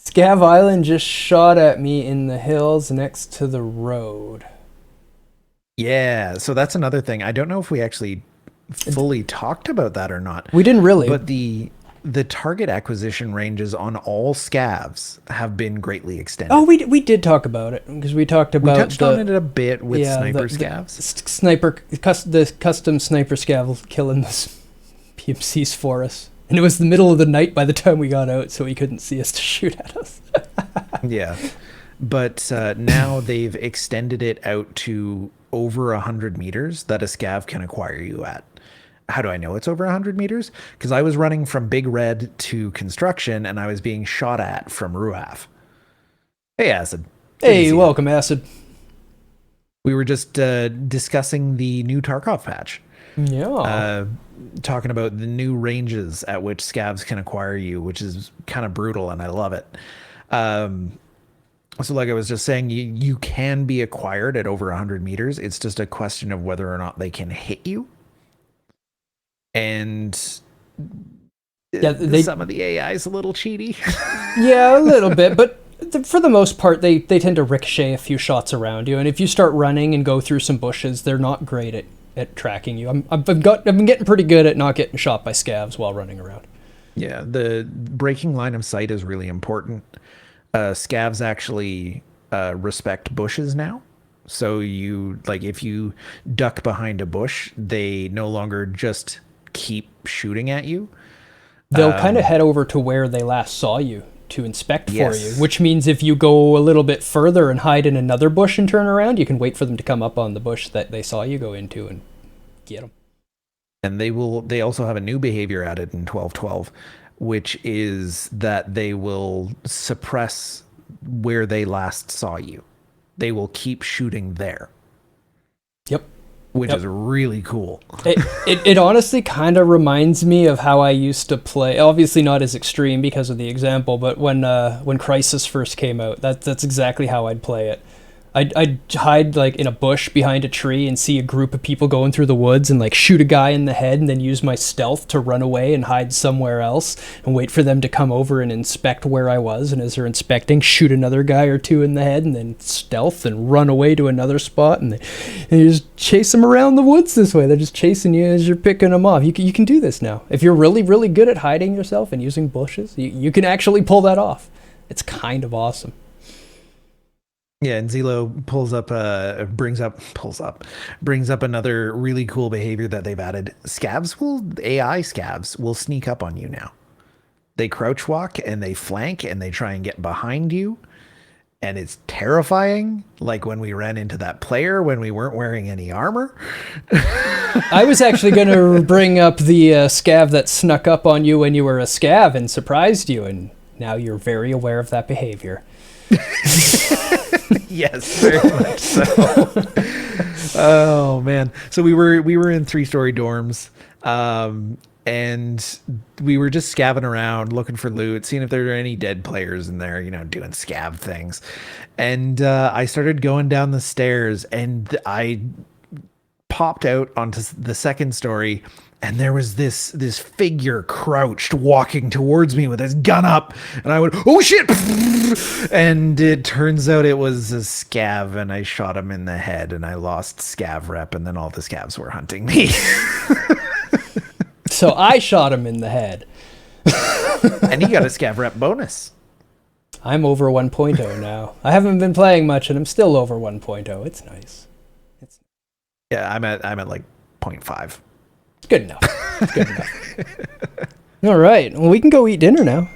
Scav Island just shot at me in the hills next to the road. Yeah, so that's another thing. I don't know if we actually fully talked about that or not. We didn't really. But the target acquisition ranges on all scavs have been greatly extended. Oh, we did talk about it because we talked about. We touched on it a bit with sniper scavs. The custom sniper scav killing the PMCs for us. And it was the middle of the night by the time we got out, so he couldn't see us to shoot at us. Yeah. But now they've extended it out to over 100 meters that a scav can acquire you at. How do I know it's over 100 meters? Because I was running from Big Red to construction, and I was being shot at from Ruaf. Hey, Acid. Hey, welcome, Acid. We were just discussing the new Tarkov patch. Yeah. Talking about the new ranges at which scavs can acquire you, which is kind of brutal, and I love it. So like I was just saying, you can be acquired at over 100 meters. It's just a question of whether or not they can hit you. And some of the AI is a little cheaty. Yeah, a little bit, but for the most part, they tend to ricochet a few shots around you. And if you start running and go through some bushes, they're not great at tracking you. I've been getting pretty good at not getting shot by scavs while running around. Yeah, the breaking line of sight is really important. Scavs actually respect bushes now. So if you duck behind a bush, they no longer just keep shooting at you. They'll kind of head over to where they last saw you to inspect for Yes. you, which means if you go a little bit further and hide in another bush and turn around, you can wait for them to come up on the bush that they saw you go into and get them. And they also have a new behavior added in 12.12, which is that they will suppress where they last saw you. They will keep shooting there. Yep. Which is really cool. It honestly kind of reminds me of how I used to play. Obviously not as extreme because of the example, but when Crisis first came out, that's exactly how I'd play it. I'd hide like in a bush behind a tree and see a group of people going through the woods and like shoot a guy in the head and then use my stealth to run away and hide somewhere else and wait for them to come over and inspect where I was. And as they're inspecting, shoot another guy or two in the head and then stealth and run away to another spot. And you just chase them around the woods this way. They're just chasing you as you're picking them off. You can do this now. If you're really, really good at hiding yourself and using bushes, you can actually pull that off. It's kind of awesome. Yeah, and Zelo brings up another really cool behavior that they've added. AI scavs will sneak up on you now. They crouch walk and they flank and they try and get behind you. And it's terrifying, like when we ran into that player when we weren't wearing any armor. I was actually going to bring up the scav that snuck up on you when you were a scav and surprised you and Now you're very aware of that behavior. Yes, very much so. Oh man. So we were in 3-story dorms. And we were just scabbing around looking for loot, seeing if there were any dead players in there, doing scab things. And I started going down the stairs, and I popped out onto the second story, and there was this figure crouched walking towards me with his gun up, and I went, oh shit. And it turns out it was a scav, and I shot him in the head, and I lost scav rep, and then all the scavs were hunting me. So I shot him in the head. And he got a scav rep bonus. I'm over 1.0 now. I haven't been playing much, and I'm still over 1.0. It's nice. Yeah, I'm at like 0.5. It's good enough. It's good enough. All right. Well, we can go eat dinner now.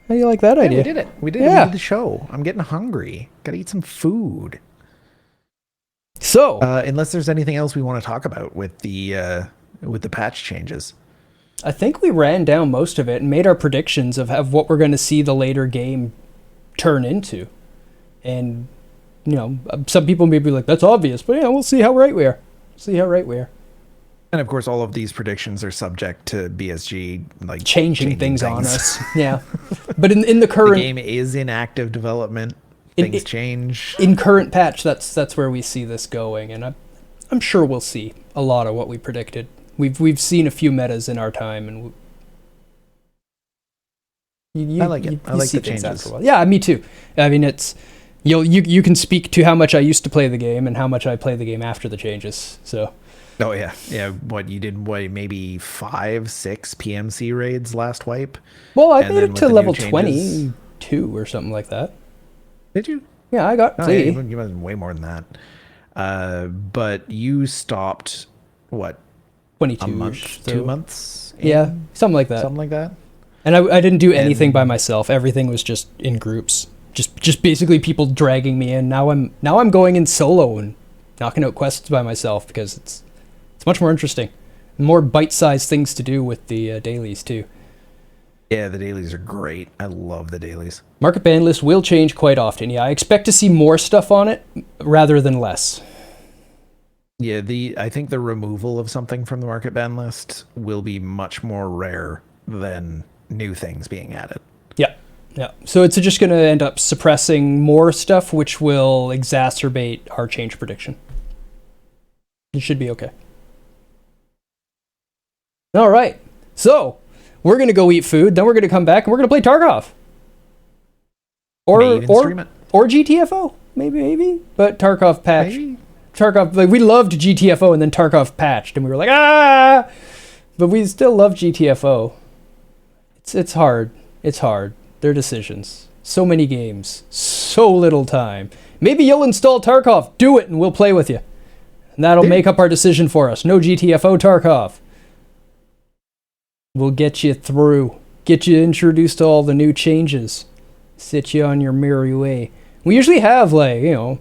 How do you like that idea? We did it. We did it. We did the show. I'm getting hungry. Gotta eat some food. So, unless there's anything else we want to talk about with the patch changes. I think we ran down most of it and made our predictions of what we're going to see the later game turn into. And, some people may be like, that's obvious, but yeah, we'll see how right we are. And of course, all of these predictions are subject to BSG changing things on us. Yeah. But in the current... The game is in active development. Things change. In current patch, that's where we see this going. And I'm sure we'll see a lot of what we predicted. We've seen a few metas in our time, and I like it. I like the changes. Yeah, me too. I mean, it's you can speak to how much I used to play the game and how much I play the game after the changes. So. Oh yeah. What you did? Maybe 5, 6 PMC raids last wipe. Well, I made it to level 22 or something like that. Did you? Yeah, I got plenty. You must have way more than that. But you stopped what? 22 a month, 2 months. Yeah, something like that. Something like that. And I didn't do anything by myself. Everything was just in groups. Just basically people dragging me in. Now I'm going in solo and knocking out quests by myself because it's much more interesting. More bite-sized things to do with the dailies too. Yeah, the dailies are great. I love the dailies. Market ban list will change quite often. Yeah, I expect to see more stuff on it rather than less. Yeah, I think the removal of something from the market ban list will be much more rare than new things being added. Yeah. So it's just going to end up suppressing more stuff, which will exacerbate our change prediction. It should be okay. All right. So we're going to go eat food, then we're going to come back and we're going to play Tarkov. Or GTFO, maybe. But Tarkov patch. Maybe. Tarkov, we loved GTFO and then Tarkov patched and we were like, but we still love GTFO. It's hard. Their decisions. So many games. So little time. Maybe you'll install Tarkov. Do it and we'll play with you. And that'll make up our decision for us. No GTFO Tarkov. We'll get you through. Get you introduced to all the new changes. Sit you on your merry way. We usually have 1,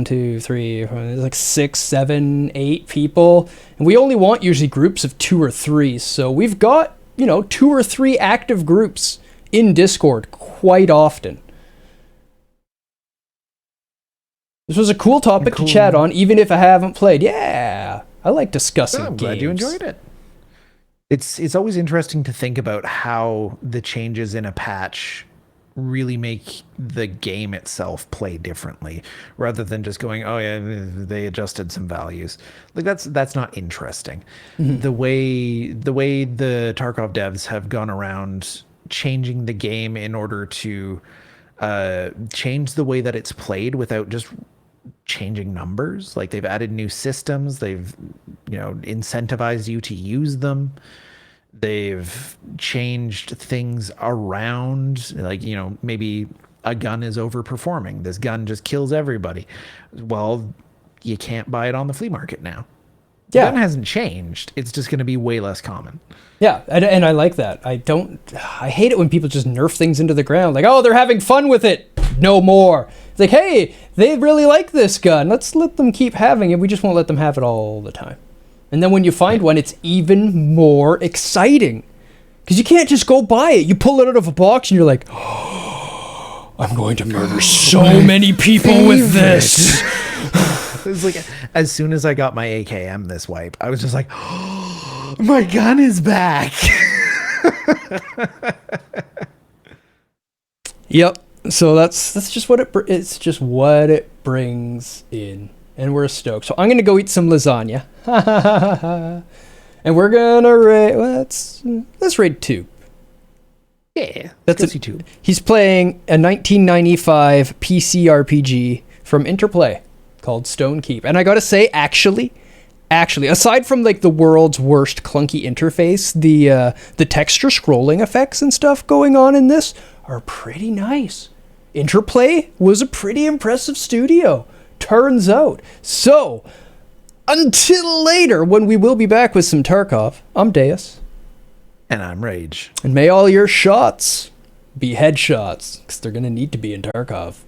2, 3, 4, 6, 7, 8 people. And we only want usually groups of 2 or 3. So we've got, 2 or 3 active groups in Discord quite often. This was a cool topic to chat on, even if I haven't played. Yeah, I like discussing games. I'm glad you enjoyed it. It's always interesting to think about how the changes in a patch really make the game itself play differently, rather than just going, oh yeah, they adjusted some values. That's not interesting. Mm-hmm. The way the Tarkov devs have gone around changing the game in order to change the way that it's played without just changing numbers. Like they've added new systems, they've incentivized you to use them, they've changed things around, maybe a gun is overperforming, this gun just kills everybody. Well, you can't buy it on the flea market now. The gun hasn't changed, it's just going to be way less common. Yeah, and I like that. I hate it when people just nerf things into the ground. Like, oh, they're having fun with it. No more. It's like, hey, they really like this gun. Let's let them keep having it. We just won't let them have it all the time. And then when you find one, it's even more exciting. Because you can't just go buy it. You pull it out of a box and you're like, oh, I'm going to murder so many people with this. It was like, as soon as I got my AKM this wipe, I was just like, oh, my gun is back. Yep. So that's just what it's just what it brings in, and we're stoked. So I'm gonna go eat some lasagna, and we're gonna raid. Let's raid 2. Yeah, That's let's a, go see 2. He's playing a 1995 PC RPG from Interplay called Stone Keep, and I gotta say, actually, aside from like the world's worst clunky interface, the texture scrolling effects and stuff going on in this are pretty nice. Interplay was a pretty impressive studio, turns out. So, until later, when we will be back with some Tarkov, I'm Deus. And I'm Rage. And may all your shots be headshots, because they're going to need to be in Tarkov.